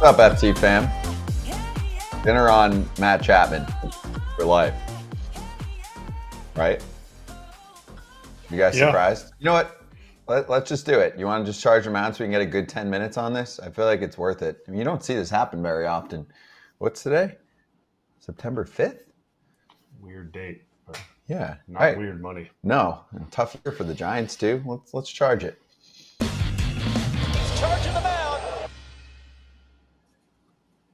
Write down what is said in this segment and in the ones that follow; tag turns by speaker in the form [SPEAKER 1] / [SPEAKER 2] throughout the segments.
[SPEAKER 1] What's up, FT fam? Dinner on Matt Chapman for life. Right? You guys surprised? You know what? Let's just do it. You want to just charge Mound so we can get a good 10 minutes on this? I feel like it's worth it. I mean, you don't see this happen very often. What's today? September 5th?
[SPEAKER 2] Weird date. But
[SPEAKER 1] yeah.
[SPEAKER 2] Not
[SPEAKER 1] right.
[SPEAKER 2] Weird money.
[SPEAKER 1] No. Tough year for the Giants, too. Let's charge it.
[SPEAKER 3] He's charging the mound.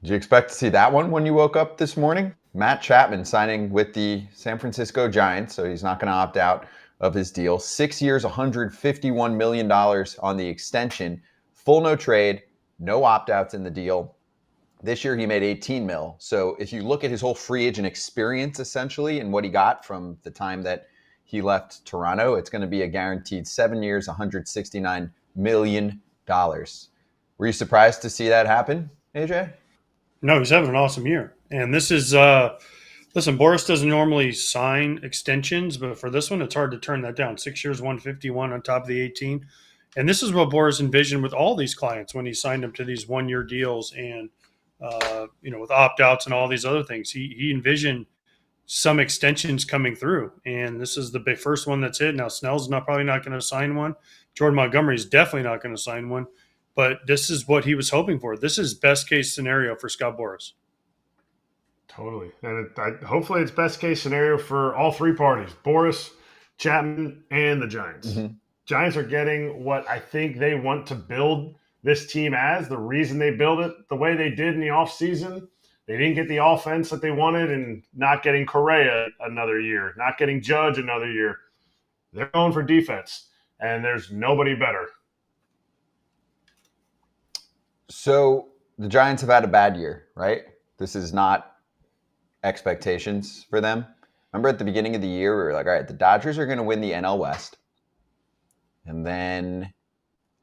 [SPEAKER 1] Did you expect to see that one when you woke up this morning? Matt Chapman signing with the San Francisco Giants, so he's not going to opt out of his deal. 6 years, $151 million on the extension. Full no trade, no opt-outs in the deal. This year he made $18 million. So if you look at his whole free agent experience, essentially, and what he got from the time that he left Toronto, it's going to be a guaranteed 7 years, $169 million. Were you surprised to see that happen, AJ?
[SPEAKER 4] No, he's having an awesome year. And this is, listen, Boris doesn't normally sign extensions, but for this one, it's hard to turn that down. 6 years, 151 on top of the 18. And this is what Boris envisioned with all these clients when he signed them to these 1 year deals and, with opt-outs and all these other things. He envisioned some extensions coming through. And this is the big first one that's hit. Now, Snell's probably not going to sign one. Jordan Montgomery's definitely not going to sign one. But this is what he was hoping for. This is best case scenario for Scott Boras.
[SPEAKER 2] Totally. And hopefully it's best case scenario for all three parties, Boras, Chapman, and the Giants. Mm-hmm. Giants are getting what I think they want to build this team as. The reason they build it the way they did in the offseason, they didn't get the offense that they wanted, and not getting Correa another year, not getting Judge another year. They're going for defense, and there's nobody better.
[SPEAKER 1] So the Giants have had a bad year, right? This is not expectations for them. Remember at the beginning of the year, we were like, all right, the Dodgers are going to win the NL West. And then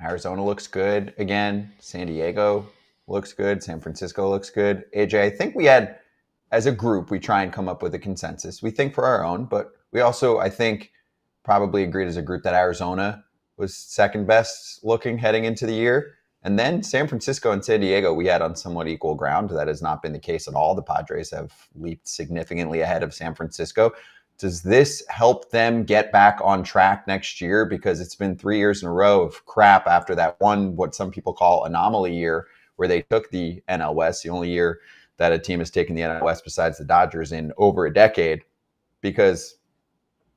[SPEAKER 1] Arizona looks good again. San Diego looks good. San Francisco looks good. AJ, I think we had, as a group, we try and come up with a consensus. We think for our own, but we also, I think, probably agreed as a group that Arizona was second best looking heading into the year. And then San Francisco and San Diego, we had on somewhat equal ground. That has not been the case at all. The Padres have leaped significantly ahead of San Francisco. Does this help them get back on track next year? Because it's been 3 years in a row of crap after that one, what some people call anomaly year, where they took the NL West, the only year that a team has taken the NL West besides the Dodgers in over a decade. Because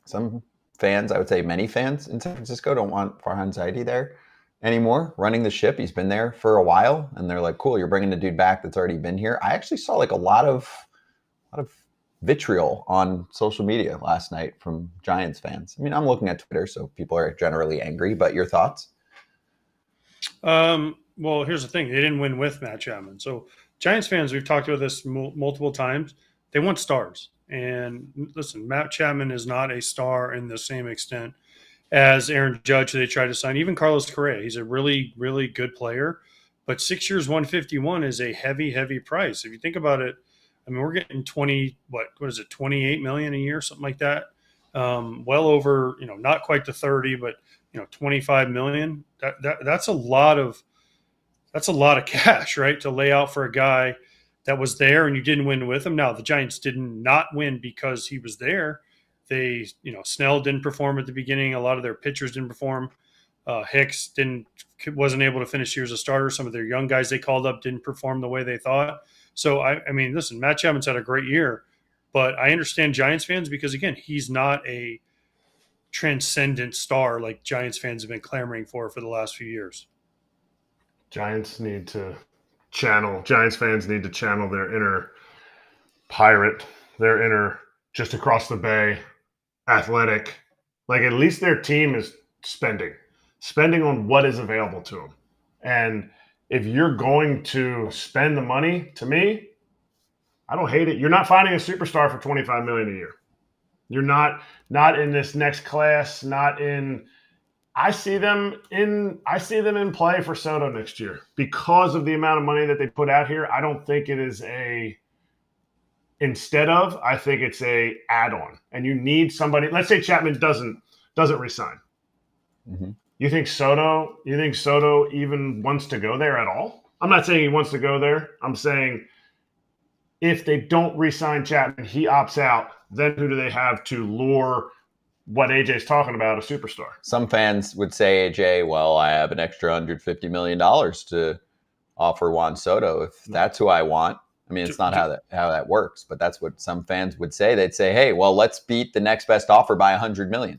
[SPEAKER 1] some fans, I would say many fans in San Francisco, don't want Farhan Zaidi there anymore running the ship. He's been there for a while, and they're like, cool, you're bringing a dude back that's already been here. I actually saw like a lot of vitriol on social media last night from Giants fans. I mean, I'm looking at Twitter, so people are generally angry, but your thoughts?
[SPEAKER 4] Well, here's the thing. They didn't win with Matt Chapman. So Giants fans, we've talked about this multiple times. They want stars. And listen, Matt Chapman is not a star in the same extent as Aaron Judge, they tried to sign. Even Carlos Correa, he's a really, really good player. But 6 years, 151 is a heavy, heavy price. If you think about it, I mean, we're getting 28 million a year, something like that. Well over, not quite to 30, but 25 million. That's a lot of cash, right? To lay out for a guy that was there and you didn't win with him. Now the Giants did not win because he was there. They, Snell didn't perform at the beginning. A lot of their pitchers didn't perform. Hicks wasn't able to finish the year as a starter. Some of their young guys they called up didn't perform the way they thought. So, I mean, listen, Matt Chapman's had a great year, but I understand Giants fans because, again, he's not a transcendent star like Giants fans have been clamoring for the last few years.
[SPEAKER 2] Giants fans need to channel their inner pirate, their inner just across the bay, athletic. Like, at least their team is spending on what is available to them. And if you're going to spend the money, to me, I don't hate it. You're not finding a superstar for $25 million a year. You're not in this next class, I see them in play for Soto next year because of the amount of money that they put out here. I don't think it is I think it's a add-on. And you need somebody. Let's say Chapman doesn't resign. Mm-hmm. You think Soto even wants to go there at all? I'm not saying he wants to go there. I'm saying if they don't re-sign Chapman, he opts out, then who do they have to lure what AJ's talking about, a superstar?
[SPEAKER 1] Some fans would say, AJ, well, I have an extra $150 million to offer Juan Soto if that's who I want. I mean, it's not how that works, but that's what some fans would say. They'd say, hey, well, let's beat the next best offer by $100 million.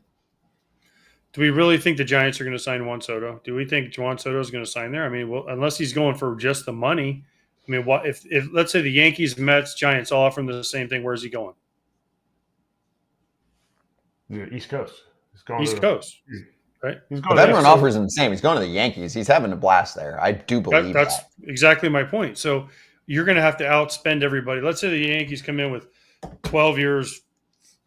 [SPEAKER 4] Do we really think the Giants are going to sign Juan Soto? Do we think Juan Soto is going to sign there? I mean, well, unless he's going for just the money. I mean, what if let's say the Yankees, Mets, Giants all offer him the same thing? Where's he going?
[SPEAKER 2] The East Coast. He's going
[SPEAKER 4] East Coast, right?
[SPEAKER 2] He's going
[SPEAKER 1] if everyone offers him the same, he's going to the Yankees. He's having a blast there. I do believe
[SPEAKER 4] that's exactly my point. So you're going to have to outspend everybody. Let's say the Yankees come in with 12 years,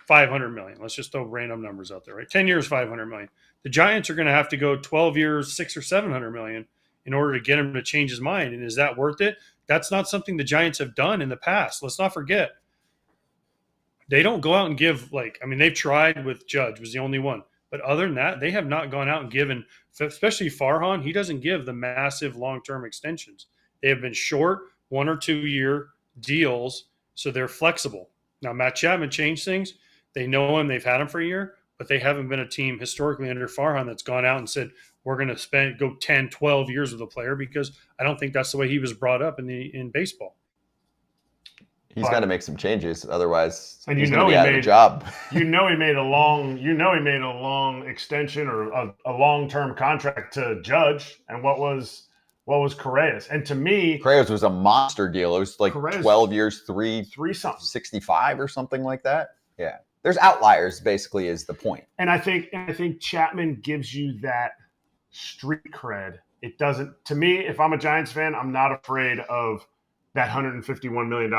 [SPEAKER 4] $500 million. Let's just throw random numbers out there, right? 10 years, $500 million. The Giants are going to have to go 12 years, $600 or $700 million in order to get him to change his mind. And is that worth it? That's not something the Giants have done in the past. Let's not forget. They don't go out and give, they've tried with Judge, was the only one. But other than that, they have not gone out and given, especially Farhan, he doesn't give the massive long-term extensions. They have been short 1 or 2 year deals, so they're flexible. Now, Matt Chapman changed things. They know him. They've had him for a year, but they haven't been a team historically under Farhan that's gone out and said, we're going to go 10, 12 years with a player, because I don't think that's the way he was brought up in baseball.
[SPEAKER 1] He's got to make some changes, otherwise
[SPEAKER 2] and
[SPEAKER 1] he's going to be out of a job.
[SPEAKER 2] He made a long extension or a long-term contract to Judge. And what was Correa's? And to me,
[SPEAKER 1] Correa's was a monster deal. It was like
[SPEAKER 2] Correa's
[SPEAKER 1] 12 years, three something, 65 or something like that. Yeah, there's outliers. Basically, is the point.
[SPEAKER 2] And I think Chapman gives you that street cred. It doesn't. To me, if I'm a Giants fan, I'm not afraid of that $151 million.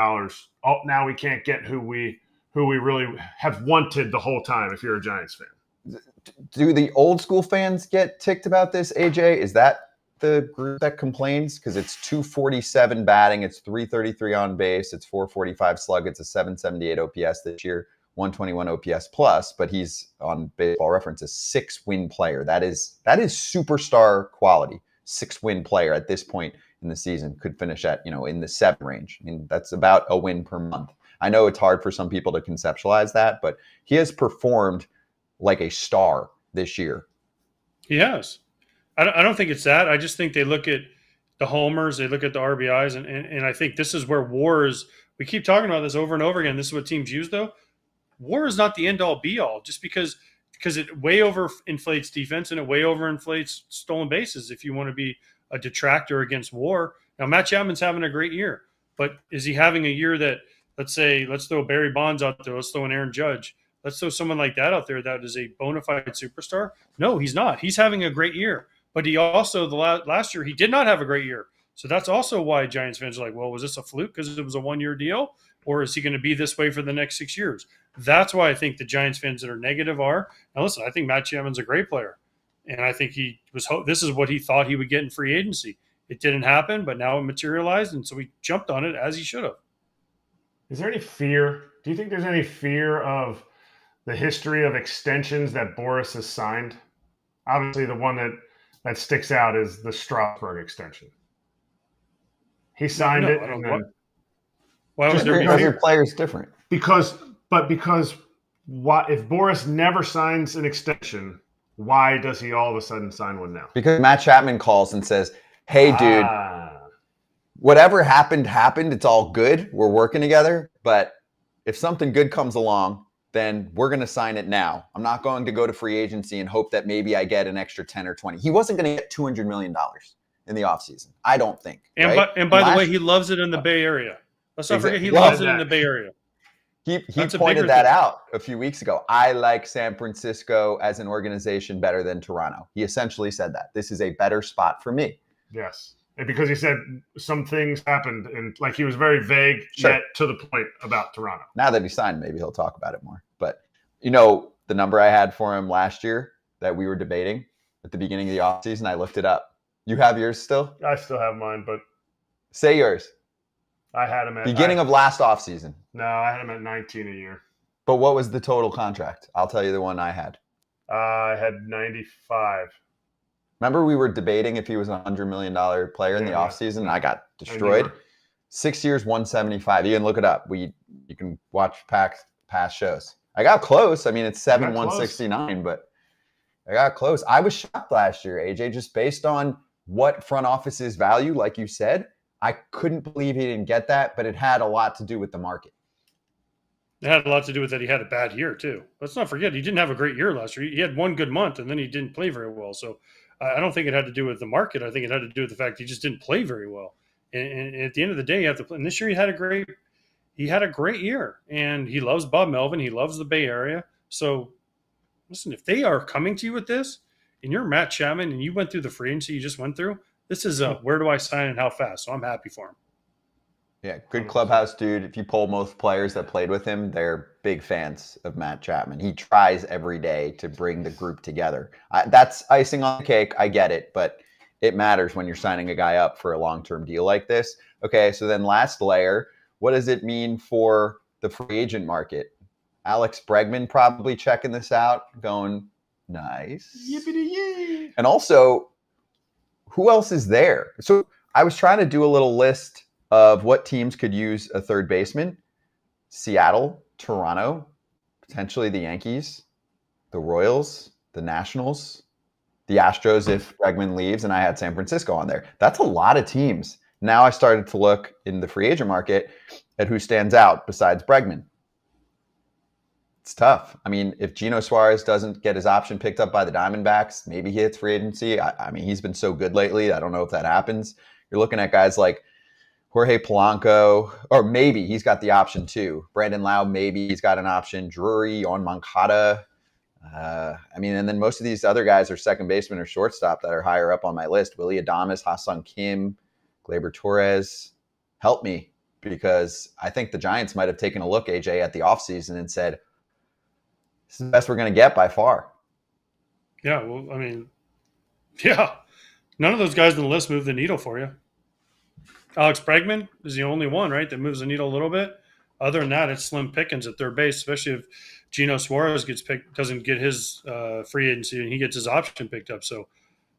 [SPEAKER 2] Oh, now we can't get who we really have wanted the whole time. If you're a Giants fan,
[SPEAKER 1] do the old school fans get ticked about this? AJ, is that the group that complains? Because it's 247 batting, it's 333 on base, it's 445 slug, it's a 778 OPS this year, 121 OPS plus. But he's on Baseball Reference a 6-win player. That is superstar quality. 6-win player at this point in the season, could finish at, in the 7 range. I mean, that's about a win per month. I know it's hard for some people to conceptualize that, but he has performed like a star this year.
[SPEAKER 4] He has. I don't think it's that. I just think they look at the homers, they look at the RBIs, and I think this is where WAR is. We keep talking about this over and over again. This is what teams use, though. WAR is not the end-all, be-all, just because it way over inflates defense and it way over inflates stolen bases if you want to be a detractor against WAR. Now, Matt Chapman's having a great year, but is he having a year that, let's throw Barry Bonds out there, let's throw an Aaron Judge, let's throw someone like that out there that is a bona fide superstar? No, he's not. He's having a great year, but he also, last year, he did not have a great year. So that's also why Giants fans are like, well, was this a fluke because it was a 1-year deal, or is he going to be this way for the next 6 years? That's why I think the Giants fans that are negative are, now listen, I think Matt Chapman's a great player. And I think this is what he thought he would get in free agency. It didn't happen, but now it materialized, and so he jumped on it as he should have.
[SPEAKER 2] Is there any fear? Do you think there's any fear of the history of extensions that Boras has signed? Obviously, the one that sticks out is the Strasburg extension. He signed it.
[SPEAKER 1] Why was your players different?
[SPEAKER 2] Because what if Boras never signs an extension? Why does he all of a sudden sign one now?
[SPEAKER 1] Because Matt Chapman calls and says, hey, dude, whatever happened. It's all good. We're working together. But if something good comes along, then we're going to sign it now. I'm not going to go to free agency and hope that maybe I get an extra 10 or 20. He wasn't going to get $200 million in the offseason. I don't think.
[SPEAKER 4] And
[SPEAKER 1] right?
[SPEAKER 4] by the way, he loves it in the Bay Area. Let's not forget he loves it in the Bay Area.
[SPEAKER 1] He pointed that out a few weeks ago. I like San Francisco as an organization better than Toronto. He essentially said that. This is a better spot for me.
[SPEAKER 2] Yes. And because he said some things happened, and like he was very vague, yet to the point about Toronto.
[SPEAKER 1] Now that he signed, maybe he'll talk about it more. But, the number I had for him last year that we were debating at the beginning of the offseason, I looked it up. You have yours still?
[SPEAKER 2] I still have mine, but.
[SPEAKER 1] Say yours.
[SPEAKER 2] I had him at
[SPEAKER 1] beginning of last offseason.
[SPEAKER 2] No, I had him at 19 a year.
[SPEAKER 1] But what was the total contract? I'll tell you the one I had.
[SPEAKER 2] I had 95.
[SPEAKER 1] Remember we were debating if he was a $100 million player in the offseason, and I got destroyed. 6 years, 175. You can look it up. You can watch past shows. I got close. I mean, it's 169, but I got close. I was shocked last year, AJ, just based on what front offices value, like you said. I couldn't believe he didn't get that, but it had a lot to do with the market.
[SPEAKER 4] It had a lot to do with that he had a bad year, too. Let's not forget, he didn't have a great year last year. He had one good month, and then he didn't play very well. So I don't think it had to do with the market. I think it had to do with the fact he just didn't play very well. And at the end of the day, you have to play. And this year he had a great year. And he loves Bob Melvin. He loves the Bay Area. So, listen, if they are coming to you with this, and you're Matt Chapman, and you went through the free agency you just went through, this is where do I sign and how fast? So I'm happy for him.
[SPEAKER 1] Yeah, good clubhouse dude. If you poll most players that played with him, they're big fans of Matt Chapman. He tries every day to bring the group together. That's icing on the cake. I get it, but it matters when you're signing a guy up for a long-term deal like this. Okay, so then last layer, what does it mean for the free agent market? Alex Bregman probably checking this out, going, nice. Yippity-yay. And also, who else is there? So I was trying to do a little list of what teams could use a third baseman. Seattle, Toronto, potentially the Yankees, the Royals, the Nationals, the Astros if Bregman leaves, and I had San Francisco on there. That's a lot of teams. Now I started to look in the free agent market at who stands out besides Bregman. It's tough. I mean, if Geno Suarez doesn't get his option picked up by the Diamondbacks, maybe he hits free agency. I mean, he's been so good lately. I don't know if that happens. You're looking at guys like Jorge Polanco, or maybe he's got the option too. Brandon Lau, maybe he's got an option. Drury on Moncada. And then most of these other guys are second baseman or shortstop that are higher up on my list. Willie Adames, Ha-Sung Kim, Gleyber Torres. Help me, because I think the Giants might have taken a look, AJ, at the offseason and said, this is the best we're going to get by far.
[SPEAKER 4] Yeah, well, I mean, yeah. None of those guys on the list move the needle for you. Alex Bregman is the only one, right, that moves the needle a little bit. Other than that, it's slim pickings at third base, especially if Geno Suarez doesn't get his free agency and he gets his option picked up. So,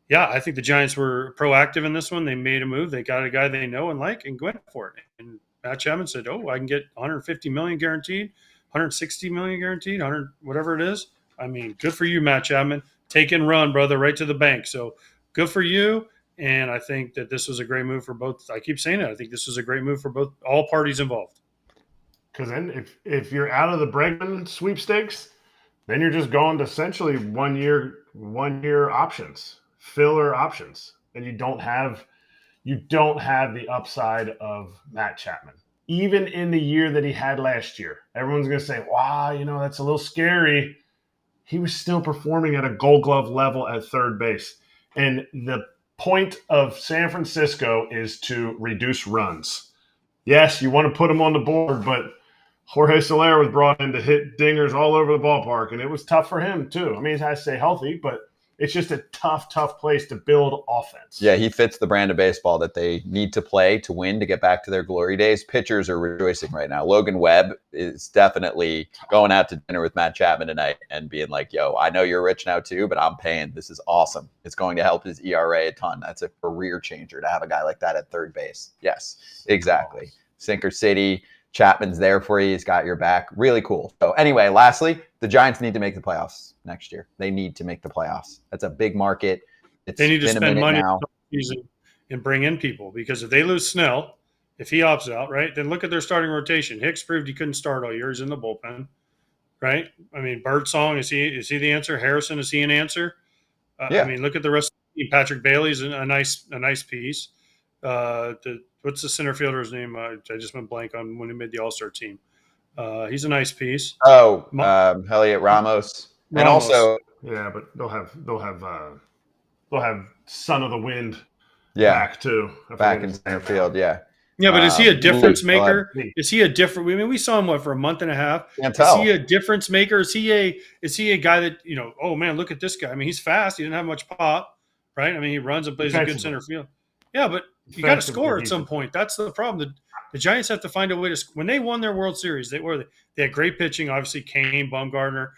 [SPEAKER 4] yeah, I think the Giants were proactive in this one. They made a move. They got a guy they know and like and went for it. And Matt Chapman said, I can get $150 million guaranteed, $160 million guaranteed, 100 whatever it is. I mean, good for you, Matt Chapman. Take and run, brother, right to the bank. So good for you. And I think that this was a great move for both. I keep saying it. I think this was a great move for all parties involved.
[SPEAKER 2] Because then if you're out of the Bregman sweepstakes, then you're just going to essentially one year options, filler options, and you don't have the upside of Matt Chapman. Even in the year that he had last year, everyone's going to say, wow, that's a little scary. He was still performing at a Gold Glove level at third base. And the point of San Francisco is to reduce runs. Yes, you want to put him on the board, but Jorge Soler was brought in to hit dingers all over the ballpark, and it was tough for him too. I mean, he has to stay healthy, but it's just a tough place to build offense.
[SPEAKER 1] Yeah, he fits the brand of baseball that they need to play to win, to get back to their glory days. Pitchers are rejoicing right now. Logan Webb is definitely going out to dinner with Matt Chapman tonight and being like, yo, I know you're rich now too, but I'm paying. This is awesome. It's going to help his ERA a ton. That's a career changer to have a guy like that at third base. Yes, exactly. Sinker City. Chapman's there for you. He's got your back. Really cool. So anyway, lastly, the Giants need to make the playoffs next year. They need to make the playoffs. That's a big market.
[SPEAKER 4] They need to spend money now and bring in people, because if they lose Snell, if he opts out, right, then look at their starting rotation. Hicks proved he couldn't start all year. He's in the bullpen, right? I mean, Birdsong, is he the answer? Harrison, is he an answer? Yeah. I mean, look at the rest of the team. Patrick Bailey's a nice piece. What's the center fielder's name? I just went blank on when he made the All-Star team. He's a nice piece.
[SPEAKER 1] Elliot Ramos. And also,
[SPEAKER 2] yeah, but they'll have Son of the Wind back too.
[SPEAKER 1] Back in center field, yeah.
[SPEAKER 4] Yeah, but is he a difference maker? Is he a different? I mean, we saw him for a month and a half.
[SPEAKER 1] Can't tell.
[SPEAKER 4] Is he a difference maker? Is he a guy that, oh man, look at this guy. I mean, he's fast. He didn't have much pop, right? I mean, he runs and plays a good center field. Yeah, but you got to score at some point. That's the problem. The Giants have to find a way to. When they won their World Series, they had great pitching. Obviously, Kane, Bumgarner,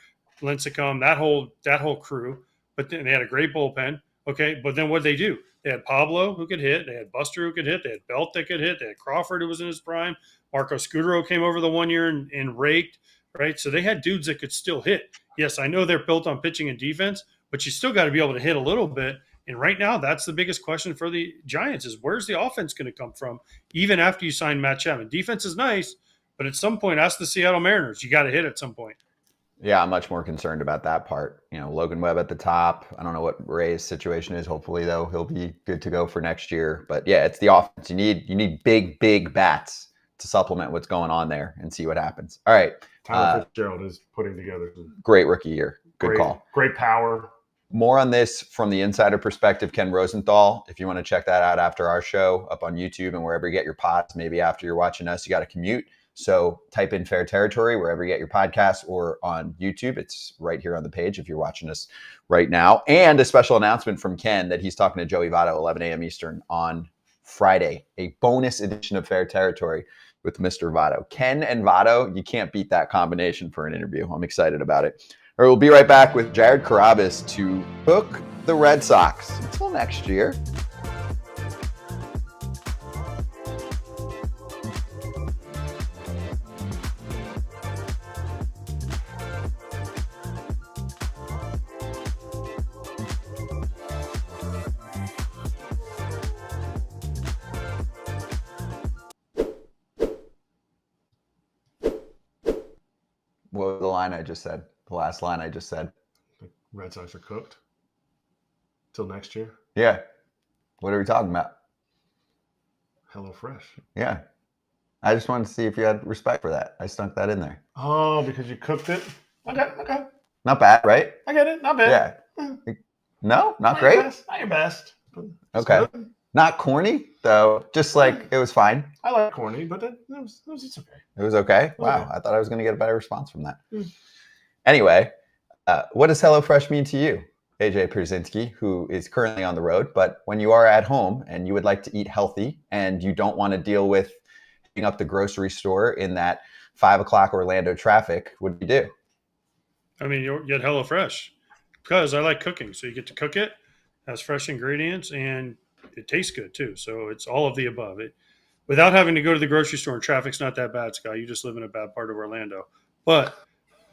[SPEAKER 4] Lincecum, that whole crew. But then they had a great bullpen. Okay, but then what did they do? They had Pablo who could hit. They had Buster who could hit. They had Belt that could hit. They had Crawford who was in his prime. Marco Scudero came over the 1 year and raked, right? So they had dudes that could still hit. Yes, I know they're built on pitching and defense, but you still got to be able to hit a little bit. And right now, that's the biggest question for the Giants is where's the offense going to come from even after you sign Matt Chapman? Defense is nice, but at some point, ask the Seattle Mariners. You got to hit at some point.
[SPEAKER 1] Yeah, I'm much more concerned about that part. Logan Webb at the top. I don't know what Ray's situation is. Hopefully, though, he'll be good to go for next year. But yeah, it's the offense. You need big bats to supplement what's going on there and see what happens. All right.
[SPEAKER 2] Tyler Fitzgerald is putting together some
[SPEAKER 1] great rookie year. Good call.
[SPEAKER 2] Great power.
[SPEAKER 1] More on this from the insider perspective, Ken Rosenthal. If you want to check that out after our show up on YouTube and wherever you get your pods, maybe after you're watching us, you got to commute. So type in Fair Territory wherever you get your podcasts or on YouTube. It's right here on the page if you're watching us right now. And a special announcement from Ken that he's talking to Joey Votto, 11 a.m. Eastern on Friday. A bonus edition of Fair Territory with Mr. Votto. Ken and Votto, you can't beat that combination for an interview. I'm excited about it. All right, we'll be right back with Jared Carrabis to cook the Red Sox. Until next year. What was the line I just said? The last line I just said.
[SPEAKER 2] The Red Sox are cooked. Till next year.
[SPEAKER 1] Yeah. What are we talking about?
[SPEAKER 2] HelloFresh.
[SPEAKER 1] Yeah. I just wanted to see if you had respect for that. I snuck that in there.
[SPEAKER 2] Oh, because you cooked it? Okay.
[SPEAKER 1] Not bad, right?
[SPEAKER 2] I get it. Not bad.
[SPEAKER 1] Yeah. No, not great.
[SPEAKER 2] Not your best.
[SPEAKER 1] Okay.
[SPEAKER 2] Good.
[SPEAKER 1] Not corny, though. Just like it was fine.
[SPEAKER 2] I like corny, but it's okay.
[SPEAKER 1] It was okay. Wow.
[SPEAKER 2] Okay.
[SPEAKER 1] I thought I was going to get a better response from that. Anyway, what does HelloFresh mean to you, A.J. Pierzynski, who is currently on the road? But when you are at home and you would like to eat healthy and you don't want to deal with hitting up the grocery store in that 5 o'clock Orlando traffic, what do you do?
[SPEAKER 4] I mean, you get HelloFresh because I like cooking. So you get to cook it, has fresh ingredients, and it tastes good too. So it's all of the above. Without having to go to the grocery store, and traffic's not that bad, Scott. You just live in a bad part of Orlando. But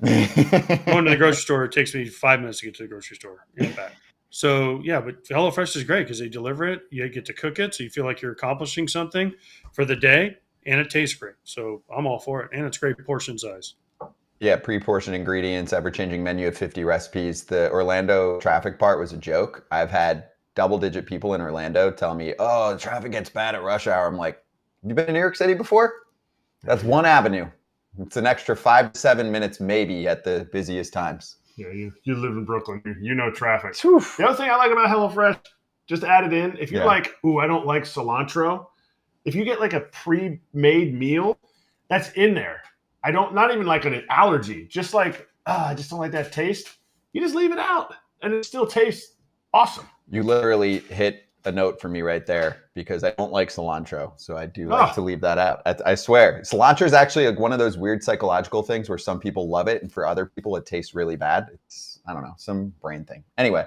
[SPEAKER 4] going to the grocery store, it takes me 5 minutes to get to the grocery store and back. So, yeah, but HelloFresh is great because they deliver it. You get to cook it, so you feel like you're accomplishing something for the day, and it tastes great. So I'm all for it, and it's great portion size.
[SPEAKER 1] Yeah, pre-portioned ingredients, ever-changing menu of 50 recipes. The Orlando traffic part was a joke. I've had double-digit people in Orlando tell me, oh, the traffic gets bad at rush hour. I'm like, you been in New York City before? That's one avenue. It's an extra 5 to 7 minutes maybe at the busiest times.
[SPEAKER 2] Yeah, you live in Brooklyn. You know traffic.
[SPEAKER 1] Oof.
[SPEAKER 2] The other thing I like about HelloFresh, just add it in. If you're like, ooh, I don't like cilantro. If you get like a pre-made meal, that's in there. Not even like an allergy. Just like, I just don't like that taste. You just leave it out and it still tastes awesome.
[SPEAKER 1] You literally hit a note for me right there because I don't like cilantro. So I do like to leave that out. I swear. Cilantro is actually like one of those weird psychological things where some people love it and for other people it tastes really bad. It's, I don't know, some brain thing. Anyway,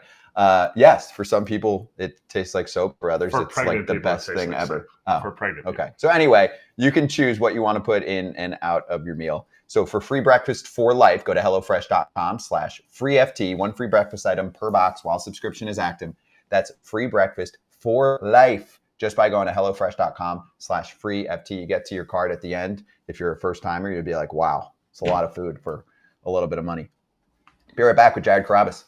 [SPEAKER 1] yes, for some people it tastes like soap. For others, it's like the best thing
[SPEAKER 2] like
[SPEAKER 1] ever.
[SPEAKER 2] For pregnant
[SPEAKER 1] okay. So anyway, you can choose what you want to put in and out of your meal. So for free breakfast for life, go to HelloFresh.com/freeFT. One free breakfast item per box while subscription is active. That's free breakfast for life just by going to HelloFresh.com/freeFT. You get to your card at the end. If you're a first timer, you'd be like, wow, it's a lot of food for a little bit of money. Be right back with Jared Carrabis.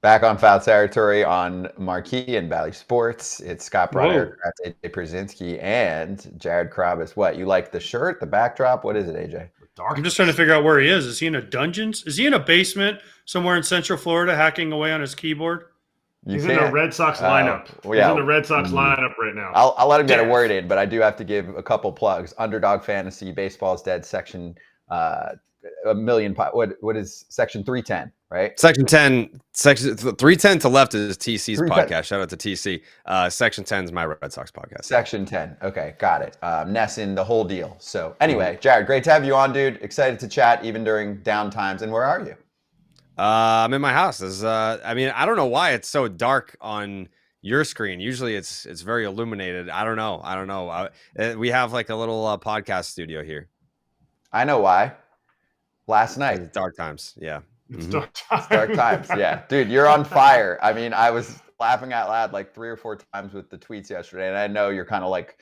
[SPEAKER 1] Back on Foul Territory on Marquee and Valley Sports. It's Scott Braun, Erik Kratz, A.J. Pierzynski, and Jared Carrabis. What, you like the shirt, the backdrop? What is it, AJ?
[SPEAKER 4] I'm just trying to figure out where he is. Is he in a dungeons? Is he in a basement somewhere in Central Florida hacking away on his keyboard?
[SPEAKER 2] He's in the Red Sox lineup.
[SPEAKER 1] Well, yeah.
[SPEAKER 2] He's in the Red Sox lineup right now.
[SPEAKER 1] I'll let him get a word in, but I do have to give a couple plugs. Underdog Fantasy, Baseball's Dead Section a million. What is Section 310, right?
[SPEAKER 5] Section 310 to left is TC's
[SPEAKER 1] 310.
[SPEAKER 5] podcast. Shout out to TC. Section 10 is my Red Sox podcast.
[SPEAKER 1] Section 10. Okay, got it. Nesson, the whole deal. So anyway, Jared, great to have you on, dude. Excited to chat even during down times. And where are you?
[SPEAKER 5] I'm in my house. I mean, I don't know why it's so dark on your screen. Usually it's very illuminated. I don't know. We have like a little podcast studio here.
[SPEAKER 1] I know why. Last night.
[SPEAKER 5] It's dark times. Yeah.
[SPEAKER 2] It's
[SPEAKER 5] Mhm.
[SPEAKER 2] dark time.
[SPEAKER 1] Dark times. Yeah. Dude, you're on fire. I mean, I was laughing out loud like 3 or 4 times with the tweets yesterday. And I know you're kind of like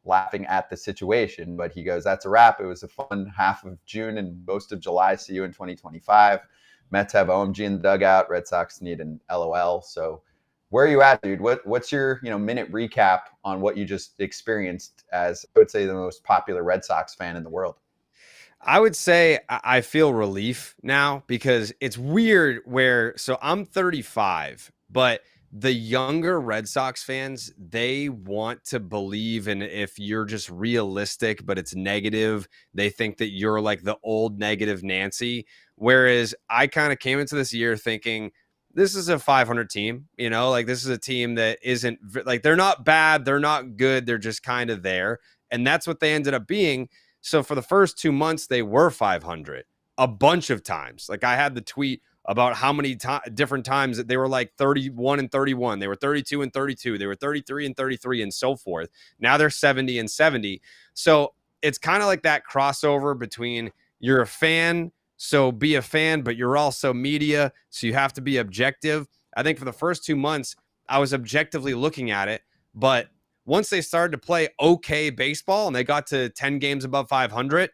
[SPEAKER 1] laughing at the situation, but he goes, that's a wrap. It was a fun half of June and most of July. See you in 2025. Mets have OMG in the dugout. Red Sox need an LOL. So where are you at, dude? What's your minute recap on what you just experienced as, I would say, the most popular Red Sox fan in the world?
[SPEAKER 5] I would say I feel relief now because it's weird so I'm 35, but the younger Red Sox fans, they want to believe in if you're just realistic, but it's negative. They think that you're like the old negative Nancy. Whereas I kind of came into this year thinking this is a 500 team, like this is a team that isn't like, they're not bad. They're not good. They're just kind of there. And that's what they ended up being. So for the first 2 months, they were 500 a bunch of times. Like I had the tweet about how many different times that they were like 31 and 31. They were 32 and 32. They were 33 and 33 and so forth. Now they're 70 and 70. So it's kind of like that crossover between you're a fan, so be a fan, but you're also media, so you have to be objective. I think for the first 2 months, I was objectively looking at it, but once they started to play okay baseball and they got to 10 games above 500,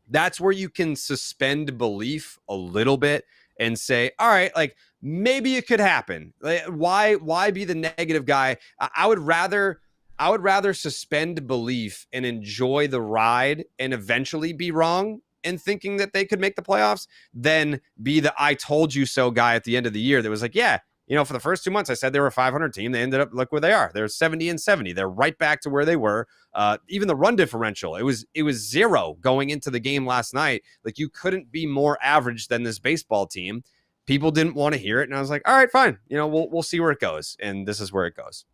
[SPEAKER 5] that's where you can suspend belief a little bit and say, all right, like maybe it could happen. Like, why be the negative guy? I would rather suspend belief and enjoy the ride and eventually be wrong and thinking that they could make the playoffs than be the I told you so guy at the end of the year that was like, yeah, for the first 2 months, I said they were a 500 team. They ended up, look where they are. They're 70 and 70. They're right back to where they were. Even the run differential, it was 0 going into the game last night. Like you couldn't be more average than this baseball team. People didn't want to hear it. And I was like, all right, fine. We'll see where it goes. And this is where it goes.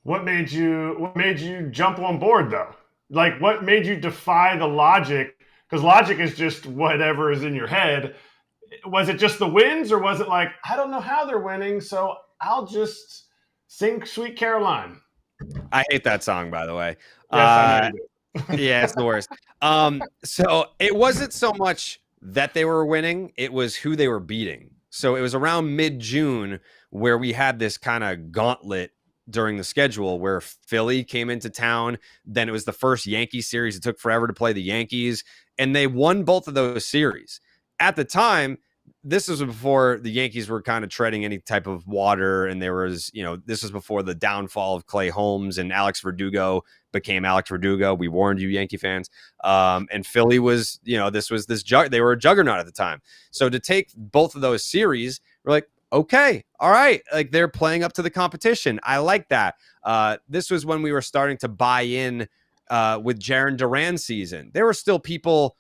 [SPEAKER 2] What made you jump on board though? Like what made you defy the logic? Because logic is just whatever is in your head. Was it just the wins, or was it like, I don't know how they're winning, so I'll just sing Sweet Caroline?
[SPEAKER 5] I hate that song, by the way.
[SPEAKER 2] Yes, I know you do.
[SPEAKER 5] Yeah, it's the worst. So it wasn't so much that they were winning, it was who they were beating. So it was around mid-June where we had this kind of gauntlet during the schedule where Philly came into town. Then it was the first Yankee series. It took forever to play the Yankees, and they won both of those series. At the time, this was before the Yankees were kind of treading any type of water. And there was, this was before the downfall of Clay Holmes and Alex Verdugo became Alex Verdugo. We warned you, Yankee fans. And Philly was, they were a juggernaut at the time. So to take both of those series, we're like, okay, all right. Like they're playing up to the competition. I like that. This was when we were starting to buy in with Jarren Duran's season. There were still people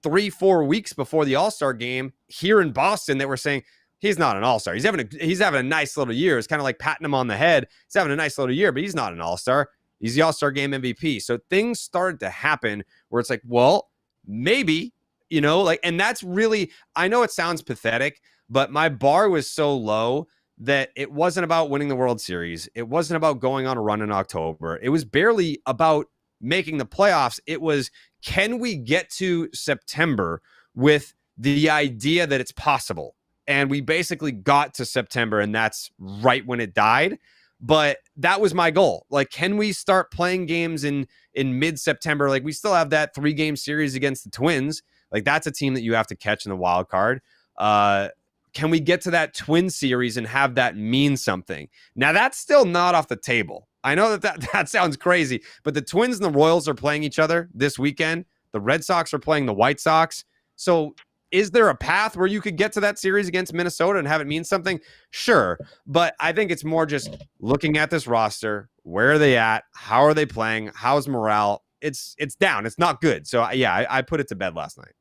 [SPEAKER 5] 3-4 weeks before the All-Star game here in Boston that were saying he's not an All-Star. He's having a nice little year. It's kind of like patting him on the head. He's having a nice little year, but he's not an All-Star. He's the All-Star game MVP. So things started to happen where it's like, well, maybe, and that's really, I know it sounds pathetic, but my bar was so low that it wasn't about winning the World Series. It wasn't about going on a run in October. It was barely about making the playoffs. It was, can we get to September with the idea that it's possible? And we basically got to September, and that's right when it died. But that was my goal. Like, can we start playing games in mid-September? Like, we still have that 3-game series against the Twins. Like, that's a team that you have to catch in the wild card. Can we get to that Twin series and have that mean something? Now, that's still not off the table. I know that sounds crazy, but the Twins and the Royals are playing each other this weekend. The Red Sox are playing the White Sox. So is there a path where you could get to that series against Minnesota and have it mean something? Sure. But I think it's more just looking at this roster. Where are they at? How are they playing? How's morale? It's down. It's not good. So yeah, I put it to bed last night.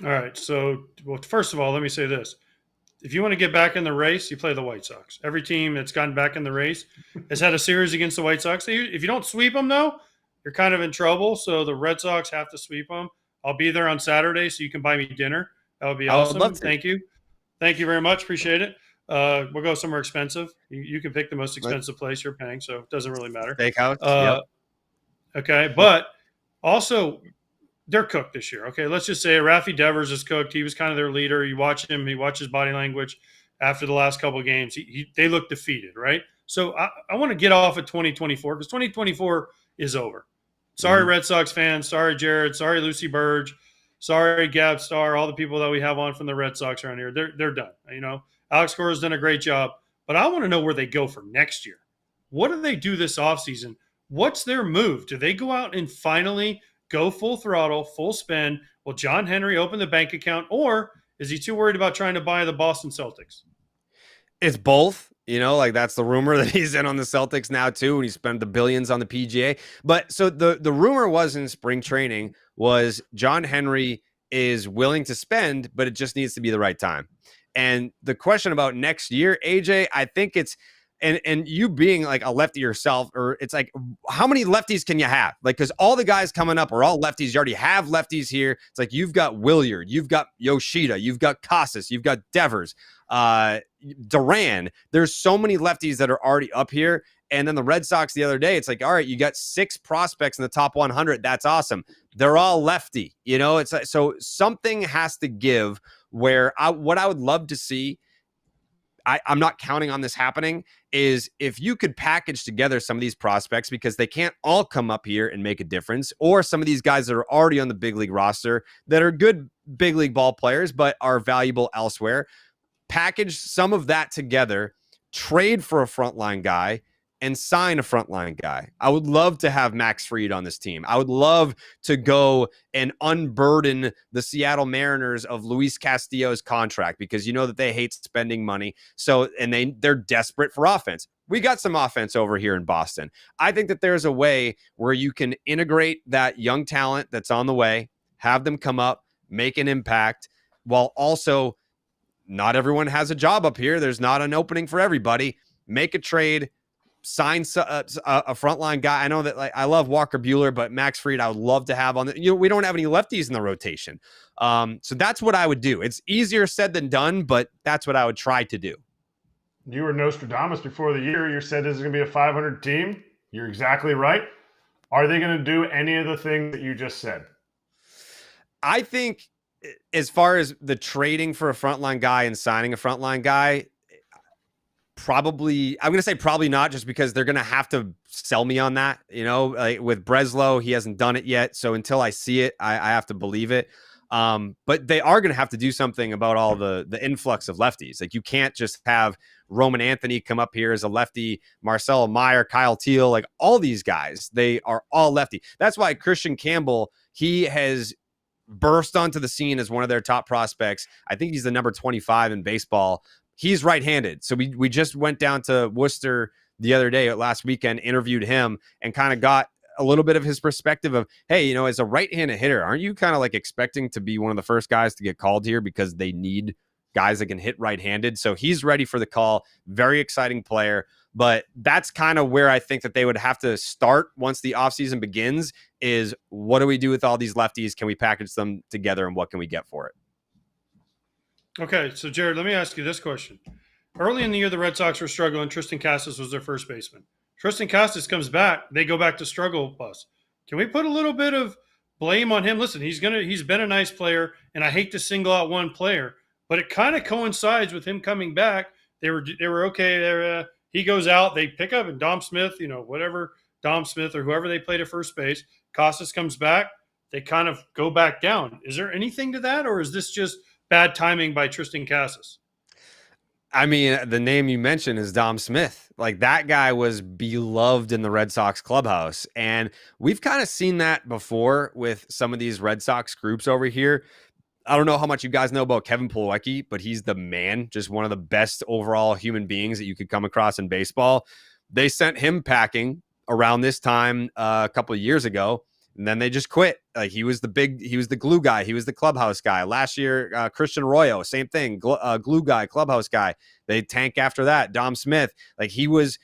[SPEAKER 4] All right. So, well, first of all, let me say this. If you want to get back in the race, you play the White Sox. Every team that's gotten back in the race has had a series against the White Sox. If you don't sweep them, though, you're kind of in trouble. So the Red Sox have to sweep them. I'll be there on Saturday, so you can buy me dinner. That would be
[SPEAKER 5] I would love
[SPEAKER 4] awesome.
[SPEAKER 5] to.
[SPEAKER 4] Thank you. Thank you very much. Appreciate it. We'll go somewhere expensive. You can pick the most expensive place you're paying, so it doesn't really matter.
[SPEAKER 5] Steakhouse.
[SPEAKER 4] Uh, Okay, but also they're cooked this year. Okay, let's just say Rafi Devers is cooked. He was kind of their leader. You watch him. You watch his body language after the last couple of games. They look defeated, right? So I want to get off of 2024 because 2024 is over. Sorry, Red Sox fans. Sorry, Jared. Sorry, Lucy Burge. Sorry, Gab Star. All the people that we have on from the Red Sox around here. They're done. You know, Alex Cora's done a great job, but I want to know where they go for next year. What do they do this offseason? What's their move? Do they go out and finally go full throttle, full spend? Will John Henry open the bank account, or is he too worried about trying to buy the Boston Celtics?
[SPEAKER 5] It's both. You know, like that's the rumor that he's in on the Celtics now too, and he spent the billions on the PGA. But so the rumor was in spring training was John Henry is willing to spend, but it just needs to be the right time. And the question about next year, AJ, I think it's and you being like a lefty yourself, or it's like, how many lefties can you have? Like, because all the guys coming up are all lefties. You already have lefties here. It's like you've got Williard, you've got Yoshida, you've got Casas, you've got Devers, Duran. There's so many lefties that are already up here. And then the Red Sox the other day, it's like, all right, you got 6 prospects in the top 100. That's awesome. They're all lefty. You know, it's like, so something has to give where what I would love to see, I'm not counting on this happening, is if you could package together some of these prospects, because they can't all come up here and make a difference, or some of these guys that are already on the big league roster that are good big league ball players but are valuable elsewhere. Package some of that together, trade for a frontline guy, and sign a frontline guy. I would love to have Max Fried on this team. I would love to go and unburden the Seattle Mariners of Luis Castillo's contract, because you know that they hate spending money. So, and they're desperate for offense. We got some offense over here in Boston. I think that there's a way where you can integrate that young talent that's on the way, have them come up, make an impact, while also not everyone has a job up here. There's not an opening for everybody. Make a trade, sign a frontline guy. I know that, like, I love Walker Buehler, but Max Fried I would love to have on the, we don't have any lefties in the rotation. So that's what I would do. It's easier said than done, but that's what I would try to do.
[SPEAKER 2] You were Nostradamus before the year. You said this is going to be a 500 team. You're exactly right. Are they going to do any of the things that you just said?
[SPEAKER 5] I think as far as the trading for a frontline guy and signing a frontline guy, probably, I'm going to say probably not, just because they're going to have to sell me on that. You know, like with Breslow, he hasn't done it yet. So until I see it, I have to believe it. But they are going to have to do something about all the influx of lefties. Like, you can't just have Roman Anthony come up here as a lefty, Marcelo Meyer, Kyle Teal, like all these guys, they are all lefty. That's why Christian Campbell, he has burst onto the scene as one of their top prospects. I think he's the number 25 in baseball. He's right-handed. So we just went down to Worcester the other day, last weekend, interviewed him, and kind of got a little bit of his perspective of, hey, you know, as a right-handed hitter, aren't you kind of like expecting to be one of the first guys to get called here because they need guys that can hit right-handed? So he's ready for the call. Very exciting player. But that's kind of where I think that they would have to start once the offseason begins, is what do we do with all these lefties? Can we package them together, and what can we get for it?
[SPEAKER 4] Okay, so Jared, let me ask you this question. Early in the year, the Red Sox were struggling. Tristan Casas was their first baseman. Tristan Casas comes back. They go back to struggle bus. Can we put a little bit of blame on him? Listen, he's been a nice player, and I hate to single out one player, but it kind of coincides with him coming back. They were okay. He goes out. They pick up, and Dom Smith, whatever, Dom Smith or whoever they played at first base. Casas comes back. They kind of go back down. Is there anything to that, or is this just bad timing by Tristan Casas?
[SPEAKER 5] I mean, the name you mentioned is Dom Smith. Like, that guy was beloved in the Red Sox clubhouse. And we've kind of seen that before with some of these Red Sox groups over here. I don't know how much you guys know about Kevin Plawecki, but he's the man, just one of the best overall human beings that you could come across in baseball. They sent him packing around this time a couple of years ago. And then they just quit. Like he was the glue guy. He was the clubhouse guy. Last year, Christian Arroyo, same thing, glue guy, clubhouse guy. They tank after that. Dom Smith, like he was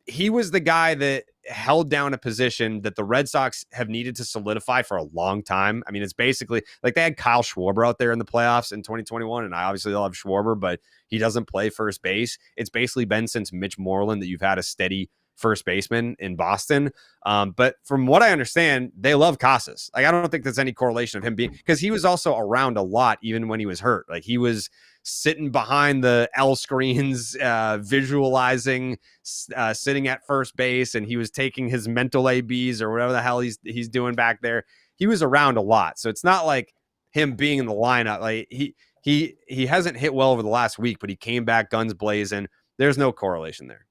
[SPEAKER 5] the guy that held down a position that the Red Sox have needed to solidify for a long time. I mean, it's basically like they had Kyle Schwarber out there in the playoffs in 2021, and I obviously love Schwarber, but he doesn't play first base. It's basically been since Mitch Moreland that you've had a steady first baseman in Boston. But from what I understand, they love Casas. Like, I don't think there's any correlation of him being, because he was also around a lot even when he was hurt. Like he was sitting behind the L screens, visualizing, sitting at first base, and he was taking his mental ABs or whatever the hell he's doing back there. He was around a lot. So it's not like him being in the lineup. Like he hasn't hit well over the last week, but he came back guns blazing. There's no correlation there.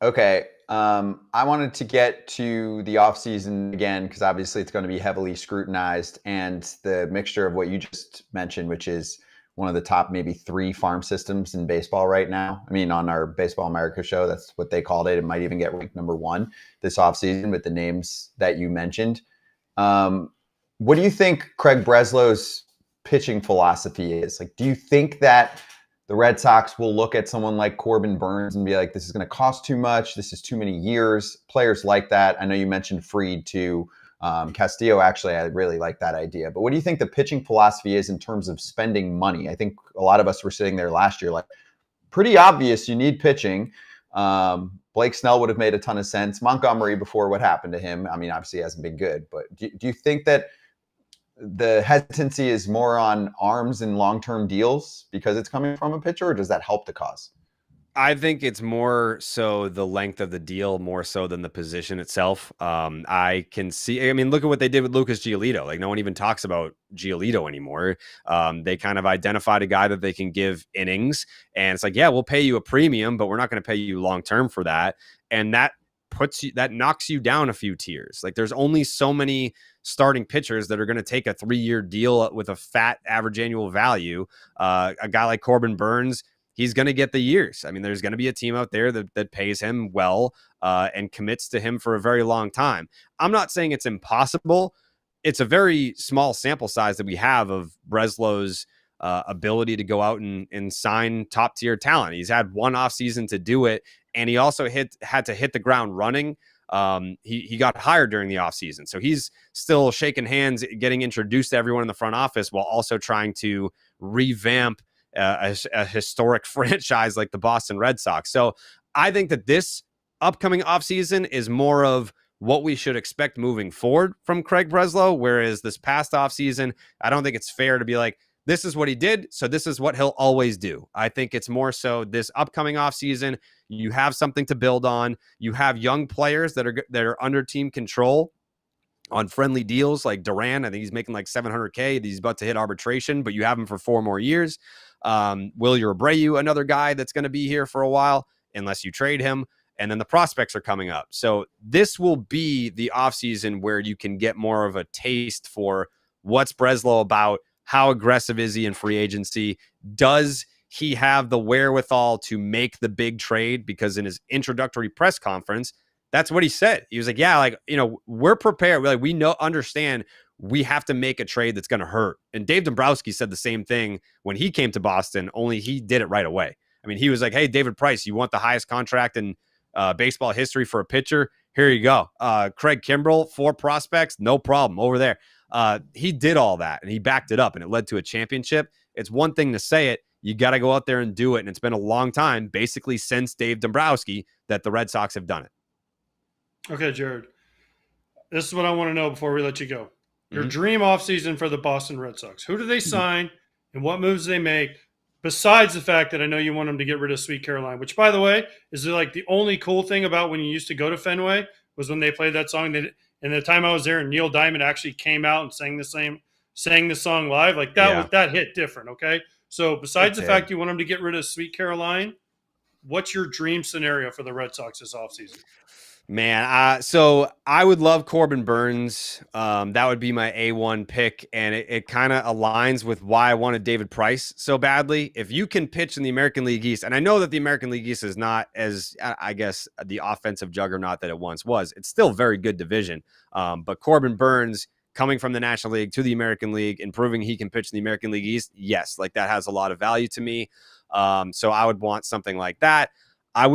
[SPEAKER 1] Okay. I wanted to get to the offseason again, because obviously it's going to be heavily scrutinized, and the mixture of what you just mentioned, which is one of the top maybe 3 farm systems in baseball right now. I mean, on our Baseball America show, that's what they called it. It might even get ranked number 1 this offseason with the names that you mentioned. What do you think Craig Breslow's pitching philosophy is? Like, do you think that the Red Sox will look at someone like Corbin Burns and be like, this is going to cost too much, this is too many years? Players like that. I know you mentioned Fried too. Castillo, actually, I really like that idea. But what do you think the pitching philosophy is in terms of spending money? I think a lot of us were sitting there last year like, pretty obvious you need pitching. Blake Snell would have made a ton of sense. Montgomery, before what happened to him, I mean, obviously he hasn't been good. But do you think that the hesitancy is more on arms and long-term deals because it's coming from a pitcher, or does that help the cause?
[SPEAKER 5] I think it's more so the length of the deal, more so than the position itself. I can see, I mean, look at what they did with Lucas Giolito. Like, no one even talks about Giolito anymore. They kind of identified a guy that they can give innings, and it's like, yeah, we'll pay you a premium, but we're not going to pay you long-term for that. And that knocks you down a few tiers. Like, there's only so many starting pitchers that are going to take a 3-year deal with a fat average annual value. A guy like Corbin Burns, he's going to get the years. I mean, there's going to be a team out there that pays him well and commits to him for a very long time. I'm not saying it's impossible. It's a very small sample size that we have of Breslow's ability to go out and sign top tier talent. He's had one offseason to do it, and he also had to hit the ground running. He got hired during the offseason. So he's still shaking hands, getting introduced to everyone in the front office while also trying to revamp a historic franchise like the Boston Red Sox. So I think that this upcoming offseason is more of what we should expect moving forward from Craig Breslow, whereas this past offseason, I don't think it's fair to be like, this is what he did, so this is what he'll always do. I think it's more so this upcoming offseason, you have something to build on. You have young players that are under team control on friendly deals, like Duran. I think he's making like $700K. He's about to hit arbitration, but you have him for 4 more years. Wilyer Abreu, another guy that's going to be here for a while, unless you trade him. And then the prospects are coming up. So this will be the offseason where you can get more of a taste for what's Breslow about. How aggressive is he in free agency? Does he have the wherewithal to make the big trade? Because in his introductory press conference, that's what he said. He was like, yeah, like, you know, we're prepared. We understand we have to make a trade that's going to hurt. And Dave Dombrowski said the same thing when he came to Boston, only he did it right away. I mean, he was like, hey, David Price, you want the highest contract in baseball history for a pitcher? Here you go. Craig Kimbrell, 4 prospects, no problem over there. He did all that, and he backed it up, and it led to a championship. It's one thing to say it. You got to go out there and do it, and it's been a long time, basically since Dave Dombrowski, that the Red Sox have done it.
[SPEAKER 4] Okay, Jared. This is what I want to know before we let you go. Your dream offseason for the Boston Red Sox. Who do they sign, and what moves do they make, besides the fact that I know you want them to get rid of Sweet Caroline, which, by the way, is like the only cool thing about when you used to go to Fenway was when they played that song. And the time I was there, Neil Diamond actually came out and sang the song live. Like that hit different. Okay. So besides the fact you want them to get rid of Sweet Caroline, what's your dream scenario for the Red Sox this offseason?
[SPEAKER 5] Man, so I would love Corbin Burns. That would be my A1 pick, and it kind of aligns with why I wanted David Price so badly. If you can pitch in the American League East, and I know that the American League East is not as, I guess, the offensive juggernaut that it once was. It's still a very good division. But Corbin Burns coming from the National League to the American League and proving he can pitch in the American League East, yes, like that has a lot of value to me. So I would want something like that. I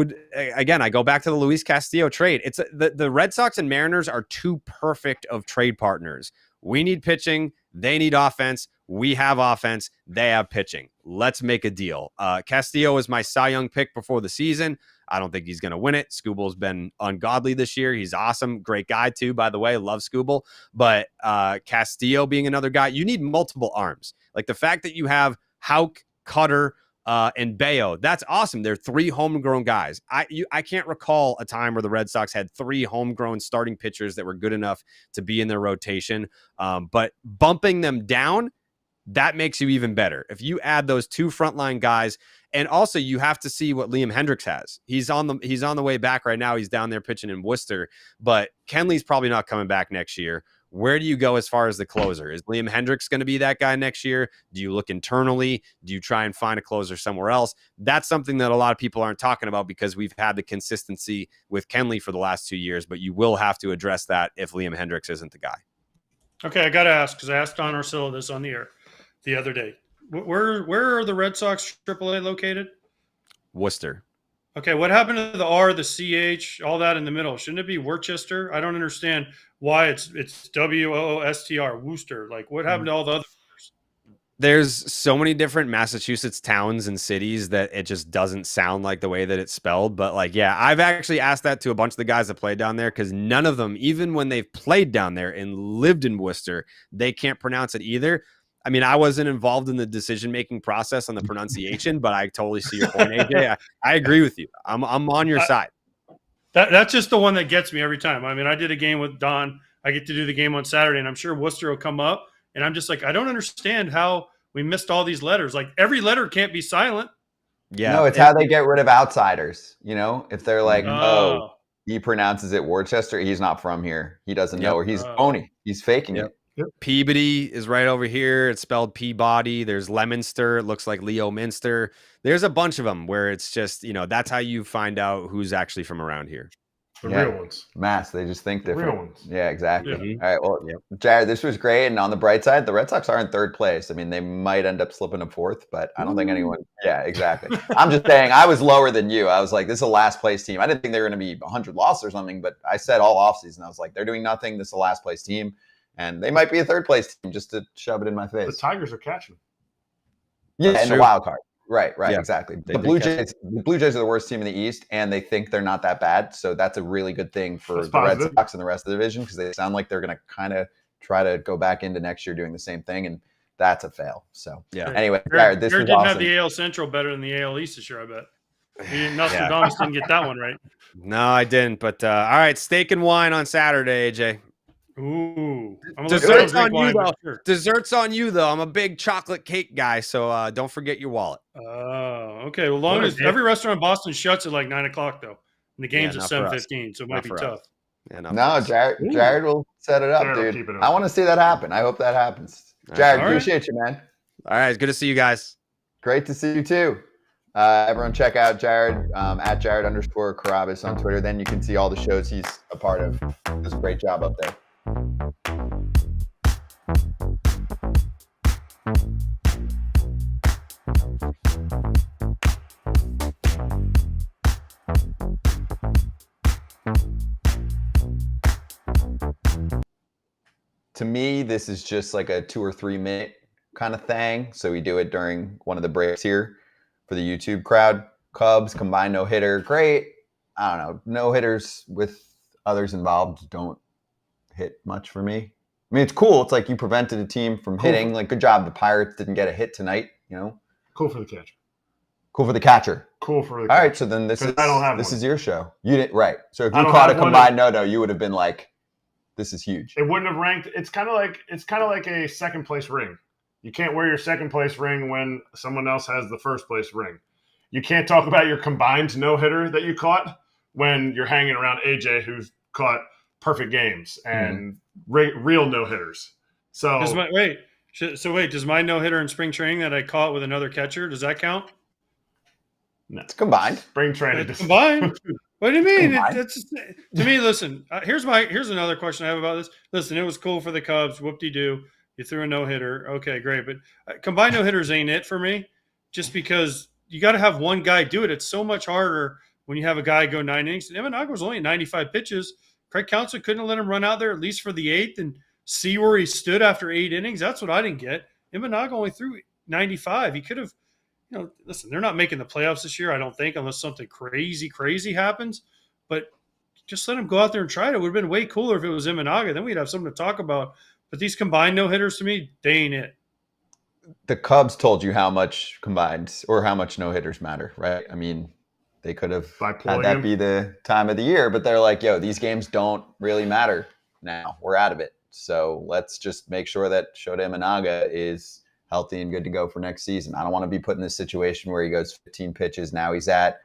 [SPEAKER 5] go back to the Luis Castillo trade. It's the Red Sox and Mariners are two perfect of trade partners. We need pitching. They need offense. We have offense. They have pitching. Let's make a deal. Castillo is my Cy Young pick before the season. I don't think he's going to win it. Skubal's been ungodly this year. He's awesome. Great guy too, by the way. Love Skubal. But Castillo being another guy, you need multiple arms. Like the fact that you have Houck, Cutter, and Bayo, that's awesome. They're three homegrown guys. I can't recall a time where the Red Sox had three homegrown starting pitchers that were good enough to be in their rotation. But bumping them down, that makes you even better. If you add those two frontline guys, and also you have to see what Liam Hendricks has. He's on the way back right now. He's down there pitching in Worcester, but Kenley's probably not coming back next year. Where do you go as far as the closer? Is Liam Hendricks going to be that guy next year? Do you look internally? Do you try and find a closer somewhere else? That's something that a lot of people aren't talking about because we've had the consistency with Kenley for the last 2 years, but you will have to address that if Liam Hendricks isn't the guy.
[SPEAKER 4] Okay, I got to ask because I asked Don Orsillo this on the air the other day. Where are the Red Sox AAA located?
[SPEAKER 5] Worcester.
[SPEAKER 4] Okay, what happened to the R, the CH, all that in the middle? Shouldn't it be Worcester? I don't understand why it's WOOSTR, Worcester. Like, what happened to all the other?
[SPEAKER 5] There's so many different Massachusetts towns and cities that it just doesn't sound like the way that it's spelled. But like, yeah, I've actually asked that to a bunch of the guys that played down there because none of them, even when they've played down there and lived in Worcester, they can't pronounce it either. I mean, I wasn't involved in the decision-making process on the pronunciation, but I totally see your point, AJ. I agree with you. I'm on your side.
[SPEAKER 4] That's just the one that gets me every time. I mean, I did a game with Don. I get to do the game on Saturday, and I'm sure Worcester will come up. And I'm just like, I don't understand how we missed all these letters. Like, every letter can't be silent.
[SPEAKER 5] Yeah.
[SPEAKER 1] No, it's how they get rid of outsiders. You know, if they're like, oh, he pronounces it Worcester, he's not from here. He doesn't know, or he's phony. He's faking it.
[SPEAKER 5] Peabody is right over here. It's spelled Peabody. There's Leominster. It looks like Leo Minster. There's a bunch of them where it's just, that's how you find out who's actually from around here.
[SPEAKER 2] The real ones.
[SPEAKER 1] Mass. They just think different.
[SPEAKER 2] Real ones.
[SPEAKER 1] Yeah, exactly.
[SPEAKER 4] Yeah.
[SPEAKER 1] All right. Well, Jared, this was great. And on the bright side, the Red Sox are in third place. I mean, they might end up slipping to fourth, but I don't think anyone. Yeah, exactly. I'm just saying I was lower than you. I was like, this is a last place team. I didn't think they were going to be 100 losses or something, but I said all offseason, I was like, they're doing nothing. This is a last place team. And they might be a third place team just to shove it in my face.
[SPEAKER 2] The Tigers are catching.
[SPEAKER 1] Yeah, and the wild card. Right,
[SPEAKER 5] Yeah,
[SPEAKER 1] exactly. The Blue Jays are the worst team in the East, and they think they're not that bad. So that's a really good thing for the Red Sox and the rest of the division because they sound like they're going to kind of try to go back into next year doing the same thing, and that's a fail. So anyway, Jared, this was
[SPEAKER 4] didn't
[SPEAKER 1] awesome.
[SPEAKER 4] have the AL Central better than the AL East this year, I bet. Nostradamus didn't get that one right.
[SPEAKER 5] No, I didn't. But all right, steak and wine on Saturday, AJ.
[SPEAKER 4] Ooh.
[SPEAKER 5] Desserts on you, though. Sure. Desserts on you, though. I'm a big chocolate cake guy, so don't forget your wallet.
[SPEAKER 4] Oh, okay. Well, long as every restaurant in Boston shuts at like 9 o'clock, though. And the game's at 7:15, so it might be tough.
[SPEAKER 5] Yeah,
[SPEAKER 1] no, Jared will set it up, dude. I want to see that happen. I hope that happens. Jared, appreciate you, man.
[SPEAKER 5] All right, it's good to see you guys.
[SPEAKER 1] Great to see you, too. Everyone check out Jared, at Jared_Carrabis on Twitter. Then you can see all the shows he's a part of. He does a great job up there. To me, this is just like a 2 or 3 minute kind of thing. So we do it during one of the breaks here for the YouTube crowd. Cubs combined no-hitter. Great. I don't know. No-hitters with others involved don't hit much for me. I mean, it's cool. It's like you prevented a team from hitting. Like, good job. The Pirates didn't get a hit tonight,
[SPEAKER 2] Cool for the catcher.
[SPEAKER 1] Cool for the catcher.
[SPEAKER 2] Cool for the
[SPEAKER 1] catcher. All right, so then this is your show. You didn't, right. So if you caught a combined no, you would have been like, this is huge.
[SPEAKER 2] It wouldn't have ranked. It's kind of like a second place ring. You can't wear your second place ring when someone else has the first place ring. You can't talk about your combined no-hitter that you caught when you're hanging around AJ, who's caught perfect games and real no hitters. So
[SPEAKER 4] does my no hitter in spring training that I caught with another catcher, does that count?
[SPEAKER 2] no.
[SPEAKER 1] It's combined.
[SPEAKER 2] Spring training.
[SPEAKER 4] It's combined. What do you mean?
[SPEAKER 1] Combined.
[SPEAKER 4] It's to me. Listen, here's another question I have about this. Listen, it was cool for the Cubs. Whoop-de-doo. You threw a no hitter. Okay, great. But combined no hitters ain't it for me. Just because you got to have one guy do it. It's so much harder when you have a guy go 9 innings. And Imanaga was only 95 pitches. Craig Counsell couldn't have let him run out there at least for the 8th and see where he stood after 8 innings. That's what I didn't get. Imanaga only threw 95. He could have, listen, they're not making the playoffs this year, I don't think, unless something crazy happens. But just let him go out there and try it. It would have been way cooler if it was Imanaga. Then we'd have something to talk about. But these combined no-hitters, to me, they ain't it.
[SPEAKER 1] The Cubs told you how much combined or how much no-hitters matter, right? I mean, they could have had that be the time of the year, but they're like, yo, these games don't really matter now. We're out of it. So let's just make sure that Shota Imanaga is healthy and good to go for next season. I don't want to be put in this situation where he goes 15 pitches. Now he's at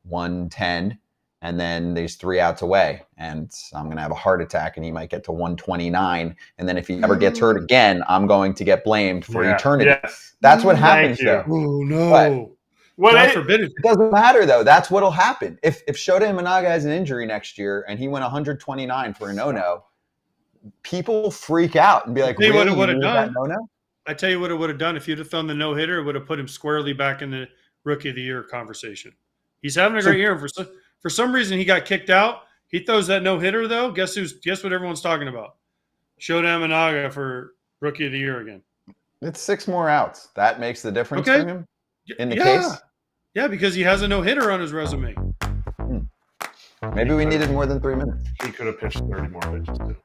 [SPEAKER 1] 110, and then there's 3 outs away, and I'm going to have a heart attack, and he might get to 129. And then if he ever gets hurt again, I'm going to get blamed for eternity.
[SPEAKER 2] Yes.
[SPEAKER 1] That's what happens, though.
[SPEAKER 4] Oh, no. God forbid it.
[SPEAKER 1] It doesn't matter, though. That's what'll happen. If Shota Imanaga has an injury next year and he went 129 for a no-no, people will freak out and be like,
[SPEAKER 4] really,
[SPEAKER 1] what
[SPEAKER 4] it would have done.
[SPEAKER 1] No-no?
[SPEAKER 4] I tell you what it would have done. If you'd have thrown the no-hitter, it would have put him squarely back in the Rookie of the Year conversation. He's having a great year. For some reason, he got kicked out. He throws that no-hitter, though. Guess what everyone's talking about? Shota Imanaga for Rookie of the Year again.
[SPEAKER 1] It's 6 more outs. That makes the difference for him in the case?
[SPEAKER 4] Yeah, because he has a no-hitter on his resume.
[SPEAKER 1] Maybe we needed more than 3 minutes.
[SPEAKER 2] He could have pitched 30 more pitches, too.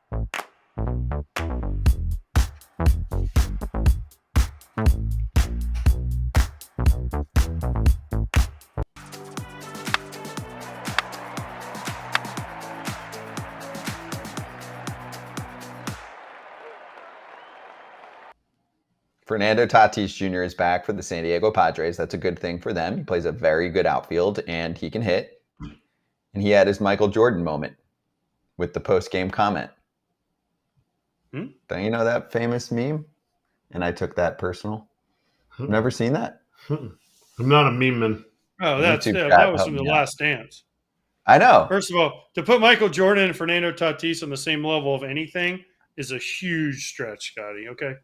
[SPEAKER 1] Fernando Tatis Jr. is back for the San Diego Padres. That's a good thing for them. He plays a very good outfield, and he can hit. And he had his Michael Jordan moment with the post-game comment. Don't you know that famous meme? And I took that personal. Never seen that?
[SPEAKER 2] I'm not a meme man.
[SPEAKER 4] Oh, that was from The Last Dance.
[SPEAKER 1] I know.
[SPEAKER 4] First of all, to put Michael Jordan and Fernando Tatis on the same level of anything is a huge stretch, Scotty. Okay.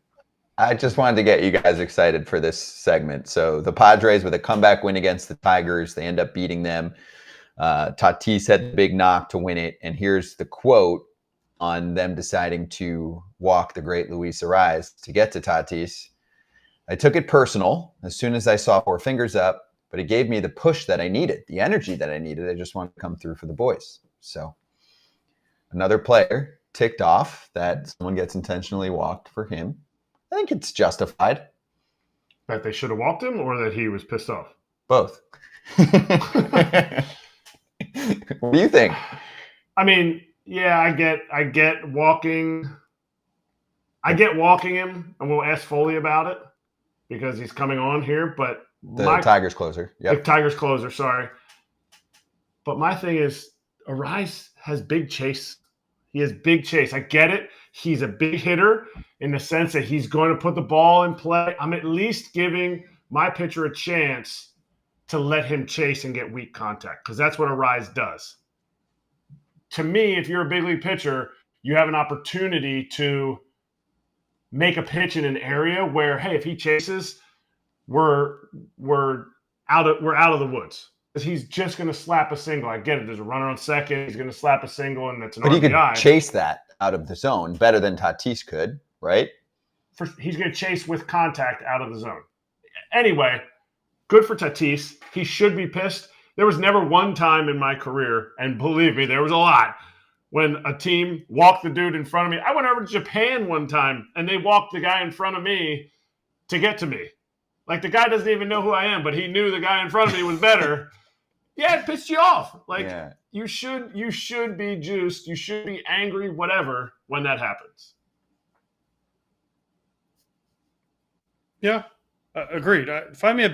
[SPEAKER 1] I just wanted to get you guys excited for this segment. So the Padres with a comeback win against the Tigers, they end up beating them. Tatis had the big knock to win it. And here's the quote on them deciding to walk the great Luis Ariz to get to Tatis. I took it personal as soon as I saw 4 fingers up, but it gave me the push that I needed, the energy that I needed. I just wanted to come through for the boys. So another player ticked off that someone gets intentionally walked for him. I think it's justified.
[SPEAKER 2] That they should have walked him or that he was pissed off?
[SPEAKER 1] Both. What do you think?
[SPEAKER 2] I mean, yeah, I get walking. I get walking him, and we'll ask Foley about it because he's coming on here. But
[SPEAKER 1] the Tigers closer.
[SPEAKER 2] Yep. The Tigers closer, sorry. But my thing is, Ariz has big chase. He has big chase. I get it. He's a big hitter in the sense that he's going to put the ball in play. I'm at least giving my pitcher a chance to let him chase and get weak contact because that's what Ariz does. To me, if you're a big league pitcher, you have an opportunity to make a pitch in an area where, hey, if he chases, we're out of the woods. Because he's just going to slap a single. I get it. There's a runner on second. He's going to slap a single, and that's an RBI.
[SPEAKER 1] But he could chase that out of the zone better than Tatis could, right?
[SPEAKER 2] He's going to chase with contact out of the zone. Anyway, good for Tatis. He should be pissed. There was never one time in my career, and believe me, there was a lot, when a team walked the dude in front of me. I went over to Japan one time, and they walked the guy in front of me to get to me. Like, the guy doesn't even know who I am, but he knew the guy in front of me was better. Yeah, it pissed you off. Like, you should be juiced. You should be angry, whatever, when that happens.
[SPEAKER 4] Yeah, agreed. Find me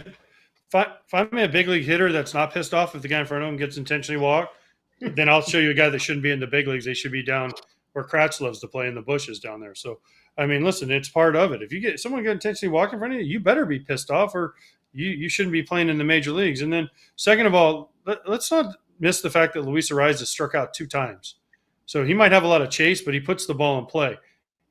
[SPEAKER 4] a big league hitter that's not pissed off if the guy in front of him gets intentionally walked. then I'll show you a guy that shouldn't be in the big leagues. They should be down where Kratz loves to play in the bushes down there. So, I mean, listen, it's part of it. If you get someone intentionally walk in front of you, you better be pissed off, or you shouldn't be playing in the major leagues. And then, second of all, let's not miss the fact that Luis Ariz has struck out 2 times. So he might have a lot of chase, but he puts the ball in play.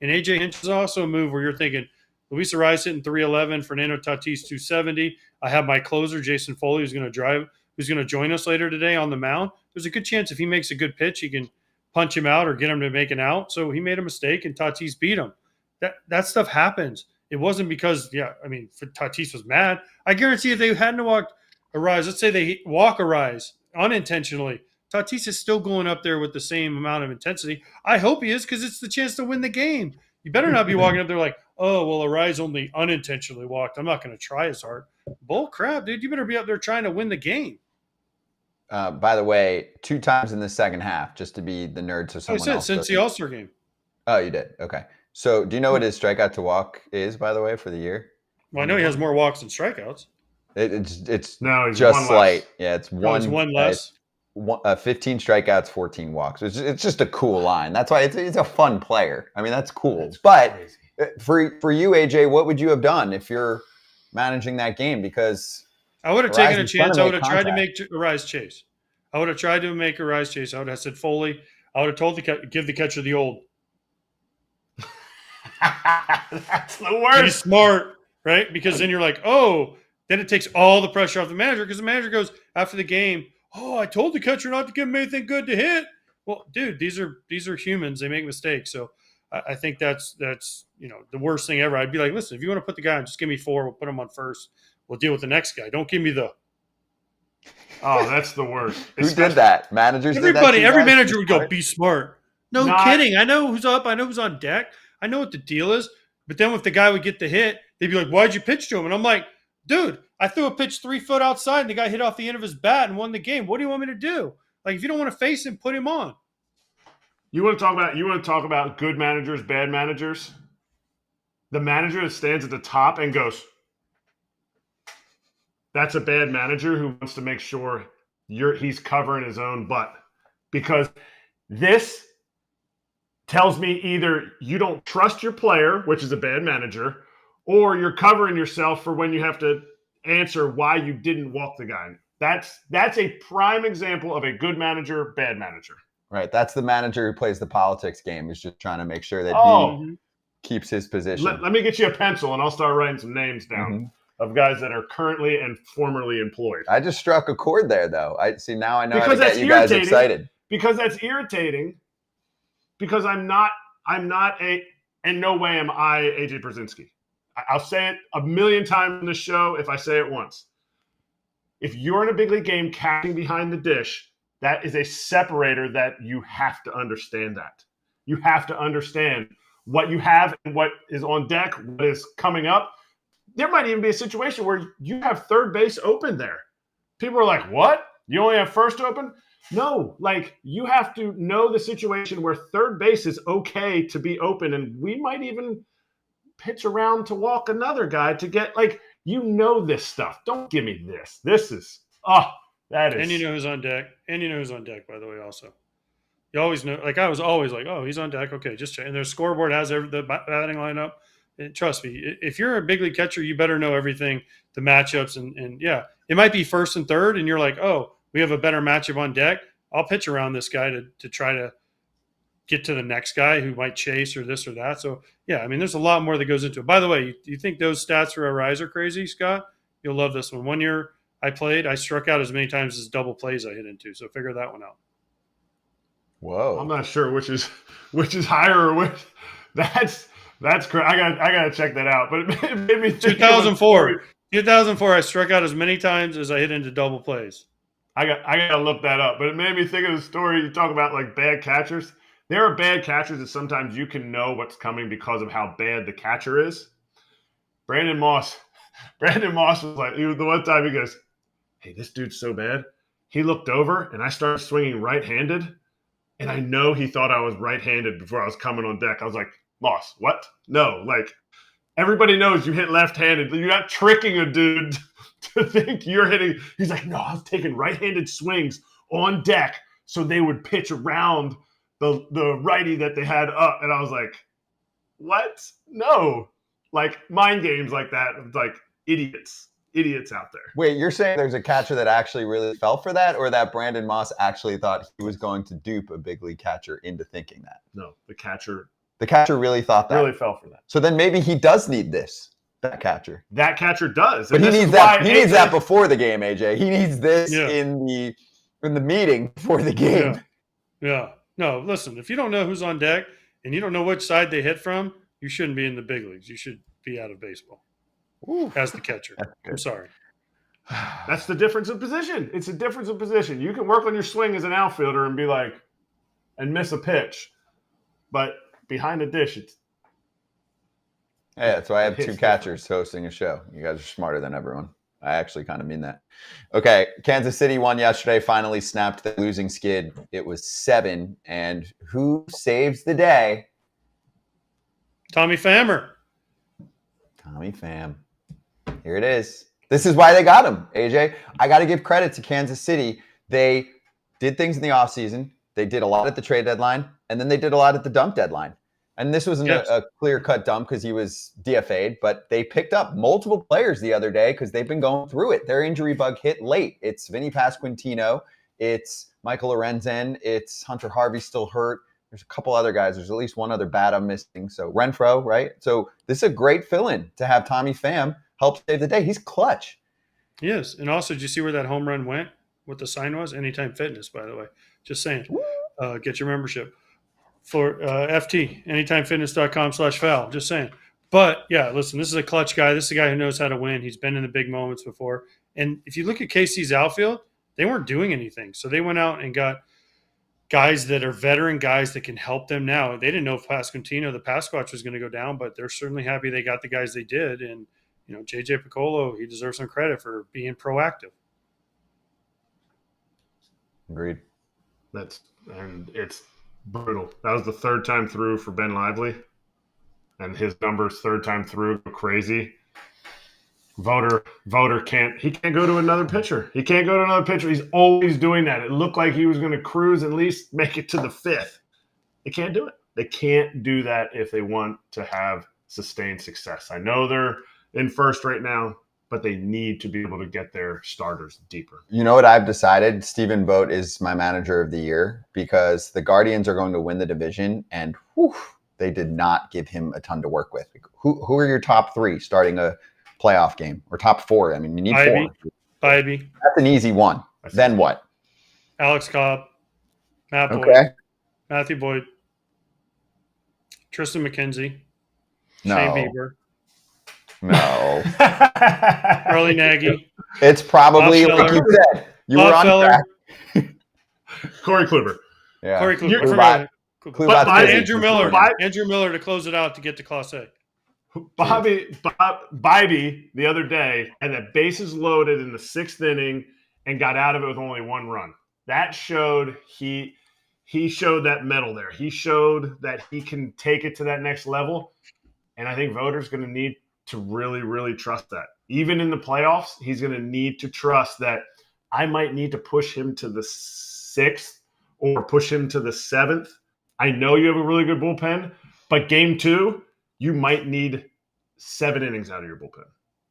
[SPEAKER 4] And A.J. Hinch is also a move where you're thinking, Luis Ariz hitting 311, Fernando Tatis 270. I have my closer, Jason Foley, who's going to join us later today on the mound. There's a good chance if he makes a good pitch, he can punch him out or get him to make an out. So he made a mistake, and Tatis beat him. That stuff happens. It wasn't because, Tatis was mad. I guarantee if they hadn't walked Ariz, let's say they walk Ariz unintentionally, Tatis is still going up there with the same amount of intensity. I hope he is, because it's the chance to win the game. You better not be walking up there like, oh, well, Ariz only unintentionally walked. I'm not going to try as hard. Bull crap, dude. You better be up there trying to win the game.
[SPEAKER 1] By the way, 2 times in the second half, just to be the nerd so someone else.
[SPEAKER 4] Since the All-Star game.
[SPEAKER 1] Oh, you did? Okay. So do you know what his strikeout to walk is, by the way, for the year?
[SPEAKER 4] Well, I know he has more walks than strikeouts.
[SPEAKER 1] It's
[SPEAKER 2] No, he's
[SPEAKER 1] just
[SPEAKER 2] one
[SPEAKER 1] slight.
[SPEAKER 2] less.
[SPEAKER 1] Yeah, it's
[SPEAKER 4] No, it's one less.
[SPEAKER 1] 15 strikeouts, 14 walks. It's just a cool line. That's why it's a fun player. I mean, that's cool.
[SPEAKER 2] That's
[SPEAKER 1] but
[SPEAKER 2] crazy.
[SPEAKER 1] for you, AJ, what would you have done if you're managing that game? Because
[SPEAKER 4] I would have
[SPEAKER 1] Ariz
[SPEAKER 4] taken a
[SPEAKER 1] is gonna
[SPEAKER 4] chance. I would
[SPEAKER 1] make
[SPEAKER 4] have tried to
[SPEAKER 1] contact.
[SPEAKER 4] make Ariz chase. I would have tried to make Ariz chase. I would have said Foley. I would have told give the catcher the old.
[SPEAKER 2] That's the worst.
[SPEAKER 4] Be smart, right? Because then you're like, oh, then it takes all the pressure off the manager, because the manager goes after the game, oh, I told the catcher not to give him anything good to hit. Well, dude, these are humans. They make mistakes. So I think that's the worst thing ever. I'd be like, listen, if you want to put the guy on, just give me 4. We'll put him on first. We'll deal with the next guy. Don't give me the.
[SPEAKER 2] Oh, that's the worst.
[SPEAKER 1] Who did that? Managers did that to you
[SPEAKER 4] Every
[SPEAKER 1] guys?
[SPEAKER 4] manager would go, be smart. No kidding. I know who's up. I know who's on deck. I know what the deal is. But then if the guy would get the hit, they'd be like, why'd you pitch to him? And I'm like, dude, I threw a pitch 3 foot outside, and the guy hit off the end of his bat and won the game. What do you want me to do? Like, if you don't want to face him, put him on.
[SPEAKER 2] You want to talk about good managers, bad managers? The manager that stands at the top and goes, that's a bad manager who wants to make sure he's covering his own butt. Because this tells me either you don't trust your player, which is a bad manager, or you're covering yourself for when you have to answer why you didn't walk the guy. That's a prime example of a good manager, bad manager.
[SPEAKER 1] Right. That's the manager who plays the politics game. He's just trying to make sure that he keeps his position.
[SPEAKER 2] Let me get you a pencil, and I'll start writing some names down of guys that are currently and formerly employed.
[SPEAKER 1] I just struck a chord there, though. Now I know how to
[SPEAKER 2] Because
[SPEAKER 1] get you guys excited.
[SPEAKER 2] Because that's irritating. Because I'm not in no way am I A.J. Pierzynski. I'll say it a million times in the show if I say it once. If you're in a big league game catching behind the dish, that is a separator that you have to understand that. You have to understand what you have and what is on deck, what is coming up. There might even be a situation where you have third base open there. People are like, what? You only have first open? No, like you have to know the situation where third base is okay to be open, and we might even pitch around to walk another guy to get this stuff. Don't give me this. This is that is.
[SPEAKER 4] And you know who's on deck. And you know who's on deck, by the way, also. You always know, like I was always like, oh, he's on deck. Okay, just check. And their scoreboard has the batting lineup. And trust me, if you're a big league catcher, you better know everything, the matchups, and yeah, it might be first and third, and you're like, oh, we have a better matchup on deck. I'll pitch around this guy to try to get to the next guy who might chase or this or that. So, yeah, I mean, there's a lot more that goes into it. By the way, you think those stats for Ariz are crazy, Scott? You'll love this one. 1 year I struck out as many times as double plays I hit into. So figure that one out.
[SPEAKER 1] Whoa.
[SPEAKER 2] I'm not sure which is higher or which. That's correct. I gotta check that out. But it made me think
[SPEAKER 4] 2004. 2004, I struck out as many times as I hit into double plays.
[SPEAKER 2] I gotta look that up. But it made me think of the story you talk about, like bad catchers. There are bad catchers that sometimes you can know what's coming because of how bad the catcher is. Brandon Moss was like, the one time he goes, hey, this dude's so bad. He looked over and I started swinging right-handed, and I know he thought I was right-handed before I was coming on deck. I was like, Moss, what? No, like everybody knows you hit left-handed. You're not tricking a dude to think you're hitting. He's like, no, I was taking right-handed swings on deck so they would pitch around the righty that they had up. And I was like, what? No. Like mind games like that. Like idiots out there.
[SPEAKER 1] Wait, you're saying there's a catcher that actually really fell for that, or that Brandon Moss actually thought he was going to dupe a big league catcher into thinking that?
[SPEAKER 2] No, the catcher
[SPEAKER 1] really thought that.
[SPEAKER 2] really fell for that.
[SPEAKER 1] So then maybe he does need that catcher.
[SPEAKER 2] That catcher does.
[SPEAKER 1] But
[SPEAKER 2] And
[SPEAKER 1] he
[SPEAKER 2] this
[SPEAKER 1] needs
[SPEAKER 2] is
[SPEAKER 1] that.
[SPEAKER 2] why
[SPEAKER 1] He needs
[SPEAKER 2] AJ
[SPEAKER 1] that before the game, AJ. He needs this
[SPEAKER 4] Yeah.
[SPEAKER 1] in the meeting before the game.
[SPEAKER 4] Yeah. No, listen, if you don't know who's on deck and you don't know which side they hit from, you shouldn't be in the big leagues. You should be out of baseball as the catcher. I'm sorry.
[SPEAKER 2] That's the difference of position. It's a difference of position. You can work on your swing as an outfielder and be like, and miss a pitch. But behind the dish, it's
[SPEAKER 1] Yeah, that's why I have
[SPEAKER 2] Hits
[SPEAKER 1] two catchers hosting a show. You guys are smarter than everyone. I actually kind of mean that. Okay, Kansas City won yesterday, finally snapped the losing skid. It was 7, and who saves the day?
[SPEAKER 4] Tommy Pham.
[SPEAKER 1] Tommy Pham. Here it is. This is why they got him, AJ. I got to give credit to Kansas City. They did things in the offseason. They did a lot at the trade deadline, and then they did a lot at the dump deadline. And this wasn't a clear-cut dump because he was DFA'd, but they picked up multiple players the other day because they've been going through it. Their injury bug hit late. It's Vinny Pasquantino. It's Michael Lorenzen. It's Hunter Harvey still hurt. There's a couple other guys. There's at least one other bat I'm missing. So Renfroe, right? So this is a great fill-in to have Tommy Pham help save the day. He's clutch.
[SPEAKER 4] He is. And also, did you see where that home run went? What the sign was? Anytime Fitness, by the way. Just saying. Get your membership. For FT, anytimefitness.com/foul. Just saying. But, yeah, listen, this is a clutch guy. This is a guy who knows how to win. He's been in the big moments before. And if you look at KC's outfield, they weren't doing anything. So they went out and got guys that are veteran guys that can help them now. They didn't know if Pasquantino, the Pasquatch, was going to go down, but they're certainly happy they got the guys they did. And, JJ Piccolo, he deserves some credit for being proactive.
[SPEAKER 1] Agreed.
[SPEAKER 2] It's brutal. That was the third time through for Ben Lively, and his numbers third time through go crazy. Voter can't go to another pitcher. He can't go to another pitcher. He's always doing that. It looked like he was going to cruise, at least make it to the 5th. They can't do it. They can't do that if they want to have sustained success. I know they're in first right now, but they need to be able to get their starters deeper.
[SPEAKER 1] You know what I've decided? Stephen Vogt is my manager of the year because the Guardians are going to win the division, and they did not give him a ton to work with. Who are your top 3 starting a playoff game, or top 4? I mean, you need 4.
[SPEAKER 4] Bybee.
[SPEAKER 1] That's an easy one. Then what?
[SPEAKER 4] Alex Cobb. Matt Boyd.
[SPEAKER 1] Okay.
[SPEAKER 4] Matthew Boyd. Tristan McKenzie.
[SPEAKER 1] No.
[SPEAKER 4] Shane Bieber.
[SPEAKER 1] No.
[SPEAKER 4] Charlie Nagy.
[SPEAKER 1] It's probably like you said. You were on track.
[SPEAKER 2] Corey Kluber.
[SPEAKER 1] Yeah.
[SPEAKER 4] Corey Kluber.
[SPEAKER 1] Kluber.
[SPEAKER 4] Andrew Miller. Andrew Miller to close it out to get to Class A.
[SPEAKER 2] Bybee the other day had the bases loaded in the 6th inning and got out of it with only 1 run. That showed he showed that mettle there. He showed that he can take it to that next level. And I think Voter's going to need to really, really trust that. Even in the playoffs, he's going to need to trust that I might need to push him to the 6th or push him to the 7th. I know you have a really good bullpen, but game 2, you might need 7 innings out of your bullpen.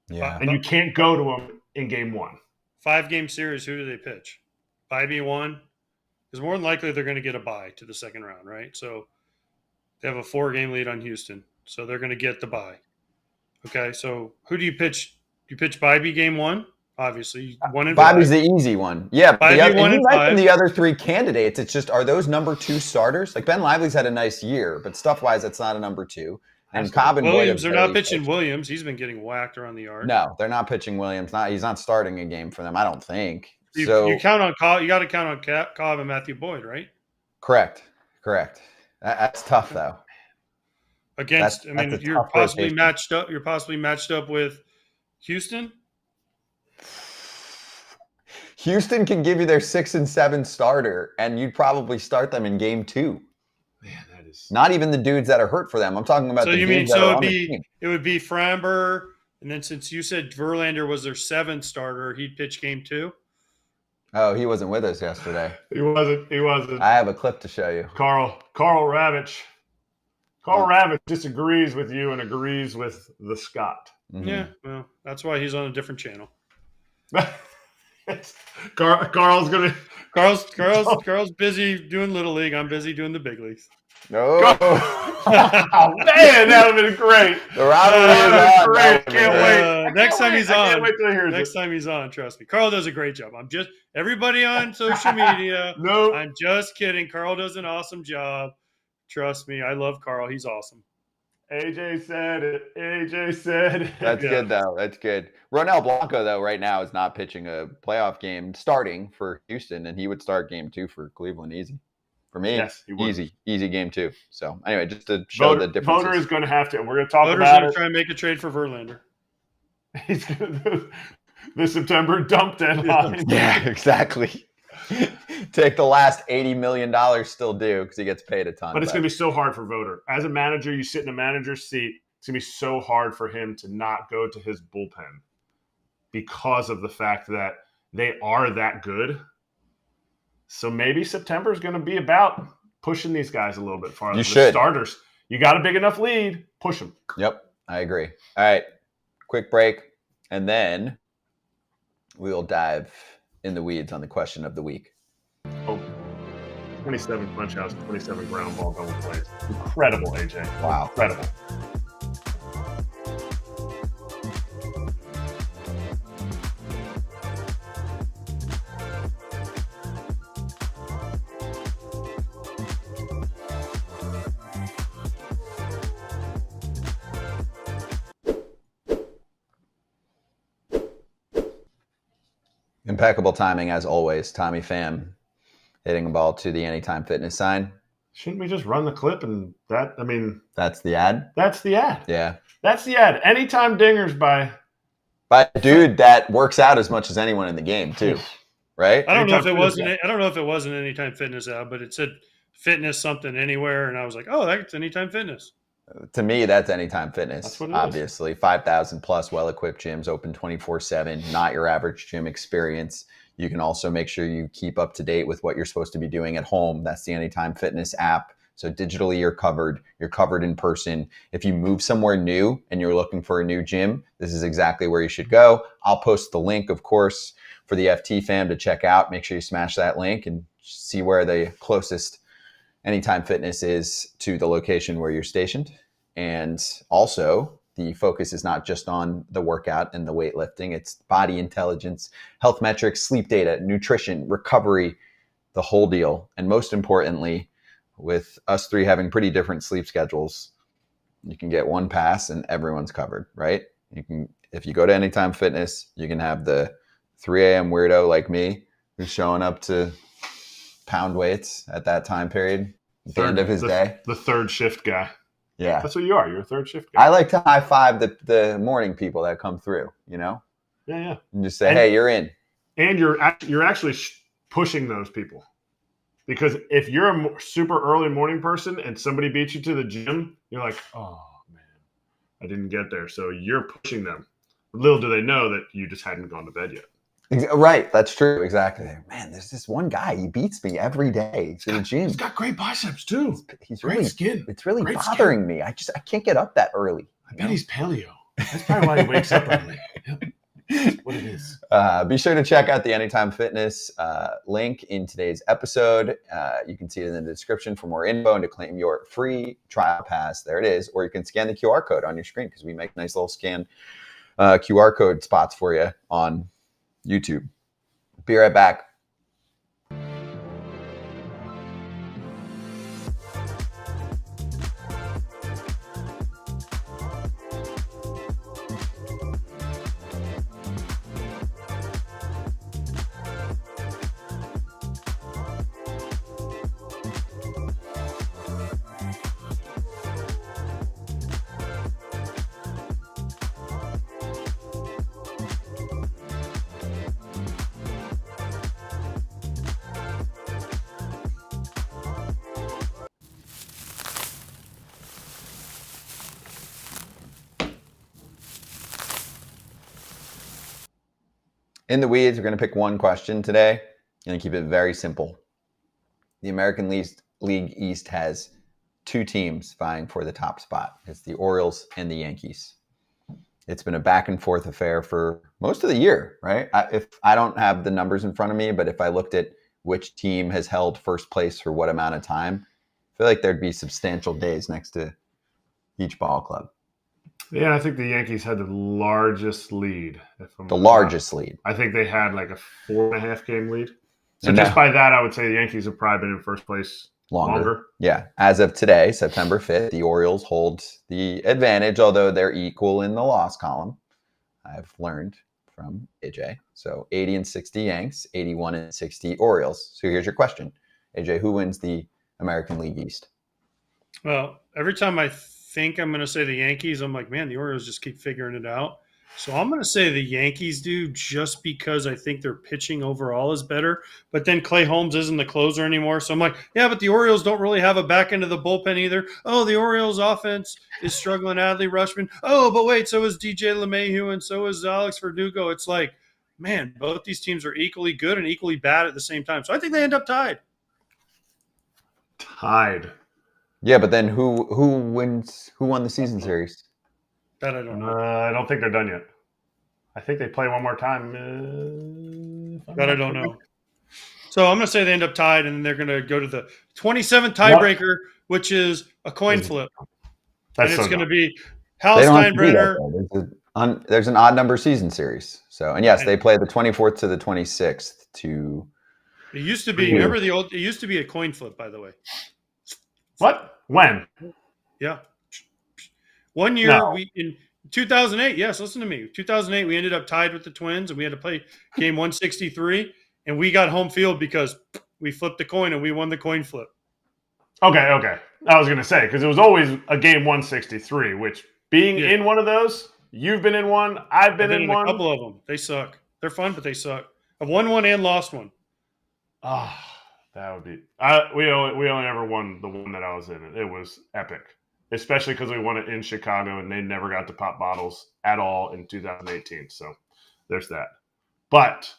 [SPEAKER 1] Yeah.
[SPEAKER 2] And you can't go to him in game 1.
[SPEAKER 4] 5-game series, who do they pitch? Bybee 1? Because more than likely they're going to get a bye to the second round, right? So they have a 4-game lead on Houston. So they're going to get the bye. Okay, so who do you pitch? You pitch Bybee game 1? Obviously, 1 and 5.
[SPEAKER 1] Bybee's the easy one. Yeah,
[SPEAKER 4] Bybee 1 and 5.
[SPEAKER 1] The other 3 candidates, it's just, are those number 2 starters? Like Ben Lively's had a nice year, but stuff-wise, that's not a number 2. And Cobb and
[SPEAKER 4] Williams, they're not pitching Williams. He's been getting whacked around the yard.
[SPEAKER 1] No, they're not pitching Williams. He's not starting a game for them, I don't think.
[SPEAKER 4] You count on Cobb. You got to count on Cobb and Matthew Boyd, right?
[SPEAKER 1] Correct. That's tough though.
[SPEAKER 4] You're possibly matched up. You're possibly matched up with Houston.
[SPEAKER 1] Houston can give you their 6 and 7 starter, and you'd probably start them in game 2.
[SPEAKER 2] Man, that is
[SPEAKER 1] not even the dudes that are hurt for them. I'm talking about the dudes that are on the team.
[SPEAKER 4] It would be Framber, and then since you said Verlander was their 7th starter, he'd pitch game 2.
[SPEAKER 1] Oh, he wasn't with us yesterday.
[SPEAKER 2] He wasn't.
[SPEAKER 1] I have a clip to show you.
[SPEAKER 2] Carl Ravitch. Carl Ravitch disagrees with you and agrees with the Scott.
[SPEAKER 1] Mm-hmm.
[SPEAKER 4] Yeah, well, that's why he's on a different channel.
[SPEAKER 2] Carl's gonna.
[SPEAKER 4] Carl's busy doing little league. I'm busy doing the big leagues.
[SPEAKER 1] No.
[SPEAKER 2] Oh man, that would have been great.
[SPEAKER 1] The rivalry is on.
[SPEAKER 2] Great. Can't wait.
[SPEAKER 4] Next time he's
[SPEAKER 2] I
[SPEAKER 4] on.
[SPEAKER 2] can't wait till I hear
[SPEAKER 4] Next
[SPEAKER 2] this.
[SPEAKER 4] time he's on, trust me. Carl does a great job. I'm just everybody on social media.
[SPEAKER 2] No.
[SPEAKER 4] I'm just kidding. Carl does an awesome job. Trust me, I love Carl. He's awesome.
[SPEAKER 2] AJ said it.
[SPEAKER 1] That's good, though. That's good. Ronel Blanco, though, right now is not pitching a playoff game starting for Houston, and he would start game 2 for Cleveland easy. For me,
[SPEAKER 2] Yes, he would.
[SPEAKER 1] easy game 2. So, anyway, just to show the differences.
[SPEAKER 2] Voter is going to have to. We're going to talk
[SPEAKER 4] Voter's
[SPEAKER 2] about
[SPEAKER 4] going
[SPEAKER 2] it.
[SPEAKER 4] to try and make a trade for Verlander.
[SPEAKER 2] He's going to the September dump deadline.
[SPEAKER 1] Yeah, exactly. Take the last $80 million still due because he gets paid a ton.
[SPEAKER 2] But it's going to be so hard for Voter. As a manager, you sit in a manager's seat. It's going to be so hard for him to not go to his bullpen because of the fact that they are that good. So maybe September is going to be about pushing these guys a little bit farther.
[SPEAKER 1] You should.
[SPEAKER 2] Starters. You got a big enough lead. Push them.
[SPEAKER 1] Yep, I agree. All right, quick break, and then we will dive in the weeds on the question of the week.
[SPEAKER 2] 27 punch outs, 27 ground ball double plays. Incredible, AJ.
[SPEAKER 1] Wow.
[SPEAKER 2] Incredible.
[SPEAKER 1] Impeccable timing as always. Tommy Pham hitting a ball to the Anytime Fitness sign.
[SPEAKER 2] Shouldn't we just run the clip and that? I mean,
[SPEAKER 1] That's the ad?
[SPEAKER 2] that's the ad.
[SPEAKER 1] Yeah.
[SPEAKER 2] That's the ad. Anytime dingers by.
[SPEAKER 1] By a dude that works out as much as anyone in the game, too. Right?
[SPEAKER 4] I don't know if
[SPEAKER 2] Anytime
[SPEAKER 4] it was
[SPEAKER 2] Fitness,
[SPEAKER 4] an I don't know if it was an Anytime Fitness ad, but it said fitness something anywhere, and I was like, oh, that's Anytime Fitness.
[SPEAKER 1] To me, that's Anytime Fitness.
[SPEAKER 2] That's what it is.
[SPEAKER 1] Obviously, 5,000 plus well-equipped gyms, open 24/7. Not your average gym experience. You can also make sure you keep up to date with what you're supposed to be doing at home. That's the Anytime Fitness app. So digitally, you're covered. You're covered in person. If you move somewhere new and you're looking for a new gym, this is exactly where you should go. I'll post the link, of course, for the FT fam to check out. Make sure you smash that link and see where the closest Anytime Fitness is to the location where you're stationed. And also, the focus is not just on the workout and the weightlifting. It's body intelligence, health metrics, sleep data, nutrition, recovery, the whole deal. And most importantly, with us three having pretty different sleep schedules, you can get one pass and everyone's covered, right? You can, if you go to Anytime Fitness, you can have the 3 a.m. weirdo like me who's showing up to pound weights at that time period at the end of his day.
[SPEAKER 2] The third shift guy.
[SPEAKER 1] Yeah.
[SPEAKER 2] That's what you are. You're a third shift guy.
[SPEAKER 1] I like to high five the morning people that come through, you know,
[SPEAKER 2] Yeah.
[SPEAKER 1] and just say, hey, you're in.
[SPEAKER 2] And you're actually pushing those people. Because if you're a super early morning person and somebody beats you to the gym, you're like, oh, man, I didn't get there. So you're pushing them. Little do they know that you just hadn't gone to bed yet.
[SPEAKER 1] Right. That's true. Exactly. Man, there's this one guy. He beats me every day to the gym.
[SPEAKER 2] He's got great biceps, too.
[SPEAKER 1] He's
[SPEAKER 2] Great
[SPEAKER 1] really
[SPEAKER 2] skin.
[SPEAKER 1] It's really
[SPEAKER 2] Great
[SPEAKER 1] bothering me. I can't get up that early.
[SPEAKER 2] I bet he's paleo. That's probably why he wakes up early. Yep. That's what it is.
[SPEAKER 1] Be sure to check out the Anytime Fitness link in today's episode. You can see it in the description for more info and to claim your free trial pass. There it is. Or you can scan the QR code on your screen because we make nice little scan QR code spots for you on YouTube. Be right back. In the weeds, we're going to pick one question today. going to keep it very simple. The American League East has 2 teams vying for the top spot. It's the Orioles and the Yankees. It's been a back and forth affair for most of the year, right? If I don't have the numbers in front of me, but if I looked at which team has held first place for what amount of time, I feel like there'd be substantial days next to each ball club.
[SPEAKER 2] Yeah, I think the Yankees had the largest lead.
[SPEAKER 1] Largest lead.
[SPEAKER 2] I think they had like a 4.5 game lead. So
[SPEAKER 1] And
[SPEAKER 2] just
[SPEAKER 1] now-
[SPEAKER 2] by that, I would say the Yankees have probably been in first place longer.
[SPEAKER 1] Yeah. As of today, September 5th, the Orioles hold the advantage, although they're equal in the loss column. I've learned from AJ. So 80-60 Yanks, 81-60 Orioles. So here's your question. AJ, who wins the American League East?
[SPEAKER 4] Well, every time I think I'm going to say the Yankees, I'm like, man, the Orioles just keep figuring it out. So I'm going to say the Yankees do, just because I think their pitching overall is better. But then Clay Holmes isn't the closer anymore. So I'm like, yeah, but the Orioles don't really have a back end of the bullpen either. Oh, the Orioles offense is struggling. Adley Rutschman. Oh, but wait, so is DJ LeMahieu and so is Alex Verdugo. It's like, man, both these teams are equally good and equally bad at the same time. So I think they end up tied.
[SPEAKER 2] Tied.
[SPEAKER 1] Yeah, but then who wins? Who won the season series?
[SPEAKER 4] That I don't know.
[SPEAKER 2] I don't think they're done yet. I think they play one more time.
[SPEAKER 4] That I don't know. So I'm going to say they end up tied, and they're going to go to the 27th tiebreaker, which is a coin flip.
[SPEAKER 2] That's
[SPEAKER 4] And it's
[SPEAKER 2] so
[SPEAKER 4] going to
[SPEAKER 2] dumb.
[SPEAKER 4] be Hal
[SPEAKER 1] They don't have to do
[SPEAKER 4] Steinbrenner.
[SPEAKER 1] that, though. There's an odd number season series. So, and yes, they play the 24th to the 26th to.
[SPEAKER 4] It used to be. Remember the old? It used to be a coin flip, by the way.
[SPEAKER 2] What? When?
[SPEAKER 4] Yeah. One year
[SPEAKER 2] No.
[SPEAKER 4] in 2008. Yes, listen to me. 2008, we ended up tied with the Twins, and we had to play game 163, and we got home field because we flipped the coin and we won the coin flip.
[SPEAKER 2] Okay. I was going to say, because it was always a game 163, which being in one of those, you've been in one, I've been in one.
[SPEAKER 4] A couple of them. They suck. They're fun, but they suck. I've won one and lost one.
[SPEAKER 2] That would be. We only ever won the one that I was in. It was epic, especially because we won it in Chicago and they never got to pop bottles at all in 2018. So there's that. But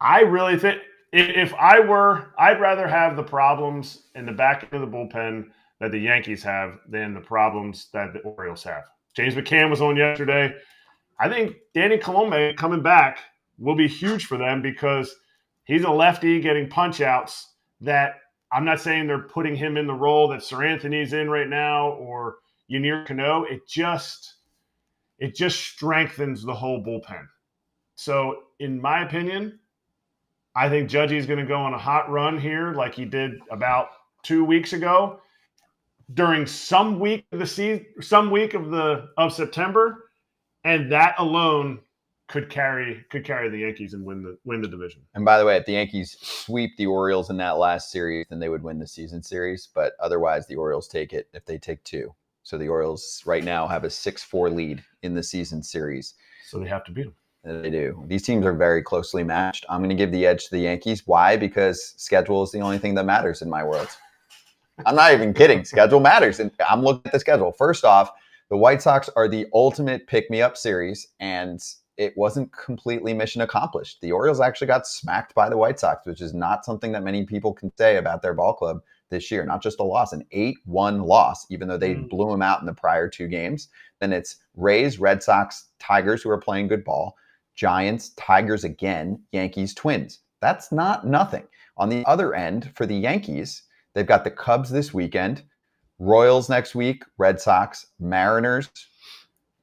[SPEAKER 2] I really think if I were, I'd rather have the problems in the back end of the bullpen that the Yankees have than the problems that the Orioles have. James McCann was on yesterday. I think Danny Colomé coming back will be huge for them because he's a lefty getting punch outs that I'm not saying they're putting him in the role that Sir Anthony's in right now or Yunier Cano. It just strengthens the whole bullpen. So in my opinion, I think Judgy's going to go on a hot run here like he did about 2 weeks ago during some week of the season, some week of September, and that alone could carry the Yankees and win the division.
[SPEAKER 1] And by the way, if the Yankees sweep the Orioles in that last series, then they would win the season series. But otherwise, the Orioles take it if they take 2. So the Orioles right now have a 6-4 lead in the season series.
[SPEAKER 2] So they have to beat them.
[SPEAKER 1] They do. These teams are very closely matched. I'm going to give the edge to the Yankees. Why? Because schedule is the only thing that matters in my world. I'm not even kidding. Schedule matters. And I'm looking at the schedule. First off, the White Sox are the ultimate pick-me-up series, and it wasn't completely mission accomplished. The Orioles actually got smacked by the White Sox, which is not something that many people can say about their ball club this year. Not just a loss, an 8-1 loss, even though they blew them out in the prior 2 games. Then it's Rays, Red Sox, Tigers, who are playing good ball, Giants, Tigers again, Yankees, Twins. That's not nothing. On the other end, for the Yankees, they've got the Cubs this weekend, Royals next week, Red Sox, Mariners,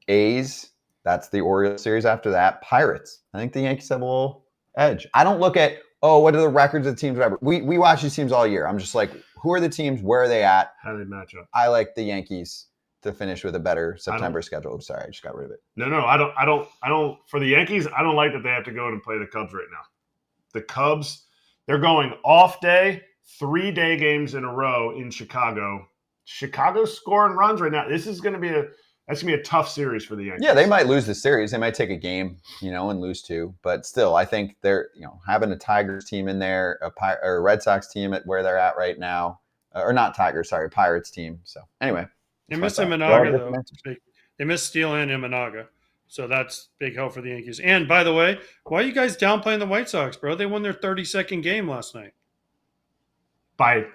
[SPEAKER 1] A's. That's the Orioles series after that. Pirates. I think the Yankees have a little edge. I don't look at, what are the records of the teams? Whatever. We watch these teams all year. I'm just like, who are the teams? Where are they at?
[SPEAKER 2] How do they match up?
[SPEAKER 1] I like the Yankees to finish with a better September schedule. Sorry, I just got rid of it.
[SPEAKER 2] No, I don't. For the Yankees, I don't like that they have to go and play the Cubs right now. The Cubs, they're going off day, 3-day games in a row in Chicago. Chicago's scoring runs right now. This is going to be a tough series for the Yankees.
[SPEAKER 1] Yeah, they might lose the series. They might take a game, and lose 2. But still, I think they're, having a Tigers team in there, or a Red Sox team at where they're at right now, or not Tigers, sorry, Pirates team. So anyway,
[SPEAKER 4] They miss Imanaga though. They miss Steele and Imanaga. So that's big help for the Yankees. And by the way, why are you guys downplaying the White Sox, bro? They won their 32nd game last night.
[SPEAKER 2] By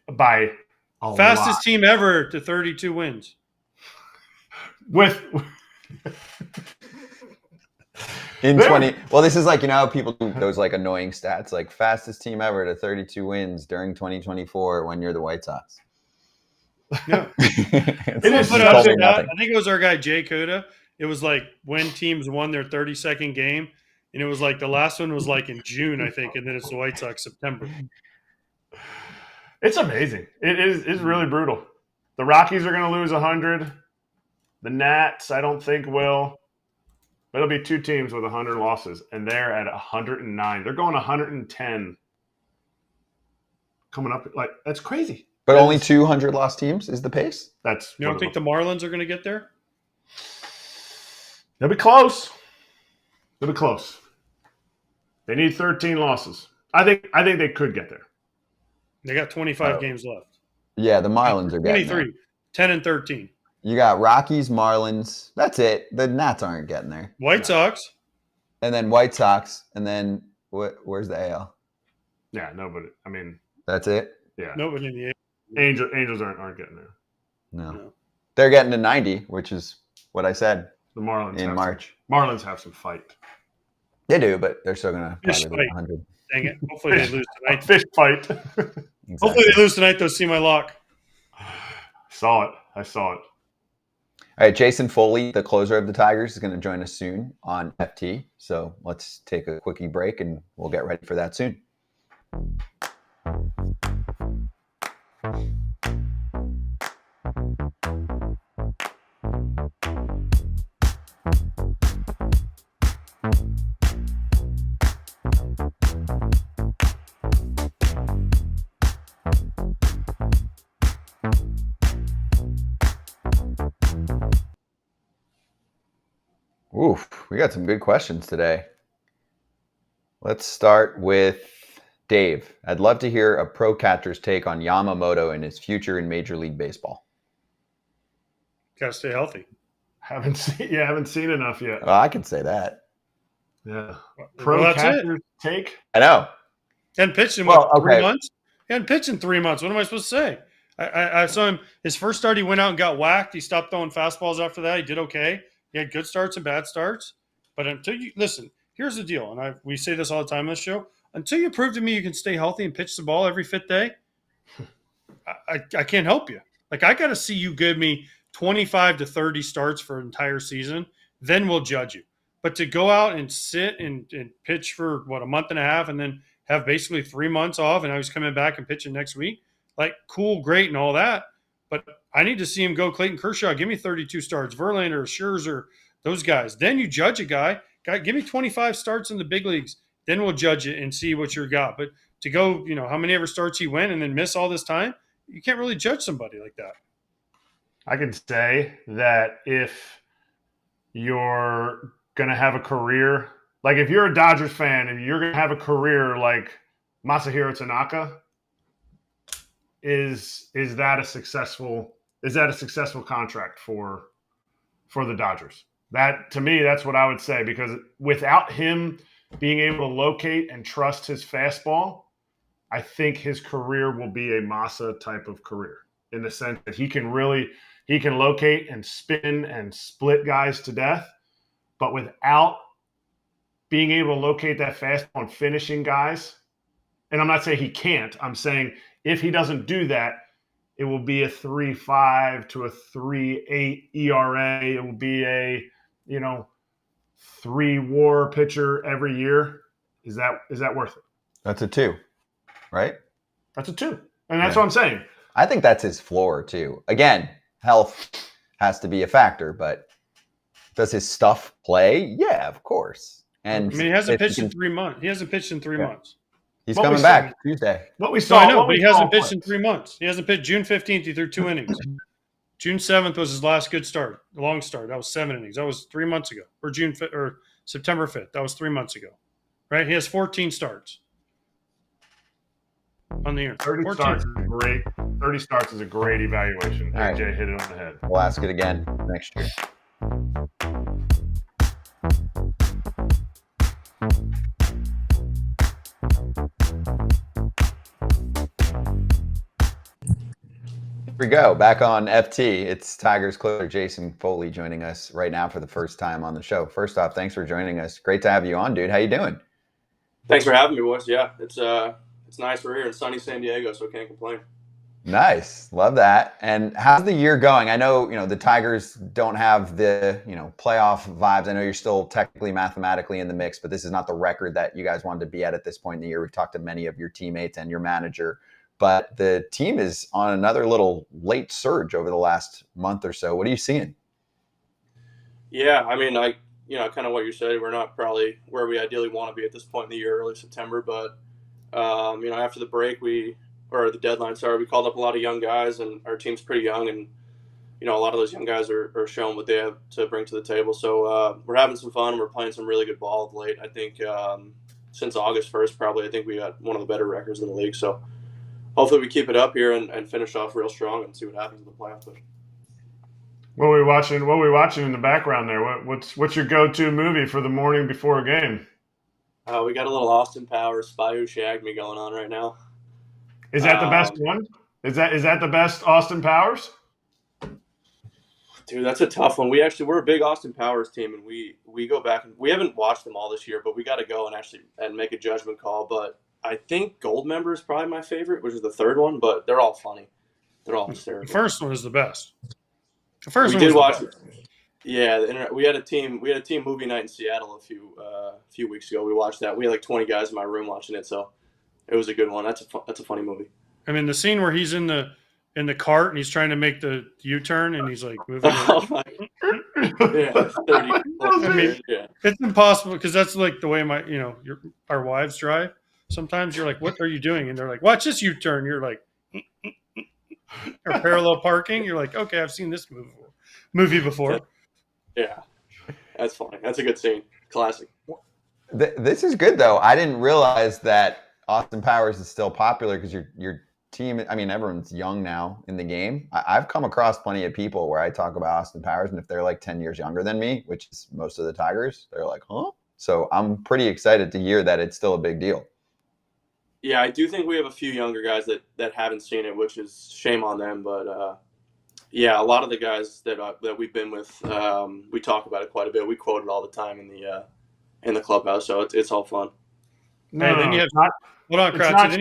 [SPEAKER 2] a
[SPEAKER 4] Fastest
[SPEAKER 2] lot.
[SPEAKER 4] team ever to 32 wins.
[SPEAKER 2] With
[SPEAKER 1] In 20, well, this is like, you know how people do those like annoying stats, like fastest team ever to 32 wins during 2024 when you're the White Sox.
[SPEAKER 4] Yeah.
[SPEAKER 1] It's
[SPEAKER 2] It is
[SPEAKER 1] just
[SPEAKER 2] such
[SPEAKER 1] totally
[SPEAKER 2] a-
[SPEAKER 1] nothing.
[SPEAKER 4] I think it was our guy Jay Coda. It was like when teams won their 32nd game, and it was like the last one was like in June, I think, and then it's the White Sox September.
[SPEAKER 2] It's amazing. It's really brutal. The Rockies are going to lose 100. The Nats, I don't think will. But it'll be two teams with 100 losses, and they're at 109. They're going 110 coming up. Like, that's crazy.
[SPEAKER 1] But only 200 lost teams is the pace?
[SPEAKER 2] That's
[SPEAKER 4] You don't think the Marlins are going to get there?
[SPEAKER 2] They'll be close. They'll be close. They need 13 losses. I think they could get there.
[SPEAKER 4] They got 25 games left.
[SPEAKER 1] Yeah, the Marlins are getting
[SPEAKER 4] 23,
[SPEAKER 1] there.
[SPEAKER 4] 10 and 13.
[SPEAKER 1] You got Rockies, Marlins. That's it. The Nats aren't getting there.
[SPEAKER 4] White Sox.
[SPEAKER 1] And then White Sox. And then where's the AL?
[SPEAKER 2] Yeah, nobody. I mean,
[SPEAKER 1] That's it?
[SPEAKER 2] yeah.
[SPEAKER 4] Nobody in the
[SPEAKER 2] Angels aren't getting there.
[SPEAKER 1] No.
[SPEAKER 4] No.
[SPEAKER 1] They're getting to 90, which is what I said
[SPEAKER 2] The Marlins
[SPEAKER 1] in
[SPEAKER 2] have
[SPEAKER 1] March.
[SPEAKER 2] Marlins have some fight.
[SPEAKER 1] They do, but they're still going to
[SPEAKER 4] Fish
[SPEAKER 1] probably
[SPEAKER 4] fight.
[SPEAKER 1] hit 100.
[SPEAKER 4] Dang it. Hopefully they lose
[SPEAKER 2] A
[SPEAKER 4] tonight.
[SPEAKER 2] fish fight.
[SPEAKER 1] Exactly.
[SPEAKER 4] Hopefully they lose tonight, though. See my lock.
[SPEAKER 2] Saw it. I saw it.
[SPEAKER 1] All right, Jason Foley, the closer of the Tigers, is going to join us soon on FT. So let's take a quickie break and we'll get ready for that soon. Oof, we got some good questions today. Let's start with Dave. I'd love to hear a pro catcher's take on Yamamoto and his future in Major League Baseball.
[SPEAKER 4] Got to stay healthy.
[SPEAKER 2] Haven't seen enough yet.
[SPEAKER 1] Well, I can say that.
[SPEAKER 2] Yeah.
[SPEAKER 4] Well,
[SPEAKER 2] Pro
[SPEAKER 4] that's it.
[SPEAKER 2] catcher take.
[SPEAKER 1] I know.
[SPEAKER 4] Hadn't pitched in,
[SPEAKER 1] Well,
[SPEAKER 4] 3
[SPEAKER 1] okay.
[SPEAKER 4] months? He hadn't pitched in 3 months. What am I supposed to say? I saw him. His first start, he went out and got whacked. He stopped throwing fastballs after that. He did okay. He had good starts and bad starts. But until you – listen, here's the deal, and we say this all the time on this show. Until you prove to me you can stay healthy and pitch the ball every fifth day, I can't help you. Like, I got to see you give me 25 to 30 starts for an entire season. Then we'll judge you. But to go out and sit and pitch for, a month and a half and then have basically 3 months off and I was coming back and pitching next week, like, cool, great, and all that. But I need to see him go. Clayton Kershaw, give me 32 starts. Verlander, Scherzer, those guys. Then you judge a guy. Give me 25 starts in the big leagues. Then we'll judge it and see what you got. But to go, how many ever starts he went and then miss all this time, you can't really judge somebody like that.
[SPEAKER 2] I can say that if you're going to have a career, like if you're a Dodgers fan and you're going to have a career like Masahiro Tanaka, is that a successful contract for the Dodgers? That, to me, that's what I would say, because without him being able to locate and trust his fastball, I think his career will be a Masa type of career, in the sense that he can locate and spin and split guys to death, but without being able to locate that fastball and finishing guys, and I'm not saying he can't, I'm saying if he doesn't do that, it will be a 3.5 to a 3.8 ERA. It will be a 3 WAR pitcher every year. Is that worth it?
[SPEAKER 1] That's a 2, right?
[SPEAKER 2] That's a 2. And that's what I'm saying.
[SPEAKER 1] I think that's his floor, too. Again, health has to be a factor, but does his stuff play? Yeah, of course. And
[SPEAKER 4] he hasn't
[SPEAKER 1] if
[SPEAKER 4] pitched
[SPEAKER 1] can-
[SPEAKER 4] in 3 months. He hasn't pitched in 3 months.
[SPEAKER 1] He's
[SPEAKER 2] What
[SPEAKER 1] coming
[SPEAKER 2] we
[SPEAKER 1] back
[SPEAKER 2] saw-
[SPEAKER 1] Tuesday.
[SPEAKER 2] What we
[SPEAKER 4] So
[SPEAKER 2] saw,
[SPEAKER 4] I know,
[SPEAKER 2] what
[SPEAKER 4] but
[SPEAKER 2] we
[SPEAKER 4] he
[SPEAKER 2] saw
[SPEAKER 4] hasn't pitched in
[SPEAKER 2] was-
[SPEAKER 4] 3 months. He hasn't pitched June 15th. He threw 2 innings. June 7th was his last good start, long start. That was 7 innings. That was 3 months ago, or September 5th. That was 3 months ago, right? He has 14 starts on the year.
[SPEAKER 2] 30 starts is great. 30 starts is a great evaluation.
[SPEAKER 1] All right.
[SPEAKER 2] AJ hit it on the head.
[SPEAKER 1] We'll ask it again next year. we go. Back on FT. It's Tigers closer Jason Foley joining us right now for the first time on the show. First off, thanks for joining us. Great to have you on, dude. How you doing?
[SPEAKER 6] Thanks for having me, boys. Yeah, it's nice. We're here in sunny San Diego, so can't complain.
[SPEAKER 1] Nice. Love that. And how's the year going? I know, the Tigers don't have the, playoff vibes. I know you're still technically mathematically in the mix, but this is not the record that you guys wanted to be at this point in the year. We've talked to many of your teammates and your manager, but the team is on another little late surge over the last month or so. What are you seeing?
[SPEAKER 6] Yeah, I mean, kind of what you said. We're not probably where we ideally want to be at this point in the year, early September, but after the break, the deadline, we called up a lot of young guys, and our team's pretty young, and a lot of those young guys are showing what they have to bring to the table. So we're having some fun. We're playing some really good ball of late. I think since August 1st, probably, I think we got one of the better records in the league. So hopefully we keep it up here and finish off real strong and see what happens in the playoffs.
[SPEAKER 2] What are we watching? What are we watching in the background there? What's your go-to movie for the morning before a game?
[SPEAKER 6] We got a little Austin Powers, Spy Who Shagged Me going on right now.
[SPEAKER 2] Is that the best one? Is that the best Austin Powers?
[SPEAKER 6] Dude, that's a tough one. We're a big Austin Powers team, and we go back and we haven't watched them all this year, but we got to go and make a judgment call. But I think Goldmember is probably my favorite, which is the third one. But they're all funny. They're all hysterical.
[SPEAKER 4] The first one is the best. The first
[SPEAKER 6] we
[SPEAKER 4] one
[SPEAKER 6] did watch
[SPEAKER 4] it.
[SPEAKER 6] Yeah, we had a team movie night in Seattle a few weeks ago. We watched that. We had like 20 guys in my room watching it, so it was a good one. That's a funny movie.
[SPEAKER 4] I mean, the scene where he's in the cart and he's trying to make the U-turn and he's like moving.
[SPEAKER 6] Yeah, 30.
[SPEAKER 4] I mean, it's impossible because that's like the way our wives drive. Sometimes you're like, "What are you doing?" And they're like, "Watch this U-turn." You're like, or parallel parking. You're like, "Okay, I've seen this movie before."
[SPEAKER 6] Yeah, that's funny. That's a good scene. Classic.
[SPEAKER 1] This is good though. I didn't realize that Austin Powers is still popular because your team. I mean, everyone's young now in the game. I've come across plenty of people where I talk about Austin Powers, and if they're like 10 years younger than me, which is most of the Tigers, they're like, "Huh?" So I'm pretty excited to hear that it's still a big deal.
[SPEAKER 6] Yeah, I do think we have a few younger guys that haven't seen it, which is shame on them. But yeah, a lot of the guys that we've been with, we talk about it quite a bit. We quote it all the time in the clubhouse, so it's all fun.
[SPEAKER 4] No, then you have hold on, Kratz. Then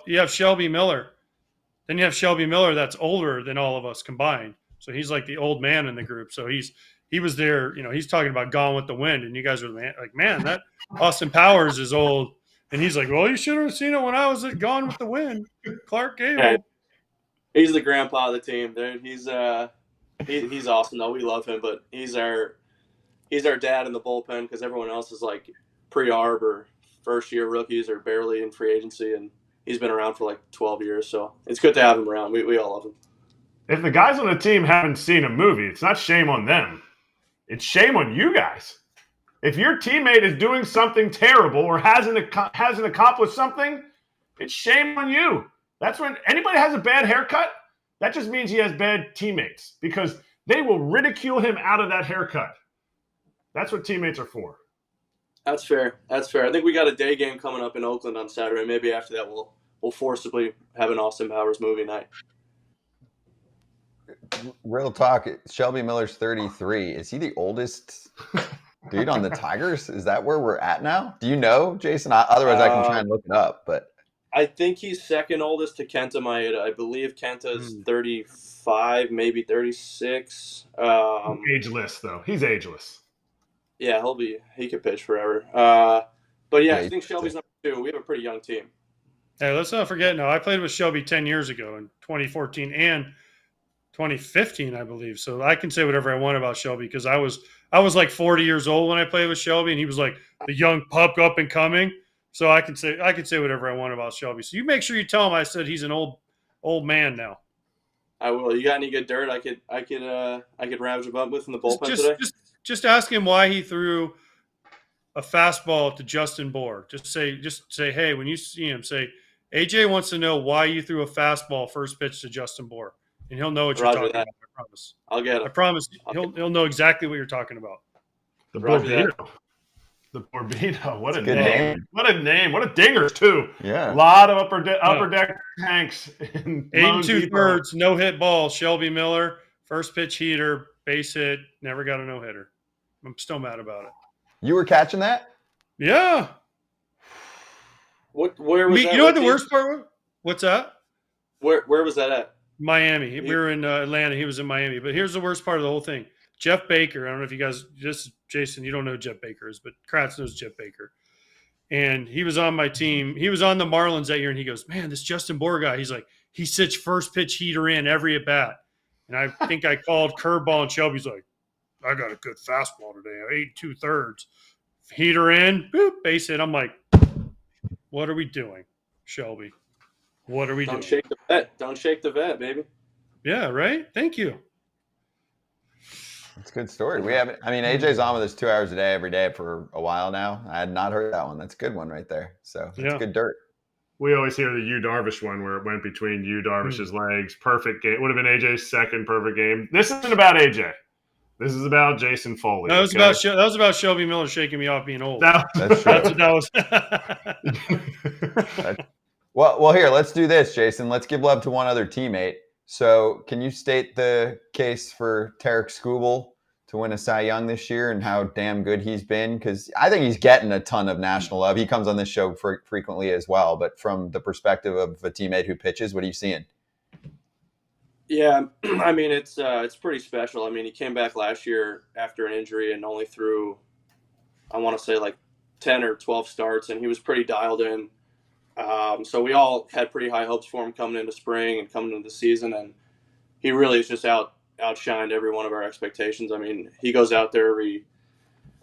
[SPEAKER 4] you have Shelby Miller. Then you have Shelby Miller that's older than all of us combined. So he's like the old man in the group. So he was there. He's talking about Gone with the Wind, and you guys are like, man, that Austin Powers is old. And he's like, well, you should have seen it when I was at Gone with the Wind. Clark Gable.
[SPEAKER 6] Yeah, he's the grandpa of the team, dude. He's awesome though. We love him, but he's our dad in the bullpen because everyone else is like pre-arb or first-year rookies or barely in free agency, and he's been around for like 12 years. So it's good to have him around. We all love him.
[SPEAKER 2] If the guys on the team haven't seen a movie, it's not shame on them. It's shame on you guys. If your teammate is doing something terrible or hasn't accomplished something, it's shame on you. That's when anybody has a bad haircut, that just means he has bad teammates because they will ridicule him out of that haircut. That's what teammates are for.
[SPEAKER 6] That's fair. I think we got a day game coming up in Oakland on Saturday. Maybe after that we'll forcibly have an Austin Powers movie night.
[SPEAKER 1] Real talk, Shelby Miller's 33. Is he the oldest dude on the Tigers? Is that where we're at now? Do you know, Jason? Otherwise, I can try and look it up. But
[SPEAKER 6] I think he's second oldest to Kenta Maeda. I believe Kenta's 35, maybe 36.
[SPEAKER 2] Ageless, though. He's ageless.
[SPEAKER 6] Yeah, he could pitch forever. But yeah, I think Shelby's number 2. We have a pretty young team.
[SPEAKER 4] Hey, let's not forget now. I played with Shelby 10 years ago in 2014 and 2015, I believe. So I can say whatever I want about Shelby because I was like 40 years old when I played with Shelby, and he was like the young pup up and coming. So I can say whatever I want about Shelby. So you make sure you tell him I said he's an old man now.
[SPEAKER 6] I will. You got any good dirt I could ravage him up with in the bullpen today?
[SPEAKER 4] Just ask him why he threw a fastball to Justin Bohr. Just say, hey, when you see him, say, AJ wants to know why you threw a fastball first pitch to Justin Bohr, and he'll know what you're talking about. I promise.
[SPEAKER 6] I'll get him.
[SPEAKER 4] I promise he'll know exactly what you're talking about.
[SPEAKER 2] The Borgata. The Borgata. What a
[SPEAKER 1] Good
[SPEAKER 2] name. What a name. What a dinger, too.
[SPEAKER 1] Yeah.
[SPEAKER 2] A lot of upper deck tanks. In
[SPEAKER 4] 8
[SPEAKER 2] Mound Depot.
[SPEAKER 4] 2/3, no hit ball. Shelby Miller, first pitch heater, base hit, never got a no hitter. I'm still mad about it.
[SPEAKER 1] You were catching that?
[SPEAKER 4] Yeah.
[SPEAKER 6] Where was that?
[SPEAKER 4] You know what the worst part was? What's that?
[SPEAKER 6] Where was that at?
[SPEAKER 4] Miami. We were in Atlanta. He was in Miami. But here's the worst part of the whole thing. Jeff Baker. I don't know if you guys, Jason, you don't know who Jeff Baker is, but Kratz knows Jeff Baker. And he was on my team. He was on the Marlins that year, and he goes, man, this Justin Bour guy, he's like, he sits first pitch heater in every at bat. And I think I called curveball, and Shelby's like, I got a good fastball today. 8 2/3. Heater in, boop, base hit. I'm like, what are we doing, Shelby? What are we doing?
[SPEAKER 6] Don't shake the vet. Don't shake the vet, baby.
[SPEAKER 4] Yeah, right? Thank you.
[SPEAKER 1] It's a good story. We haven't. I mean, AJ's on with us 2 hours a day every day for a while now. I had not heard that one. That's a good one right there. So it's good dirt.
[SPEAKER 2] We always hear the Yu Darvish one where it went between Yu Darvish's legs. Perfect game. Would have been AJ's second perfect game. This isn't about AJ. This is about Jason Foley.
[SPEAKER 4] That was about Shelby Miller shaking me off being old.
[SPEAKER 1] That's true.
[SPEAKER 4] That's what that was.
[SPEAKER 1] Well, here, let's do this, Jason. Let's give love to one other teammate. So can you state the case for Tarek Skubal to win a Cy Young this year and how damn good he's been? Because I think he's getting a ton of national love. He comes on this show frequently as well. But from the perspective of a teammate who pitches, what are you seeing?
[SPEAKER 6] Yeah, I mean, it's pretty special. I mean, he came back last year after an injury and only threw, I want to say, like 10 or 12 starts, and he was pretty dialed in. So we all had pretty high hopes for him coming into spring and coming into the season, and he really has just outshined every one of our expectations. I mean, he goes out there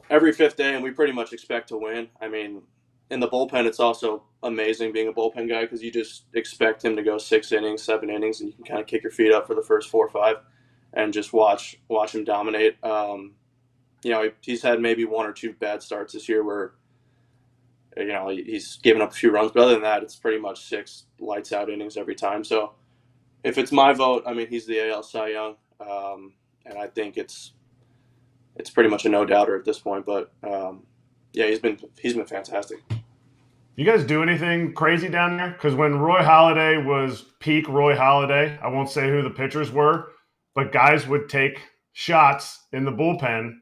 [SPEAKER 6] every fifth day, and we pretty much expect to win. I mean, in the bullpen, it's also amazing being a bullpen guy because you just expect him to go 6 innings, 7 innings, and you can kind of kick your feet up for the first 4 or 5 and just watch him dominate. He's had maybe 1 or 2 bad starts this year where, he's given up a few runs, but other than that, it's pretty much 6 lights out innings every time. So if it's my vote, I mean, he's the AL Cy Young, and I think it's pretty much a no doubter at this point. But he's been fantastic.
[SPEAKER 2] You guys do anything crazy down there? Because when Roy Halladay was peak Roy Halladay, I won't say who the pitchers were, but guys would take shots in the bullpen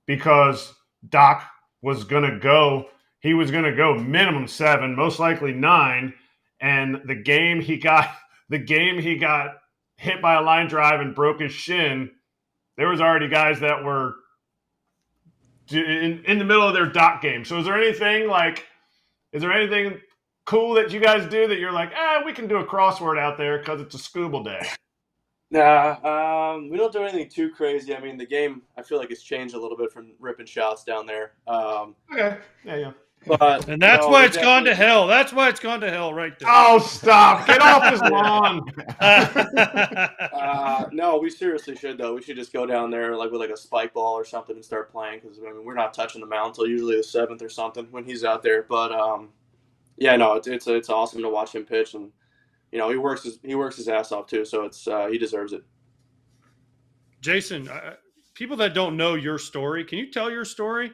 [SPEAKER 2] because Doc was going to go. He was going to go minimum 7, most likely 9. And the game he got hit by a line drive and broke his shin, there was already guys that were in the middle of their Doc game. So is there anything cool that you guys do that you're like, we can do a crossword out there because it's a Skubal day?
[SPEAKER 6] Nah, we don't do anything too crazy. I mean, the game, I feel like it's changed a little bit from ripping shots down there.
[SPEAKER 2] Okay. Yeah.
[SPEAKER 6] But,
[SPEAKER 4] and that's why it's gone to hell. That's why it's gone to hell right there.
[SPEAKER 2] Oh, stop. Get off his lawn.
[SPEAKER 6] No, we seriously should, though. We should just go down there with a spike ball or something and start playing because, we're not touching the mound until usually the 7th or something when he's out there. But, it's awesome to watch him pitch. And, he works his ass off, too, so he deserves it.
[SPEAKER 4] Jason, people that don't know your story, can you tell your story?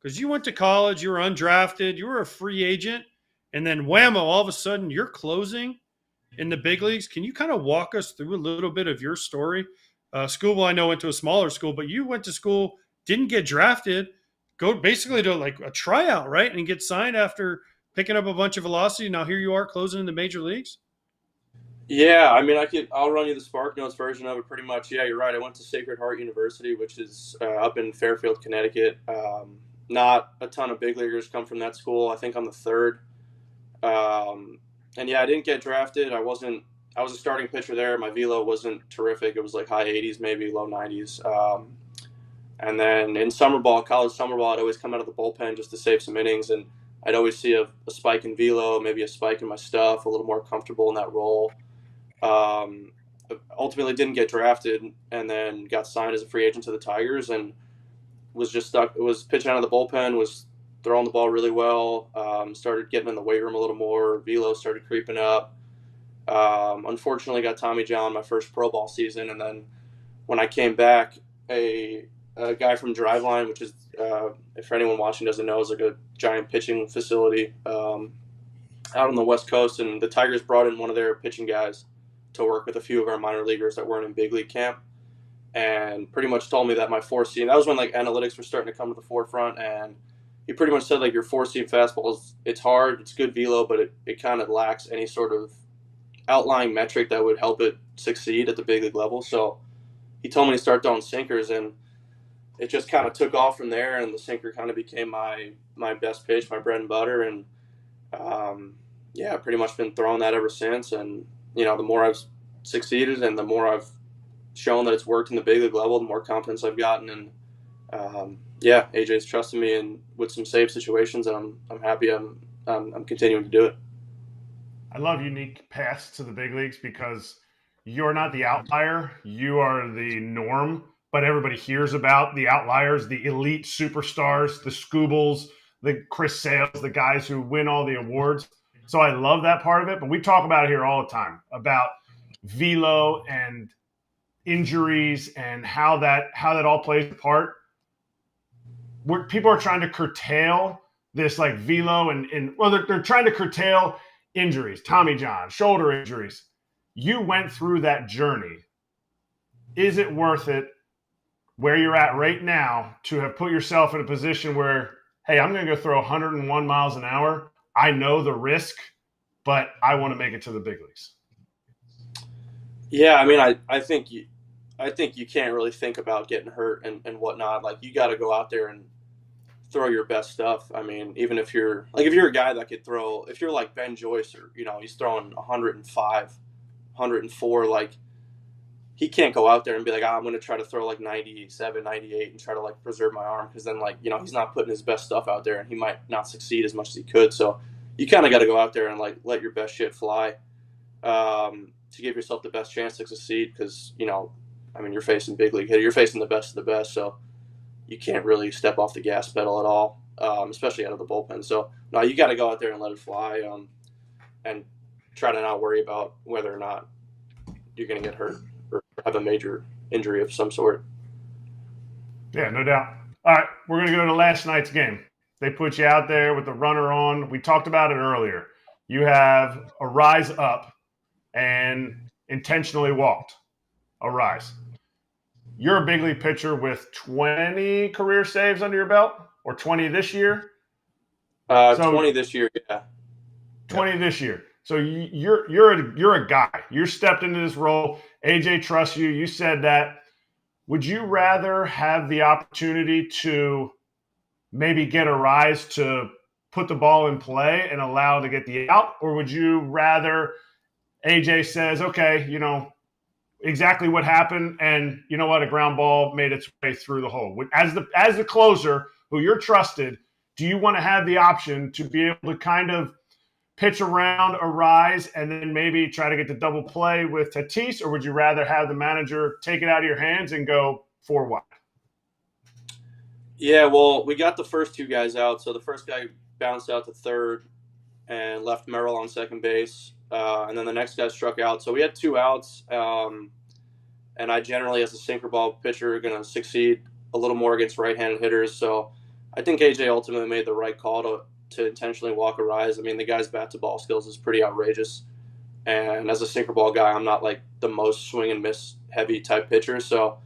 [SPEAKER 4] Because you went to college, you were undrafted, you were a free agent, and then whammo, all of a sudden you're closing in the big leagues. Can you kind of walk us through a little bit of your story? Skubal, I know, went to a smaller school, but you went to school, didn't get drafted, go basically to like a tryout, right? And get signed after picking up a bunch of velocity. Now here you are closing in the major leagues.
[SPEAKER 6] Yeah, I mean, I'll run you the Spark Notes version of it pretty much. Yeah, you're right. I went to Sacred Heart University, which is up in Fairfield, Connecticut. Not a ton of big leaguers come from that school. I think I'm the 3rd. I didn't get drafted. I was a starting pitcher there. My velo wasn't terrific. It was like high 80s, maybe low 90s. And then in college summer ball, I'd always come out of the bullpen just to save some innings. And I'd always see a spike in velo, maybe a spike in my stuff, a little more comfortable in that role. Ultimately didn't get drafted and then got signed as a free agent to the Tigers and was just stuck. It was pitching out of the bullpen, was throwing the ball really well, started getting in the weight room a little more. Velo started creeping up. Unfortunately got Tommy John my first pro ball season. And then when I came back, a a guy from Driveline, which is, if anyone watching doesn't know, is like a giant pitching facility out on the West Coast. And the Tigers brought in one of their pitching guys to work with a few of our minor leaguers that weren't in big league camp, and pretty much told me that my four seam, that was when like analytics were starting to come to the forefront, and he pretty much said like your four seam fastball it's hard, it's good velo, but it kind of lacks any sort of outlying metric that would help it succeed at the big league level. So he told me to start throwing sinkers, and it just kind of took off from there, and the sinker kind of became my best pitch, my bread and butter, and yeah, pretty much been throwing that ever since. And you know, the more I've succeeded and the more I've shown that it's worked in the big league level, the more confidence I've gotten. And yeah, AJ's trusted me and with some save situations, and I'm happy I'm continuing to do it.
[SPEAKER 2] I love unique paths to the big leagues because you're not the outlier. You are the norm, but everybody hears about the outliers, the elite superstars, the Scoobles, the Chris Sales, the guys who win all the awards. So I love that part of it, but we talk about it here all the time about velo and injuries and how that all plays a part. Where people are trying to curtail this like velo and well, they're trying to curtail injuries, Tommy John, shoulder injuries. You went through that journey. Is it worth it where you're at right now to have put yourself in a position where, hey, I'm going to go throw 101 miles an hour. I know the risk, but I want to make it to the big leagues.
[SPEAKER 6] Yeah, I mean, I think you can't really think about getting hurt and whatnot. Like, you got to go out there and throw your best stuff. I mean, even if you're a guy that could throw, if you're like Ben Joyce, or you know, he's throwing 105, 104, like, he can't go out there and be like, I'm going to try to throw like 97, 98 and try to like preserve my arm, because then, like, you know, he's not putting his best stuff out there and he might not succeed as much as he could. So you kind of got to go out there and like let your best shit fly to give yourself the best chance to succeed, because, you know, I mean, you're facing big league hitter, you're facing the best of the best, so you can't really step off the gas pedal at all, especially out of the bullpen. So no, you got to go out there and let it fly, and try to not worry about whether or not you're going to get hurt or have a major injury of some sort.
[SPEAKER 2] Yeah, no doubt. All right, we're going to go to last night's game. They put you out there with the runner on. We talked about it earlier. You have a rise up and intentionally walked a rise. You're a big league pitcher with 20 career saves under your belt, or 20 this year?
[SPEAKER 6] 20 this year, yeah.
[SPEAKER 2] 20 this year. So you're a guy. You stepped into this role. AJ trusts you. You said that. Would you rather have the opportunity to maybe get a rise to put the ball in play and allow to get the out, or would you rather AJ says, okay, you know exactly what happened, and you know what, a ground ball made its way through the hole? As the closer who you're trusted, do you want to have the option to be able to kind of pitch around a rise and then maybe try to get the double play with Tatis, or would you rather have the manager take it out of your hands and go 4 wide?
[SPEAKER 6] Yeah, well, we got the first two guys out. So the first guy bounced out to third and left Merrill on second base. And then the next guy struck out. So we had 2 outs. And I generally, as a sinker ball pitcher, going to succeed a little more against right-handed hitters. So I think AJ ultimately made the right call to intentionally walk a rise. I mean, the guy's bat-to-ball skills is pretty outrageous. And as a sinker ball guy, I'm not like the most swing and miss heavy type pitcher. So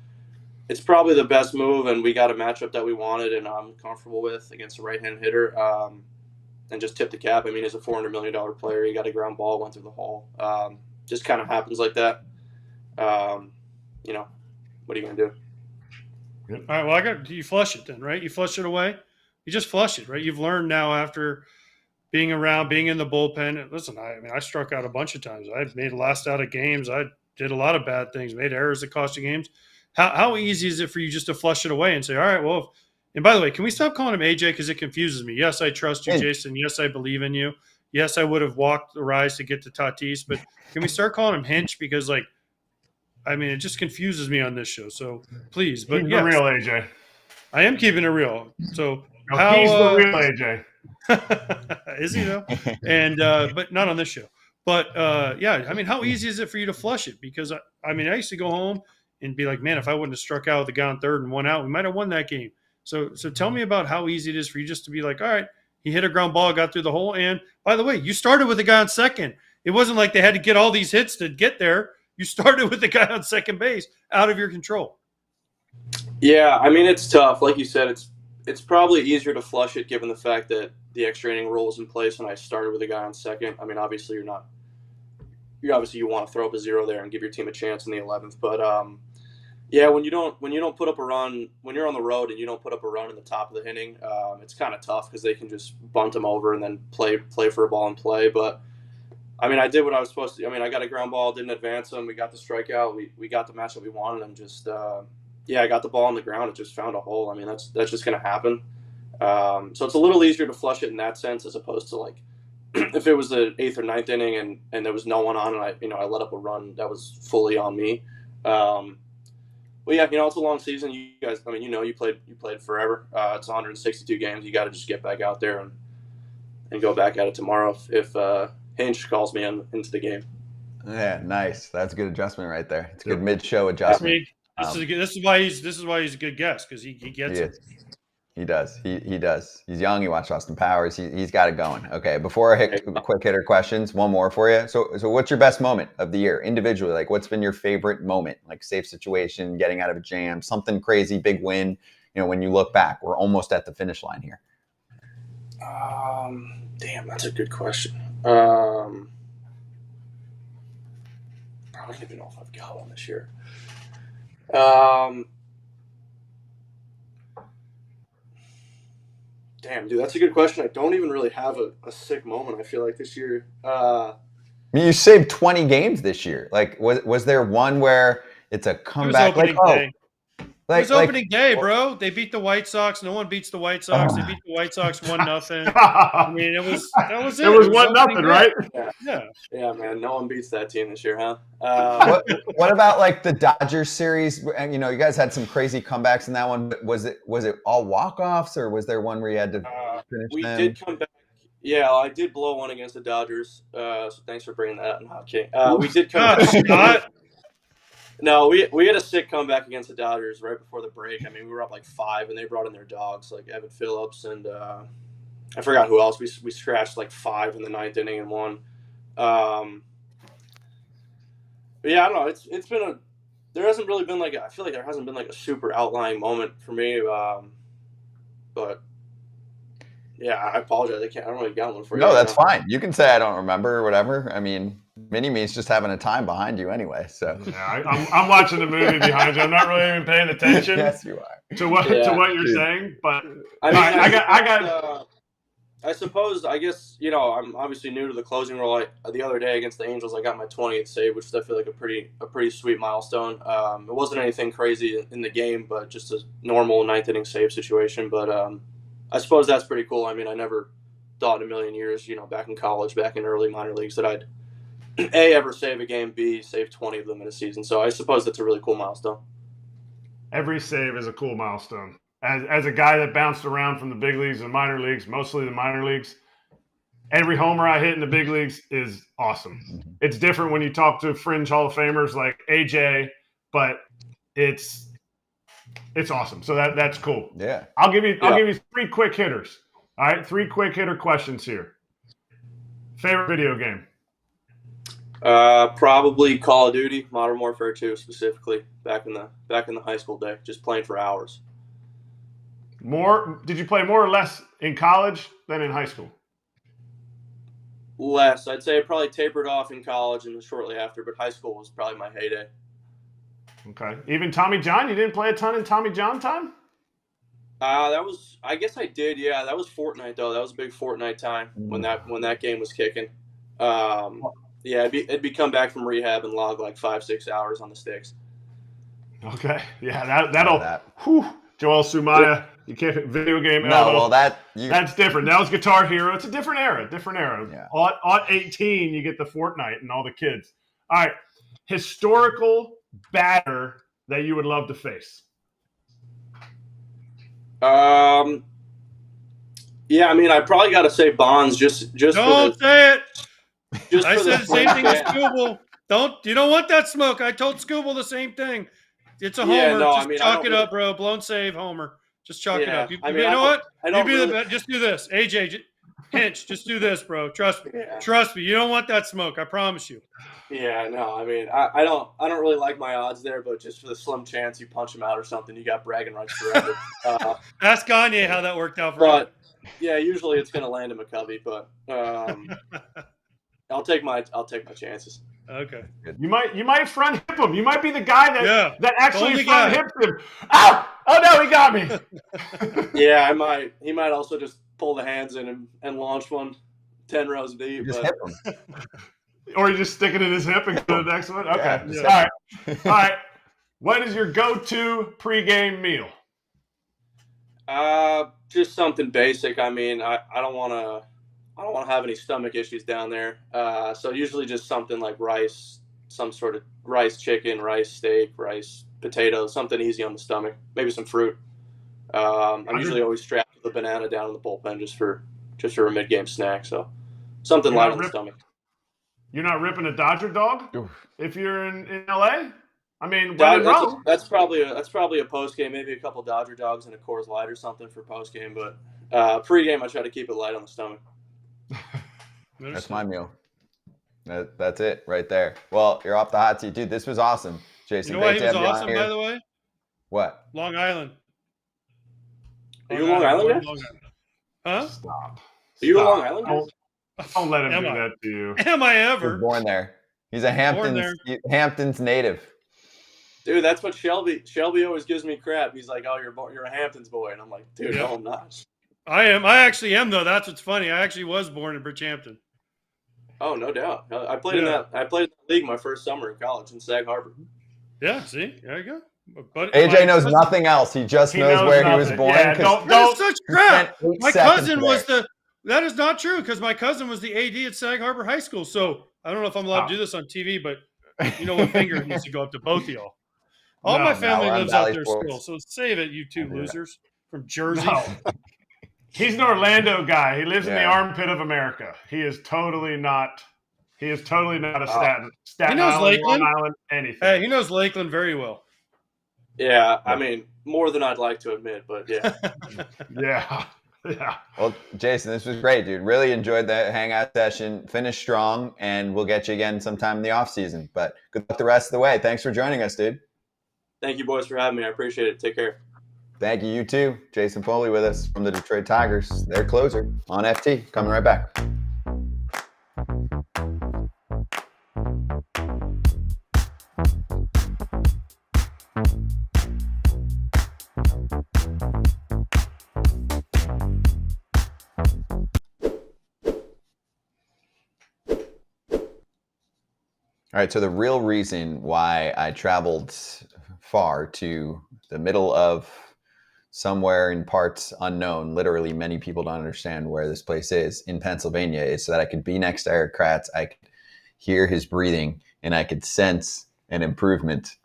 [SPEAKER 6] it's probably the best move, and we got a matchup that we wanted and I'm comfortable with against a right-handed hitter. And just tip the cap. I mean, he's a $400 million player. He got a ground ball, went through the hole. Just kind of happens like that. You know, what are you going to do?
[SPEAKER 4] All right, well, you flush it then, right? You flush it away. You just flush it, right? You've learned now after being around, being in the bullpen. Listen, I struck out a bunch of times. I made a last out of games. I did a lot of bad things, made errors that cost you games. How easy is it for you just to flush it away and say, all right, well, and by the way, can we stop calling him AJ, because it confuses me? Yes, I trust you, Jason. Yes, I believe in you. Yes, I would have walked the rise to get to Tatis, but can we start calling him Hinch? Because, like, I mean, it just confuses me on this show. So please, but
[SPEAKER 2] keep
[SPEAKER 4] yes,
[SPEAKER 2] it real, AJ.
[SPEAKER 4] I am keeping it real. So
[SPEAKER 2] no, he's the real AJ.
[SPEAKER 4] Is he though? And but not on this show. But yeah, I mean, how easy is it for you to flush it? Because I mean, I used to go home and be like, man, if I wouldn't have struck out with the guy on third and one out, we might have won that game. So tell me about how easy it is for you just to be like, all right, he hit a ground ball, got through the hole. And by the way, you started with the guy on second. It wasn't like they had to get all these hits to get there. You started with the guy on second base out of your control.
[SPEAKER 6] Yeah, I mean, it's tough. Like you said, it's probably easier to flush it given the fact that the extra inning rule was in place when I started with a guy on second. I mean, obviously you want to throw up a zero there and give your team a chance in the 11th. But yeah, when you don't put up a run, when you're on the road and you don't put up a run in the top of the inning, it's kind of tough because they can just bunt them over and then play for a ball and play. But I mean, I did what I was supposed to. I mean, I got a ground ball, didn't advance them. We got the strikeout. We got the matchup we wanted, and just I got the ball on the ground. It just found a hole. I mean, that's just going to happen. So it's a little easier to flush it in that sense as opposed to like if it was the 8th or 9th inning and there was no one on and I let up a run that was fully on me. Well, yeah, it's a long season. You guys, I mean, you played forever. It's 162 games. You got to just get back out there and go back at it tomorrow if Hinch calls me into the game.
[SPEAKER 1] Yeah, nice. That's a good adjustment right there. It's a good mid-show adjustment.
[SPEAKER 4] This is why he's a good guest because he gets it.
[SPEAKER 1] He does. He does. He's young. He watched Austin Powers. He's got it going. Okay, before I hit quick hitter questions, one more for you. So what's your best moment of the year individually? Like, what's been your favorite moment? Like safe situation, getting out of a jam, something crazy, big win. When you look back, we're almost at the finish line here.
[SPEAKER 6] Damn, that's a good question. I don't even know if I've got one this year. Damn, dude, that's a good question. I don't even really have a sick moment, I feel like, this year.
[SPEAKER 1] I mean, you saved 20 games this year. Like, was there one where it's a comeback?
[SPEAKER 4] It was opening day, bro. They beat the White Sox. No one beats the White Sox. They beat the White Sox 1-0. I mean, that was it.
[SPEAKER 2] It was 1-0, right?
[SPEAKER 6] Yeah, man. No one beats that team this year, huh?
[SPEAKER 1] What about like the Dodgers series? And you guys had some crazy comebacks in that one. But was it all walk-offs, or was there one where you had to finish
[SPEAKER 6] we
[SPEAKER 1] them?
[SPEAKER 6] did come back. Yeah, I did blow one against the Dodgers. So thanks for bringing that up. No, okay. We did come back. No, we had a sick comeback against the Dodgers right before the break. I mean, we were up like 5, and they brought in their dogs like Evan Phillips and I forgot who else. We scratched like 5 in the 9th inning and won. But yeah, I don't know. It's been there hasn't really been I feel like there hasn't been like a super outlying moment for me. But yeah, I apologize. I don't really got one for you.
[SPEAKER 1] No, that's fine. You can say I don't remember or whatever. I mean, Mini-Me's just having a time behind you anyway. So
[SPEAKER 2] yeah, I'm watching the movie behind you. I'm not really even paying attention.
[SPEAKER 1] Yes, you are.
[SPEAKER 2] To what you're saying, but
[SPEAKER 6] I mean,
[SPEAKER 2] I got.
[SPEAKER 6] I suppose. I guess I'm obviously new to the closing role. The other day against the Angels, I got my 20th save, which is I feel like a pretty sweet milestone. It wasn't anything crazy in the game, but just a normal 9th inning save situation. But I suppose that's pretty cool. I mean, I never thought in a million years, back in college, back in early minor leagues, that I'd A, ever save a game, B, save 20 of them in a season. So I suppose that's a really cool milestone.
[SPEAKER 2] Every save is a cool milestone. As a guy that bounced around from the big leagues and minor leagues, mostly the minor leagues, every homer I hit in the big leagues is awesome. It's different when you talk to fringe Hall of Famers like A.J., but it's awesome. So that's cool.
[SPEAKER 1] Yeah.
[SPEAKER 2] I'll give you 3 quick hitters. All right, 3 quick hitter questions here. Favorite video game?
[SPEAKER 6] Probably Call of Duty, Modern Warfare 2 specifically, back in the high school day, just playing for hours.
[SPEAKER 2] Did you play more or less in college than in high school?
[SPEAKER 6] Less. I'd say it probably tapered off in college and shortly after, but high school was probably my heyday.
[SPEAKER 2] Okay. Even Tommy John, you didn't play a ton in Tommy John time?
[SPEAKER 6] I guess I did, yeah. That was Fortnite though. That was a big Fortnite time when that game was kicking. Yeah, it'd be come back from rehab and log like 5-6 hours on the sticks.
[SPEAKER 2] Okay. Yeah, that'll whew, Joel Sumaya, you can't video game.
[SPEAKER 1] No, well
[SPEAKER 2] that's different. That was Guitar Hero. It's a different era.
[SPEAKER 1] Yeah.
[SPEAKER 2] At 18, you get the Fortnite and all the kids. All right. Historical batter that you would love to face.
[SPEAKER 6] Yeah, I mean, I probably got to say Bonds just
[SPEAKER 4] Don't say it.
[SPEAKER 6] Just
[SPEAKER 4] I
[SPEAKER 6] for
[SPEAKER 4] said the same thing as Scooble. You don't want that smoke. I told Scooble the same thing. It's a
[SPEAKER 6] Yeah,
[SPEAKER 4] homer.
[SPEAKER 6] no,
[SPEAKER 4] Just
[SPEAKER 6] I mean, I
[SPEAKER 4] chalk
[SPEAKER 6] don't
[SPEAKER 4] it up, bro. Blown save, homer. Just chalk it
[SPEAKER 6] Yeah,
[SPEAKER 4] up. You
[SPEAKER 6] I mean,
[SPEAKER 4] know what?
[SPEAKER 6] I don't
[SPEAKER 4] You be
[SPEAKER 6] really.
[SPEAKER 4] just do this. AJ, Hinch, just do this, bro. Trust me.
[SPEAKER 6] Yeah.
[SPEAKER 4] Trust me. You don't want that smoke. I promise you.
[SPEAKER 6] Yeah, no, I mean, I don't really like my odds there, but just for the slim chance you punch him out or something, you got bragging rights forever.
[SPEAKER 4] Ask Gagne how that worked out for
[SPEAKER 6] but yeah, usually it's gonna land him a Cubby, but I'll take my chances.
[SPEAKER 4] him. Okay.
[SPEAKER 2] You might front hip him. You might be the guy that actually
[SPEAKER 4] Only
[SPEAKER 2] front
[SPEAKER 4] guy.
[SPEAKER 2] hips him. Ow! Oh no, he got me.
[SPEAKER 6] Yeah, he might also just pull the hands in and launch one 10 rows deep.
[SPEAKER 1] Just
[SPEAKER 6] But
[SPEAKER 1] hit him.
[SPEAKER 2] Or you just stick it in his hip and go to the next one? Okay.
[SPEAKER 1] Yeah.
[SPEAKER 2] All right. What is your go-to pregame meal?
[SPEAKER 6] just something basic. I mean, I don't want to have any stomach issues down there. So usually just something like rice, some sort of rice chicken, rice steak, rice potatoes, something easy on the stomach. Maybe some fruit. I'm usually always strapped with a banana down in the bullpen just for a mid-game snack. So something light on the stomach.
[SPEAKER 2] You're not ripping a Dodger dog if you're in LA? I mean,
[SPEAKER 6] that's probably a post game, maybe a couple Dodger dogs and a Coors Light or something for post game. But pre-game, I try to keep it light on the stomach.
[SPEAKER 1] That's my meal. That's it right there. Well, you're off the hot seat, dude. This was awesome, Jason.
[SPEAKER 4] You know why he was awesome, by the way?
[SPEAKER 1] What?
[SPEAKER 4] Long Island.
[SPEAKER 6] Are you a Long Island guy?
[SPEAKER 4] Huh?
[SPEAKER 2] Stop.
[SPEAKER 6] Are you a Long Island guy?
[SPEAKER 2] Don't let him do that to you.
[SPEAKER 4] Am I
[SPEAKER 1] He
[SPEAKER 4] ever?
[SPEAKER 1] was born there. He's a Hamptons native.
[SPEAKER 6] Dude, that's what Shelby always gives me crap. He's like, "Oh, you're a Hamptons boy," and I'm like, "Dude, no, I'm not."
[SPEAKER 4] I am. I actually am, though. That's what's funny. I actually was born in Bridgehampton.
[SPEAKER 6] Oh, no doubt. I played in that league my first summer in college in Sag Harbor.
[SPEAKER 4] Yeah, see, there you go. But
[SPEAKER 1] AJ knows nothing else. He just knows where he was born.
[SPEAKER 2] Yeah,
[SPEAKER 4] That is such crap. My cousin was
[SPEAKER 1] there.
[SPEAKER 4] That is not true because my cousin was the AD at Sag Harbor High School. So I don't know if I'm allowed to do this on TV, but you know what finger needs to go up to both of y'all. All my family lives out there still, so save it, you two losers from Jersey.
[SPEAKER 2] No. He's an Orlando guy. He lives in the armpit of America. He is totally not a Staten
[SPEAKER 4] knows
[SPEAKER 2] Island,
[SPEAKER 4] Lakeland.
[SPEAKER 2] Long Island, anything.
[SPEAKER 4] Hey, he knows Lakeland very well.
[SPEAKER 6] Yeah, I mean, more than I'd like to admit, but yeah.
[SPEAKER 2] Yeah.
[SPEAKER 1] Well, Jason, this was great, dude. Really enjoyed the hangout session. Finish strong, and we'll get you again sometime in the off season. But good luck the rest of the way. Thanks for joining us, dude.
[SPEAKER 6] Thank you, boys, for having me. I appreciate it. Take care.
[SPEAKER 1] Thank you, you too. Jason Foley with us from the Detroit Tigers. Their closer on FT. Coming right back. All right, so the real reason why I traveled far to the middle of somewhere in parts unknown, literally many people don't understand where this place is, in Pennsylvania, is so that I could be next to Erik Kratz, I could hear his breathing, and I could sense an improvement.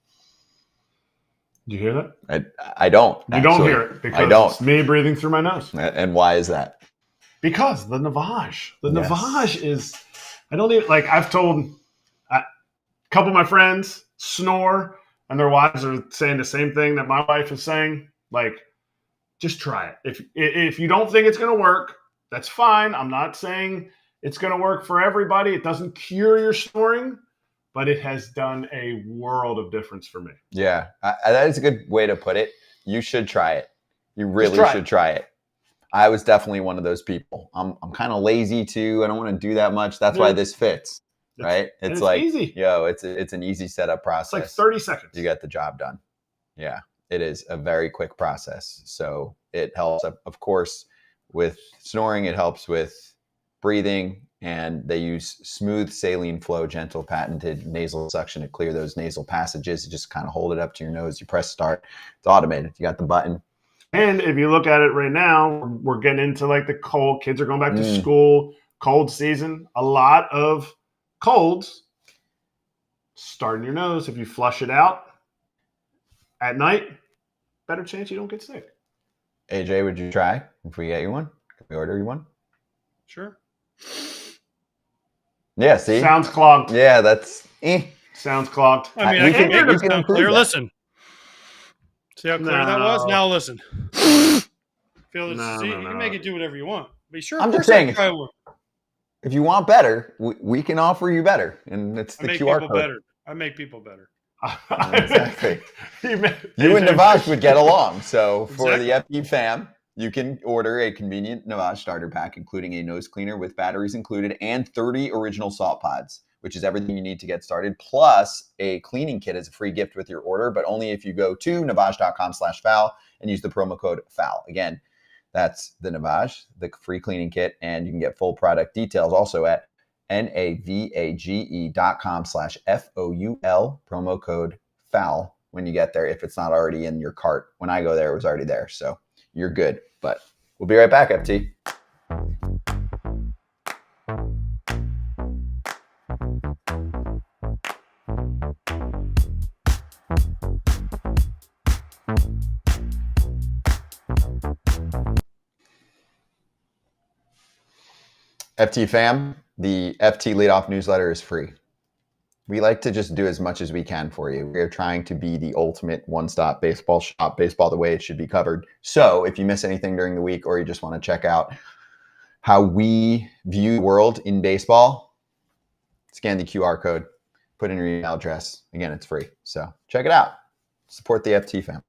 [SPEAKER 2] Do you hear that?
[SPEAKER 1] I don't.
[SPEAKER 2] You don't hear it because it's me breathing through my nose.
[SPEAKER 1] And why is that?
[SPEAKER 2] Because the Navage. The Navage is, I don't even, like I've told a couple of my friends snore and their wives are saying the same thing that my wife is saying. Like, just try it. If you don't think it's going to work, that's fine. I'm not saying it's going to work for everybody. It doesn't cure your snoring, but it has done a world of difference for me.
[SPEAKER 1] Yeah, that is a good way to put it. You should try it. You really should try it. I was definitely one of those people. I'm kind of lazy too. I don't want to do that much. That's why this fits, right? It's like
[SPEAKER 2] easy.
[SPEAKER 1] It's an easy setup process.
[SPEAKER 2] It's like 30 seconds.
[SPEAKER 1] You get the job done. Yeah, it is a very quick process. So it helps, of course, with snoring. It helps with breathing. And they use smooth saline flow, gentle patented nasal suction to clear those nasal passages. You just kind of hold it up to your nose. You press start. It's automated. You got the button.
[SPEAKER 2] And if you look at it right now, we're getting into like the cold. Kids are going back to school, cold season. A lot of colds start in your nose. If you flush it out at night, better chance you don't get sick.
[SPEAKER 1] AJ, would you try if we get you one? Can we order you one?
[SPEAKER 4] Sure.
[SPEAKER 1] Yeah, see?
[SPEAKER 2] Sounds clogged.
[SPEAKER 1] Yeah, that's
[SPEAKER 2] Sounds clogged.
[SPEAKER 4] I mean, I can make it sound clear. Listen, See how clear that was? Now listen. Feel this,
[SPEAKER 2] No,
[SPEAKER 4] see,
[SPEAKER 2] no,
[SPEAKER 4] you
[SPEAKER 2] no.
[SPEAKER 4] can make it do whatever you want. Be sure.
[SPEAKER 1] I'm
[SPEAKER 4] of
[SPEAKER 1] just
[SPEAKER 4] course I
[SPEAKER 1] saying,
[SPEAKER 4] try one.
[SPEAKER 1] if you want better, we can offer you better, and it's
[SPEAKER 4] I
[SPEAKER 1] the
[SPEAKER 4] make
[SPEAKER 1] QR
[SPEAKER 4] people
[SPEAKER 1] code.
[SPEAKER 4] better. I make people better.
[SPEAKER 1] Exactly. You and
[SPEAKER 2] AJ
[SPEAKER 1] Navaj would get along. So for
[SPEAKER 4] Exactly.
[SPEAKER 1] the FE fam, you can order a convenient Navaj starter pack, including a nose cleaner with batteries included and 30 original salt pods, which is everything you need to get started, plus a cleaning kit as a free gift with your order, but only if you go to Navaj.com/foul and use the promo code FOUL. Again, that's the Navaj, the free cleaning kit, and you can get full product details also at navage.com/FOUL, promo code FOUL when you get there, if it's not already in your cart. When I go there, it was already there, so you're good. But we'll be right back, FT. FT fam, the FT leadoff newsletter is free. We like to just do as much as we can for you. We're trying to be the ultimate one-stop baseball shop, baseball the way it should be covered. So if you miss anything during the week or you just want to check out how we view the world in baseball, scan the QR code, put in your email address. Again, it's free. So check it out. Support the FT fam.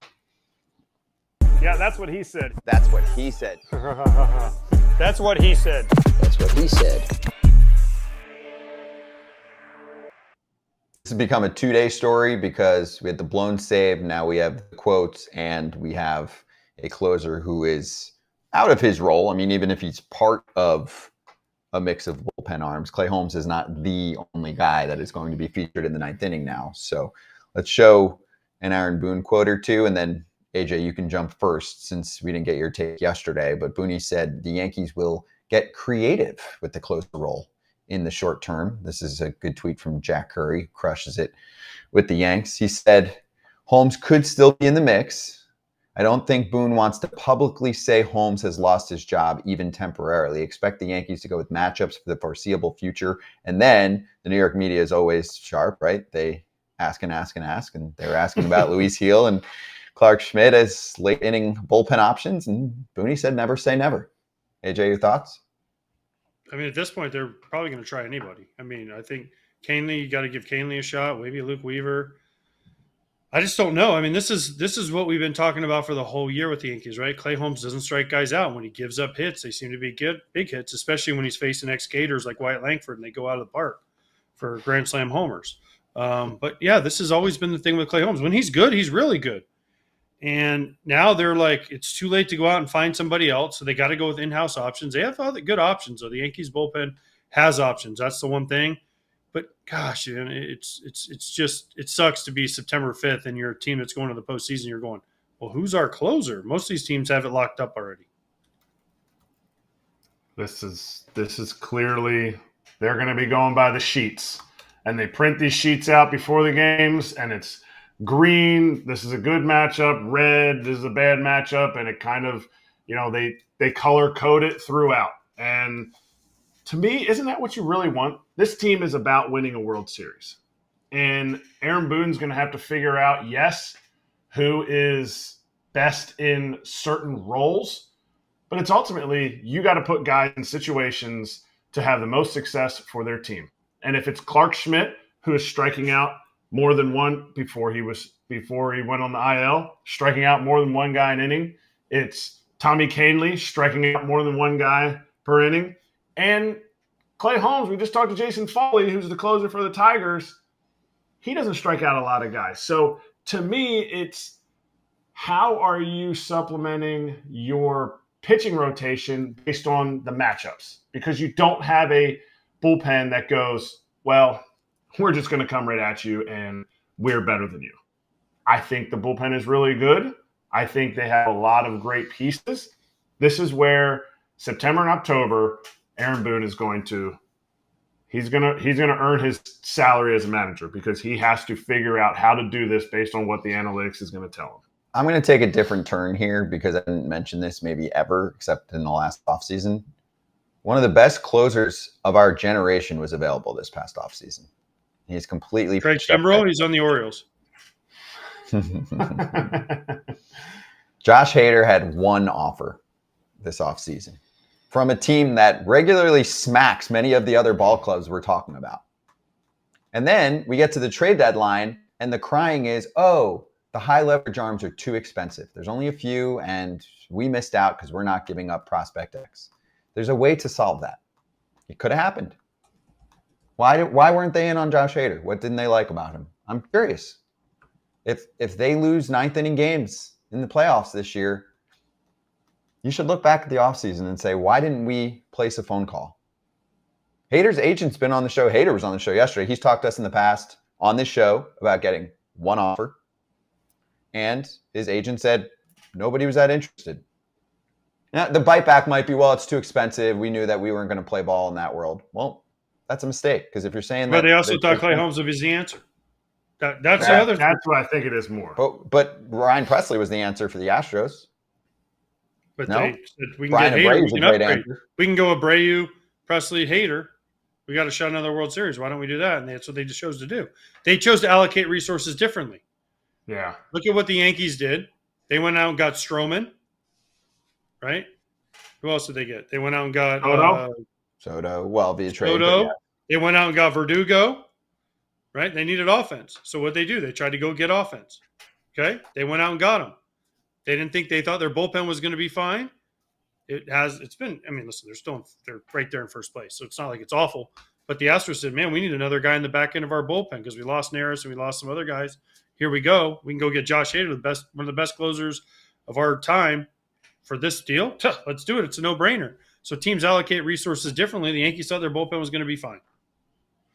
[SPEAKER 7] Yeah, that's what he said.
[SPEAKER 1] That's what he said.
[SPEAKER 7] That's what he said.
[SPEAKER 1] That's what he said. This has become a 2-day story because we had the blown save. Now we have the quotes, and we have a closer who is out of his role. I mean, even if he's part of a mix of bullpen arms, Clay Holmes is not the only guy that is going to be featured in the 9th inning now. So let's show an Aaron Boone quote or two, and then AJ, you can jump first since we didn't get your take yesterday. But Boone said the Yankees will get creative with the closer role in the short term. This is a good tweet from Jack Curry, crushes it with the Yanks. He said Holmes could still be in the mix. I don't think Boone wants to publicly say Holmes has lost his job even temporarily. Expect the Yankees to go with matchups for the foreseeable future. And then the New York media is always sharp, right? They ask and ask and ask, and they were asking about Luis Gil and Clark Schmidt as late inning bullpen options, and Boone said never say never. AJ, your thoughts?
[SPEAKER 4] I mean, at this point, they're probably going to try anybody. I mean, I think Canely, you got to give Canely a shot. Maybe Luke Weaver. I just don't know. I mean, this is what we've been talking about for the whole year with the Yankees, right? Clay Holmes doesn't strike guys out. When he gives up hits, they seem to be good, big hits, especially when he's facing ex-Gators like Wyatt Langford and they go out of the park for Grand Slam homers. But yeah, this has always been the thing with Clay Holmes. When he's good, he's really good. And now they're like, it's too late to go out and find somebody else. So they got to go with in-house options. They have other good options. So the Yankees bullpen has options. That's the one thing. But gosh, it's just, it sucks to be September 5th and you're a team that's going to the postseason. You're going, well, who's our closer? Most of these teams have it locked up already.
[SPEAKER 2] This is clearly, they're going to be going by the sheets, and they print these sheets out before the games, and it's green, this is a good matchup. Red, this is a bad matchup. And it kind of, they color code it throughout. And to me, isn't that what you really want? This team is about winning a World Series. And Aaron Boone's going to have to figure out, yes, who is best in certain roles. But it's ultimately, you got to put guys in situations to have the most success for their team. And if it's Clark Schmidt, who is striking out more than one before he went on the IL, striking out more than one guy an inning. It's Tommy Canely striking out more than one guy per inning. And Clay Holmes, we just talked to Jason Foley, who's the closer for the Tigers. He doesn't strike out a lot of guys. So to me, it's how are you supplementing your pitching rotation based on the matchups? Because you don't have a bullpen that goes, well, we're just going to come right at you, and we're better than you. I think the bullpen is really good. I think they have a lot of great pieces. This is where September and October, Aaron Boone is going to he's going to earn his salary as a manager, because he has to figure out how to do this based on what the analytics is going to tell him.
[SPEAKER 1] I'm going to take a different turn here because I didn't mention this maybe ever except in the last offseason. One of the best closers of our generation was available this past offseason. He's completely
[SPEAKER 4] Craig Kimbrell, he's on the Orioles.
[SPEAKER 1] Josh Hader had one offer this offseason from a team that regularly smacks many of the other ball clubs we're talking about. And then we get to the trade deadline, and the crying is, oh, the high leverage arms are too expensive. There's only a few, and we missed out because we're not giving up prospect X. There's a way to solve that. It could have happened. Why weren't they in on Josh Hader? What didn't they like about him? I'm curious. If they lose ninth inning games in the playoffs this year, you should look back at the offseason and say, why didn't we place a phone call? Hader's agent's been on the show. Hader was on the show yesterday. He's talked to us in the past on this show about getting one offer. And his agent said nobody was that interested. Now, the bite back might be, well, it's too expensive. We knew that we weren't going to play ball in that world. Well, that's a mistake, because if you're saying that.
[SPEAKER 4] But they also thought Clay Holmes was the answer. That's the other.
[SPEAKER 2] That's what I think it is more.
[SPEAKER 1] But Ryan Presley was the answer for the Astros.
[SPEAKER 4] But
[SPEAKER 1] no?
[SPEAKER 4] they said we can
[SPEAKER 1] Brian
[SPEAKER 4] get Hader.
[SPEAKER 1] Abreu's
[SPEAKER 4] We
[SPEAKER 1] a
[SPEAKER 4] can
[SPEAKER 1] great
[SPEAKER 4] upgrade.
[SPEAKER 1] answer.
[SPEAKER 4] We can go Abreu, Presley, Hader. We got to shut another World Series. Why don't we do that? And that's what they just chose to do. They chose to allocate resources differently.
[SPEAKER 2] Yeah.
[SPEAKER 4] Look at what the Yankees did. They went out and got Stroman, right? Who else did they get? They went out and got
[SPEAKER 1] Soto, well, via trade.
[SPEAKER 4] Soto.
[SPEAKER 1] Yeah.
[SPEAKER 4] They went out and got Verdugo, right? They needed offense. So what they do? They tried to go get offense. Okay? They went out and got them. They thought their bullpen was going to be fine. It's been, I mean, listen, they're right there in first place. So it's not like it's awful. But the Astros said, man, we need another guy in the back end of our bullpen because we lost Neris and we lost some other guys. Here we go. We can go get Josh Hader, one of the best closers of our time for this deal. Let's do it. It's a no-brainer. So teams allocate resources differently. The Yankees thought their bullpen was going to be fine.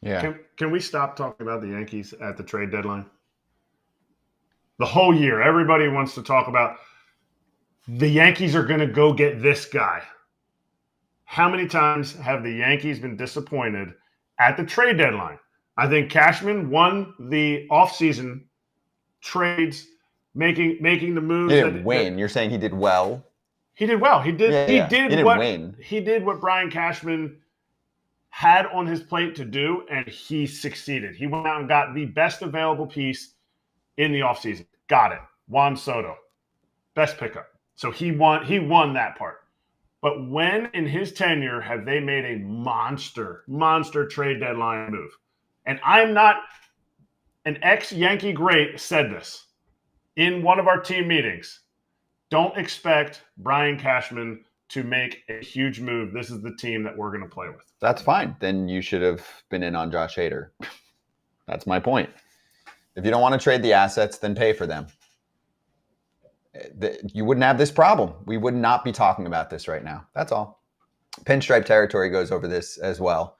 [SPEAKER 1] Yeah.
[SPEAKER 2] Can we stop talking about the Yankees at the trade deadline? The whole year, everybody wants to talk about the Yankees are going to go get this guy. How many times have the Yankees been disappointed at the trade deadline? I think Cashman won the offseason trades, making the moves.
[SPEAKER 1] He didn't win. You're saying he did well?
[SPEAKER 2] He did well. He didn't
[SPEAKER 1] win.
[SPEAKER 2] He did what Brian Cashman had on his plate to do, and he succeeded. He went out and got the best available piece in the offseason. Got it. Juan Soto. Best pickup. So he won that part. But when in his tenure have they made a monster trade deadline move? And I'm not an ex-Yankee great said this in one of our team meetings. Don't expect Brian Cashman to make a huge move. This is the team that we're going to play with.
[SPEAKER 1] That's fine. Then you should have been in on Josh Hader. That's my point. If you don't want to trade the assets, then pay for them. You wouldn't have this problem. We would not be talking about this right now. That's all. Pinstripe Territory goes over this as well.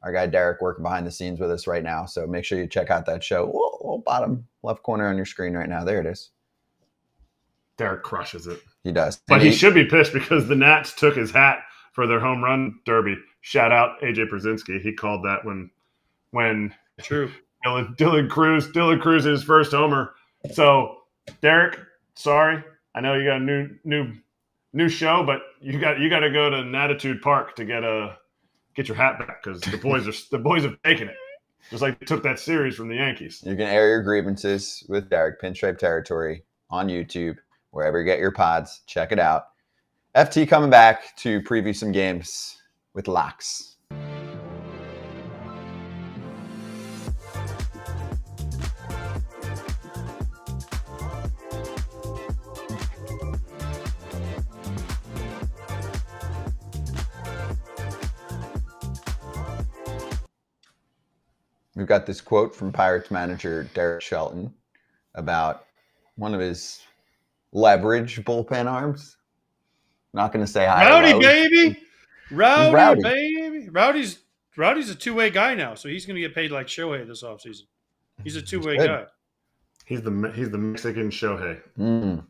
[SPEAKER 1] Our guy Derek working behind the scenes with us right now. So make sure you check out that show. Bottom left corner on your screen right now. There it is.
[SPEAKER 2] Derek crushes it.
[SPEAKER 1] He does.
[SPEAKER 2] But he should be pissed because the Nats took his hat for their home run derby. Shout out A.J. Pierzynski. He called that when
[SPEAKER 4] True.
[SPEAKER 2] Dylan Cruz his first homer. So Derek, sorry. I know you got a new show, but you got to go to Natitude Park to get your hat back because the boys have taken it. Just like they took that series from the Yankees.
[SPEAKER 1] You can air your grievances with Derek, Pinstripe Territory on YouTube, wherever you get your pods. Check it out. FT coming back to preview some games with locks. We've got this quote from Pirates manager Derek Shelton about one of his leverage bullpen arms. Not going to say hi.
[SPEAKER 4] Rowdy, baby.
[SPEAKER 1] Rowdy,
[SPEAKER 4] baby. Rowdy's a two-way guy now, so he's going to get paid like Shohei this offseason. He's a two-way guy.
[SPEAKER 2] He's the Mexican Shohei.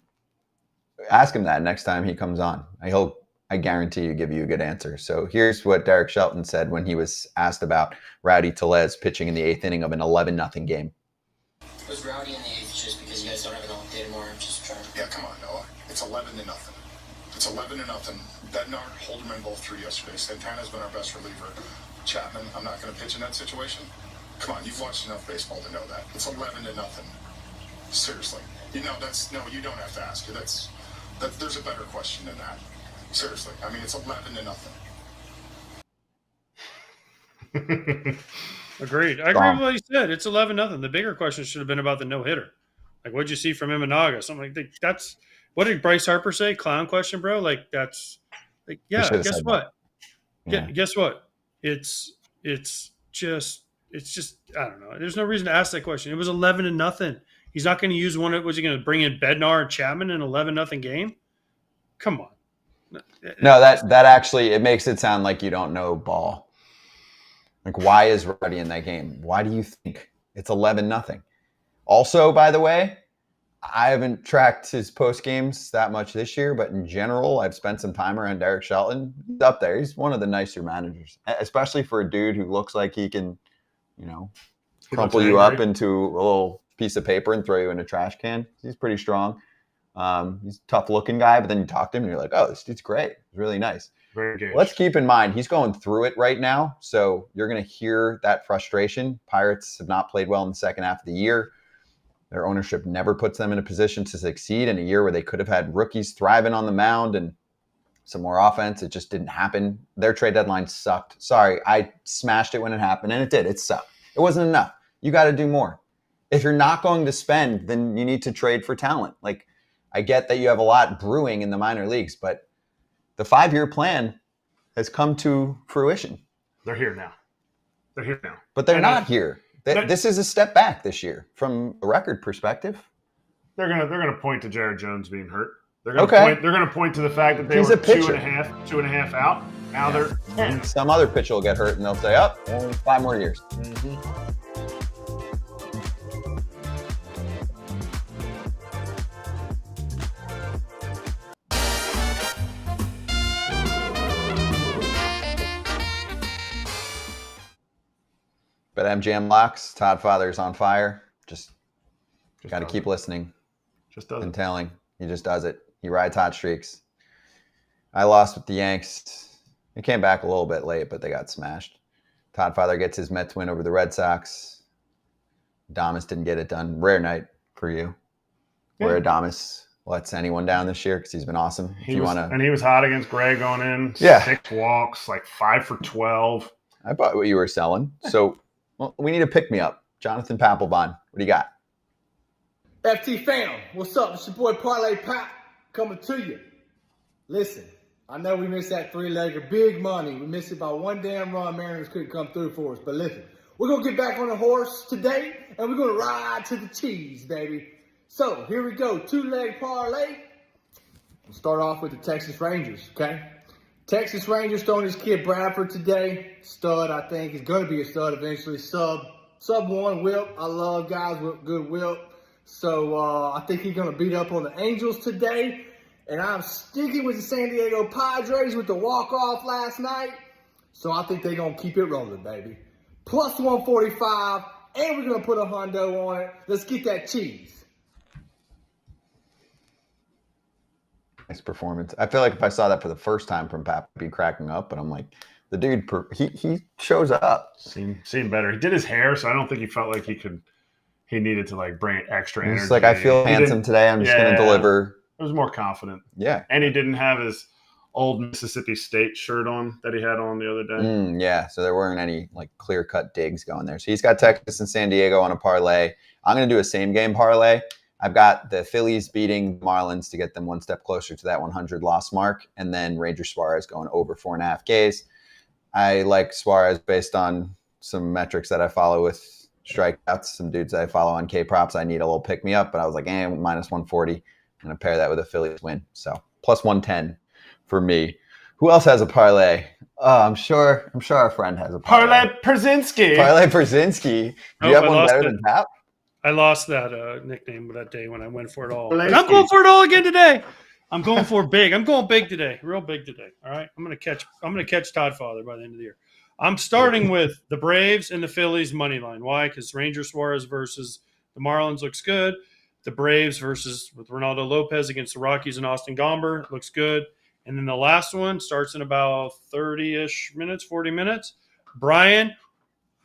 [SPEAKER 1] Ask him that next time he comes on. I guarantee you give you a good answer. So here's what Derek Shelton said when he was asked about Rowdy Tellez pitching in the 8th inning of an 11-0 game.
[SPEAKER 8] Was Rowdy in the 8th just because you guys don't have an off day tomorrow? I'm just trying to...
[SPEAKER 9] Yeah, come on, Noah. It's 11-0. It's 11-0. Bednar, Holderman both threw yesterday. Santana's been our best reliever. Chapman, I'm not going to pitch in that situation. Come on, you've watched enough baseball to know that. It's 11-0. Seriously. You know, you don't have to ask it. There's a better question than that. Seriously. I mean, it's 11-0.
[SPEAKER 4] Agreed. I agree with what he said. It's 11-0. The bigger question should have been about the no-hitter. Like, what'd you see from Imanaga? Something like that's – what did Bryce Harper say? Clown question, bro? Like, that's – like, yeah, guess what?
[SPEAKER 1] Yeah.
[SPEAKER 4] Guess what? It's just I don't know. There's no reason to ask that question. It was 11-0. He's not going to use one. Was he going to bring in Bednar and Chapman in an 11-0 game? Come on.
[SPEAKER 1] No, that actually, it makes it sound like you don't know ball. Like, why is Rowdy in that game? Why do you think it's 11-0? Also, by the way, I haven't tracked his post games that much this year, but in general, I've spent some time around Derek Shelton. He's up there. He's one of the nicer managers, especially for a dude who looks like he can, crumple you up into a little piece of paper and throw you in a trash can. He's pretty strong. He's a tough-looking guy, but then you talk to him and you're like, oh, this dude's great. He's really nice.
[SPEAKER 2] Very good.
[SPEAKER 1] Let's keep in mind, he's going through it right now, so you're going to hear that frustration. Pirates have not played well in the second half of the year. Their ownership never puts them in a position to succeed in a year where they could have had rookies thriving on the mound and some more offense. It just didn't happen. Their trade deadline sucked. Sorry, I smashed it when it happened, and it did. It sucked. It wasn't enough. You got to do more. If you're not going to spend, then you need to trade for talent. Like, I get that you have a lot brewing in the minor leagues, but the 5-year plan has come to fruition.
[SPEAKER 2] They're here now.
[SPEAKER 1] But they're not here. This is a step back this year from a record perspective.
[SPEAKER 2] They're gonna point to Jared Jones being hurt. They're gonna point to the fact that they were 2.5 out. Now they're 10.
[SPEAKER 1] Some other pitcher will get hurt and they'll say, only 5 more years.
[SPEAKER 2] Mm-hmm.
[SPEAKER 1] BetMGM locks. Todd Father's on fire. Just got to keep listening.
[SPEAKER 2] Just does
[SPEAKER 1] and telling. He just does it. He rides hot streaks. I lost with the Yanks. It came back a little bit late, but they got smashed. Todd Father gets his Mets win over the Red Sox. Adames didn't get it done. Rare night for you. Yeah. Where Adames lets anyone down this year because he's been awesome.
[SPEAKER 2] And he was hot against Gray going in.
[SPEAKER 1] Yeah.
[SPEAKER 2] 6 walks, like 5 for 12.
[SPEAKER 1] I bought what you were selling. So we need a pick-me-up. Jonathan Papelbon, what do you got?
[SPEAKER 10] FT fam, what's up? It's your boy Parlay Pop coming to you. Listen, I know we missed that 3-legger, big money. We missed it by 1 damn run. Mariners couldn't come through for us. But listen, we're going to get back on the horse today, and we're going to ride to the cheese, baby. So here we go, 2-leg parlay. We'll start off with the Texas Rangers, okay? Texas Rangers throwing his kid Bradford today. Stud, I think. He's going to be a stud eventually. Sub 1 whip. I love guys with good whip. So I think he's going to beat up on the Angels today. And I'm sticking with the San Diego Padres with the walk-off last night. So I think they're going to keep it rolling, baby. Plus 145. And we're going to put a hundo on it. Let's get that cheese.
[SPEAKER 1] Nice performance. I feel like if I saw that for the first time from Pap, I'd be cracking up. But I'm like, the dude, he shows up.
[SPEAKER 2] Seemed better. He did his hair, so I don't think he felt like he needed to like bring extra energy.
[SPEAKER 1] He's like, I feel handsome today. I'm just going to deliver.
[SPEAKER 2] It was more confident.
[SPEAKER 1] Yeah.
[SPEAKER 2] And he didn't have his old Mississippi State shirt on that he had on the other day.
[SPEAKER 1] Yeah. So there weren't any like clear-cut digs going there. So he's got Texas and San Diego on a parlay. I'm going to do a same-game parlay. I've got the Phillies beating the Marlins to get them 1 step closer to that 100 loss mark, and then Ranger Suarez going over 4.5 Ks. I like Suarez based on some metrics that I follow with strikeouts, some dudes that I follow on K props. I need a little pick me up, but I was like, minus 140. I'm going to pair that with a Phillies win. So plus 110 for me. Who else has a parlay? I'm sure our friend has a parlay.
[SPEAKER 2] Parlay Pierzynski.
[SPEAKER 1] Do you have one better than Pap?
[SPEAKER 4] I lost that nickname that day when I went for it all. But I'm going for it all again today. I'm going for big. I'm going big today. Real big today. All right. I'm gonna catch Todd Father by the end of the year. I'm starting with the Braves and the Phillies money line. Why? Because Ranger Suarez versus the Marlins looks good. The Braves versus with Ronaldo Lopez against the Rockies and Austin Gomber looks good. And then the last one starts in about 30-ish minutes, 40 minutes. Brian,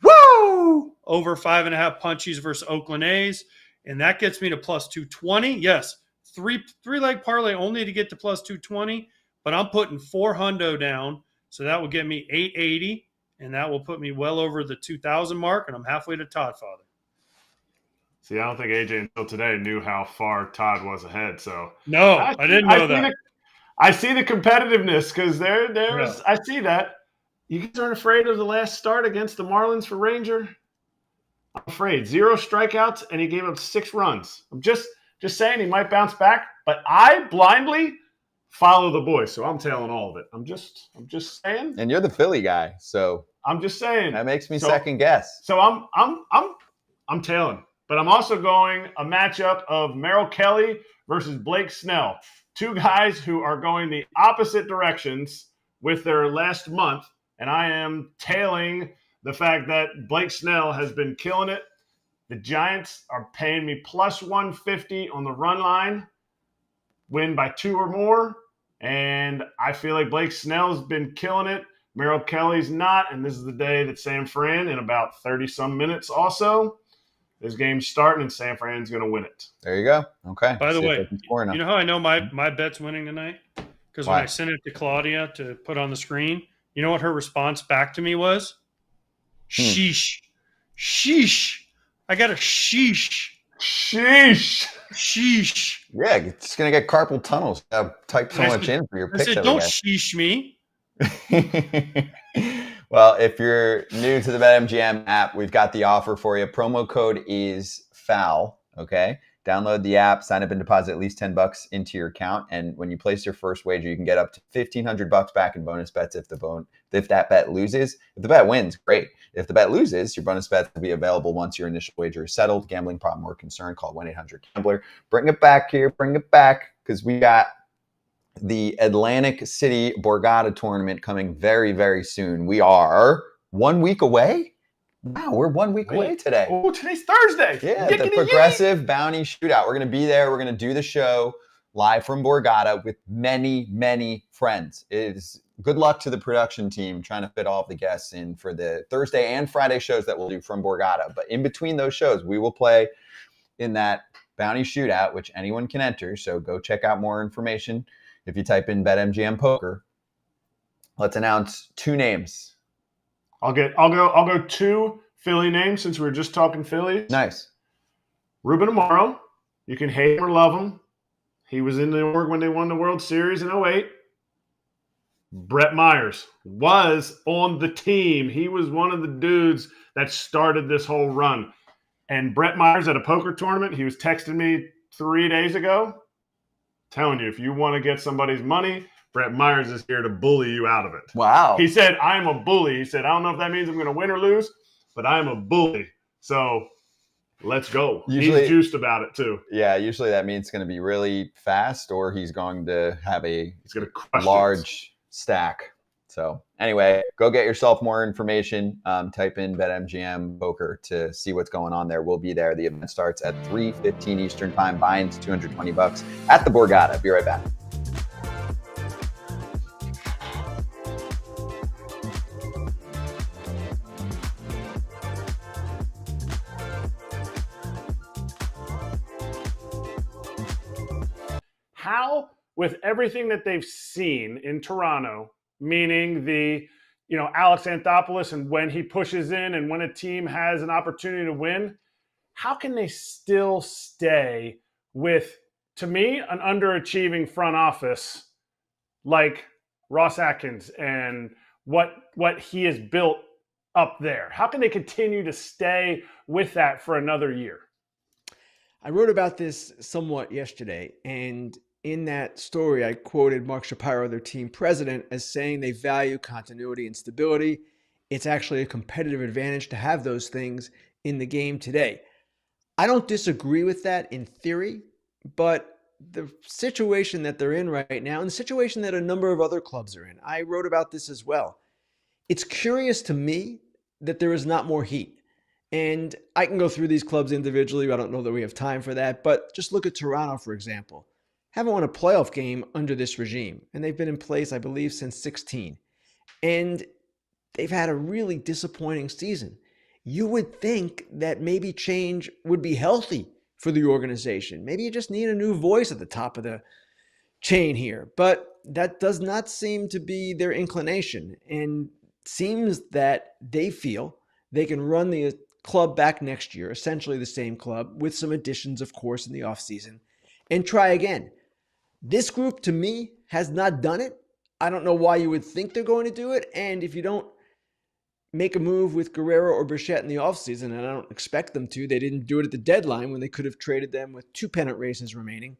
[SPEAKER 4] woo! Over 5.5 punchies versus Oakland A's. and that gets me to plus 220. Yes, three-leg parlay only to get to plus 220, but I'm putting $400 down, so that will get me 880, and that will put me well over the 2,000 mark, and I'm halfway to Todd Father.
[SPEAKER 2] See, I don't think AJ until today knew how far Todd was ahead. So
[SPEAKER 4] no, I didn't know that.
[SPEAKER 2] I see the competitiveness because there's. I see that. You guys aren't afraid of the last start against the Marlins for Ranger? I'm afraid. 0 strikeouts, and he gave up 6 runs. I'm just saying he might bounce back, but I blindly follow the boys, so I'm tailing all of it. I'm just saying.
[SPEAKER 1] And you're the Philly guy, so
[SPEAKER 2] I'm just saying
[SPEAKER 1] that makes me second guess.
[SPEAKER 2] So I'm tailing, but I'm also going a matchup of Merrill Kelly versus Blake Snell, 2 guys who are going the opposite directions with their last month, and I am tailing the fact that Blake Snell has been killing it. The Giants are paying me plus 150 on the run line, win by 2 or more, and I feel like Blake Snell's been killing it. Merrill Kelly's not, and this is the day that San Fran, in about 30-some minutes also, this game's starting, and San Fran's going to win it.
[SPEAKER 1] There you go. Okay.
[SPEAKER 4] By the way, you know how I know my bet's winning tonight? Because when I sent it to Claudia to put on the screen, you know what her response back to me was? Sheesh. Sheesh. I got a sheesh.
[SPEAKER 2] Sheesh.
[SPEAKER 4] Sheesh.
[SPEAKER 1] Yeah, it's going to get carpal tunnel. Type so much in for your picks.
[SPEAKER 4] I said, don't sheesh me.
[SPEAKER 1] Well, if you're new to the BetMGM app, we've got the offer for you. Promo code is FOUL, okay? Download the app, sign up and deposit at least $10 into your account, and when you place your first wager, you can get up to $1,500 back in bonus bets if that bet loses. If the bet wins, great. If the bet loses, your bonus bet will be available once your initial wager is settled. Gambling problem or concern, call 1-800-GAMBLER. Bring it back here, because we got the Atlantic City Borgata tournament coming very, very soon. We are 1 week away. Wow, we're 1 week away today.
[SPEAKER 2] Oh, today's Thursday.
[SPEAKER 1] Yeah, the Progressive Bounty Shootout. We're going to be there. We're going to do the show live from Borgata with many, many friends. It is good luck to the production team trying to fit all of the guests in for the Thursday and Friday shows that we'll do from Borgata. But in between those shows, we will play in that Bounty Shootout, which anyone can enter. So go check out more information if you type in BetMGM Poker. Let's announce 2 names.
[SPEAKER 2] I'll go 2 Philly names since we were just talking Phillies.
[SPEAKER 1] Nice.
[SPEAKER 2] Ruben Amaro. You can hate him or love him. He was in the org when they won the World Series in 2008. Brett Myers was on the team. He was one of the dudes that started this whole run. And Brett Myers at a poker tournament, he was texting me 3 days ago, telling you, if you want to get somebody's money, Brett Myers is here to bully you out of it.
[SPEAKER 1] Wow.
[SPEAKER 2] He said, I'm a bully. He said, I don't know if that means I'm going to win or lose, but I'm a bully. So let's go. He's juiced about it too.
[SPEAKER 1] Yeah, usually that means it's going to be really fast or he's going to have a
[SPEAKER 2] crush
[SPEAKER 1] large stack. So anyway, go get yourself more information. Type in BetMGM Poker to see what's going on there. We'll be there. The event starts at 3:15 Eastern Time. Buy-ins $220 at the Borgata. Be right back.
[SPEAKER 2] How, with everything that they've seen in Toronto, meaning the, Alex Anthopoulos and when he pushes in and when a team has an opportunity to win, how can they still stay with, to me, an underachieving front office like Ross Atkins and what he has built up there? How can they continue to stay with that for another year?
[SPEAKER 11] I wrote about this somewhat yesterday, and in that story, I quoted Mark Shapiro, their team president, as saying they value continuity and stability. It's actually a competitive advantage to have those things in the game today. I don't disagree with that in theory, but the situation that they're in right now, and the situation that a number of other clubs are in, I wrote about this as well. It's curious to me that there is not more heat. And I can go through these clubs individually. I don't know that we have time for that, but just look at Toronto, for example. Haven't won a playoff game under this regime, and they've been in place, I believe, since 2016. And they've had a really disappointing season. You would think that maybe change would be healthy for the organization. Maybe you just need a new voice at the top of the chain here, but that does not seem to be their inclination, and seems that they feel they can run the club back next year, essentially the same club, with some additions, of course, in the offseason, and try again. This group, to me, has not done it. I don't know why you would think they're going to do it, and if you don't make a move with Guerrero or Bichette in the offseason, and I don't expect them to, they didn't do it at the deadline when they could have traded them with 2 pennant races remaining.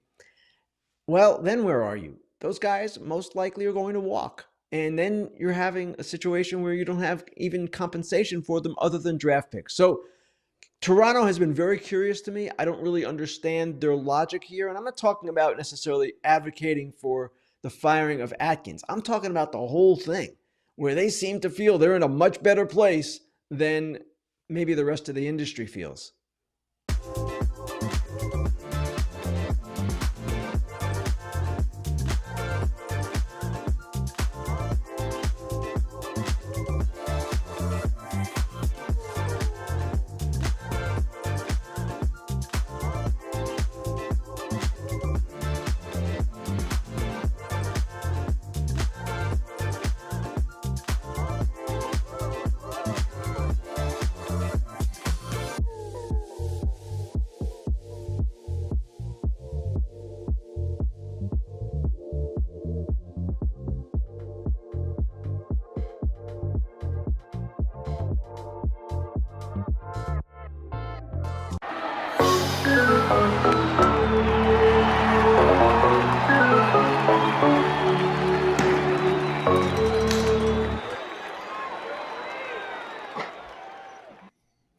[SPEAKER 11] Well, then where are you? Those guys most likely are going to walk. And then you're having a situation where you don't have even compensation for them other than draft picks. So Toronto has been very curious to me. I don't really understand their logic here. And I'm not talking about necessarily advocating for the firing of Atkins. I'm talking about the whole thing, where they seem to feel they're in a much better place than maybe the rest of the industry feels.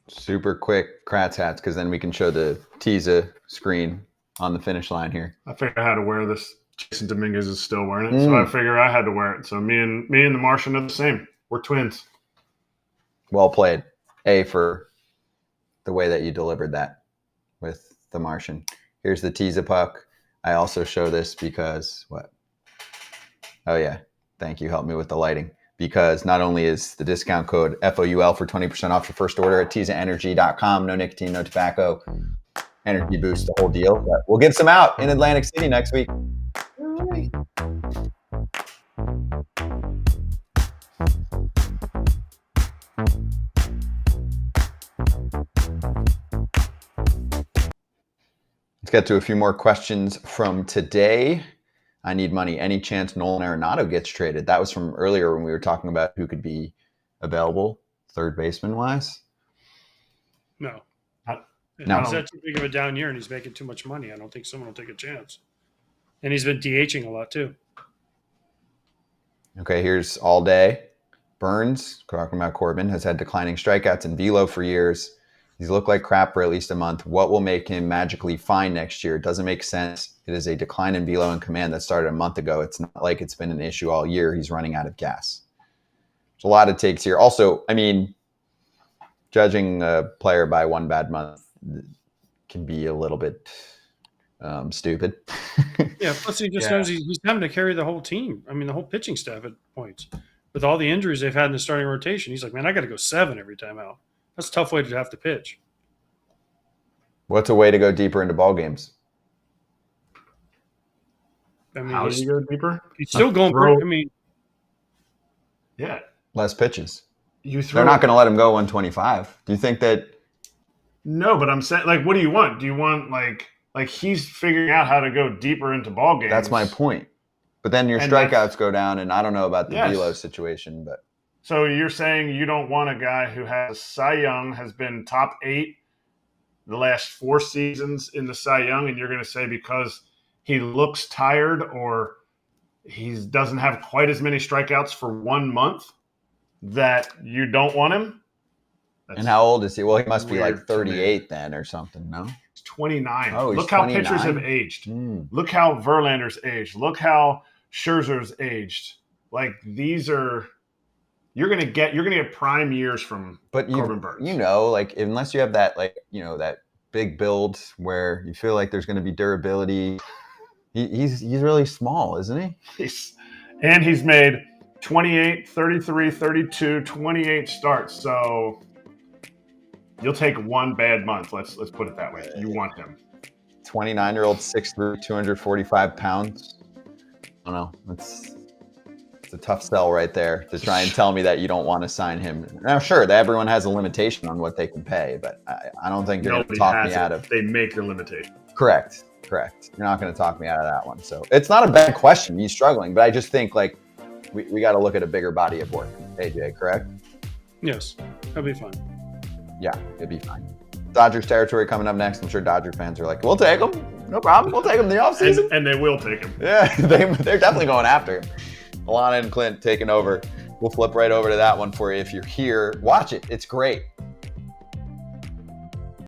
[SPEAKER 1] Super quick Kratz hats, because then we can show the Tisa screen on the finish line here.
[SPEAKER 2] I figured I had to wear this. Jason Dominguez is still wearing it, so I figure I had to wear it. So me and the Martian are the same. We're twins.
[SPEAKER 1] Well played. A for the way that you delivered that with the Martian. Here's the Tisa puck. I also show this because what? Oh yeah. Thank you. Help me with the lighting. Because not only is the discount code FOUL for 20% off your first order at TisaEnergy.com. No nicotine, no tobacco. Energy boost, the whole deal. But we'll give some out in Atlantic City next week. Let's get to a few more questions from today. I need money. Any chance Nolan Arenado gets traded? That was from earlier when we were talking about who could be available, third baseman wise.
[SPEAKER 4] No.
[SPEAKER 1] No.
[SPEAKER 4] He's had too big of a down year and he's making too much money. I don't think someone will take a chance. And he's been DHing a lot too.
[SPEAKER 1] Okay, here's all day. Burns, talking about Corbin, has had declining strikeouts and velo for years. He's looked like crap for at least a month. What will make him magically fine next year? It doesn't make sense. It is a decline in velo and command that started a month ago. It's not like it's been an issue all year. He's running out of gas. There's a lot of takes here. Also, I mean, judging a player by one bad month can be a little bit stupid.
[SPEAKER 4] Yeah, plus he just knows he's having to carry the whole team. I mean, the whole pitching staff at points. With all the injuries they've had in the starting rotation, he's like, man, I got to go 7 every time out. That's a tough way to have to pitch.
[SPEAKER 1] What's a way to go deeper into ball games?
[SPEAKER 4] I mean,
[SPEAKER 2] how do you go deeper?
[SPEAKER 4] He's still going. I mean,
[SPEAKER 2] yeah,
[SPEAKER 1] less pitches.
[SPEAKER 2] They're
[SPEAKER 1] not going to let him go 125. Do you think that?
[SPEAKER 2] No, but I'm saying, like, what do you want? Do you want like he's figuring out how to go deeper into ball games?
[SPEAKER 1] That's my point. But then your strikeouts go down, and I don't know about the velo situation, but.
[SPEAKER 2] So you're saying you don't want a guy who has Cy Young, has been top 8 the last 4 seasons in the Cy Young, and you're going to say because he looks tired or he doesn't have quite as many strikeouts for 1 month that you don't want him?
[SPEAKER 1] And how old is he? Well, he must be like 38 then or something, no?
[SPEAKER 2] He's 29.
[SPEAKER 1] Oh, he's
[SPEAKER 2] Look how
[SPEAKER 1] 29.
[SPEAKER 2] pitchers have aged. Look how Verlander's aged. Look how Scherzer's aged. Like, these are... You're gonna get prime years from Corbin Burns.
[SPEAKER 1] You know, like unless you have that, like, you know, that big build where you feel like there's going to be durability. He's really small, isn't he?
[SPEAKER 2] He's made 28, 33, 32, 28 starts. So you'll take one bad month. Let's put it that way. You want him.
[SPEAKER 1] 29-year-old, 6'3", 245 pounds. I don't know. It's a tough sell right there to try and tell me that you don't want to sign him. Now, sure, everyone has a limitation on what they can pay, but I don't think you're going to talk me out of.
[SPEAKER 2] They make your limitation.
[SPEAKER 1] Correct. You're not going to talk me out of that one. So it's not a bad question. He's struggling, but I just think like we got to look at a bigger body of work. AJ, correct?
[SPEAKER 4] Yes, that'll be fine.
[SPEAKER 1] Yeah, it'd be fine. Dodgers territory coming up next. I'm sure Dodger fans are like, we'll take him. No problem. We'll take him in the offseason.
[SPEAKER 2] And they will take him.
[SPEAKER 1] Yeah, they're definitely going after him. Alana and Clint taking over. We'll flip right over to that one for you. If you're here, watch it. It's great.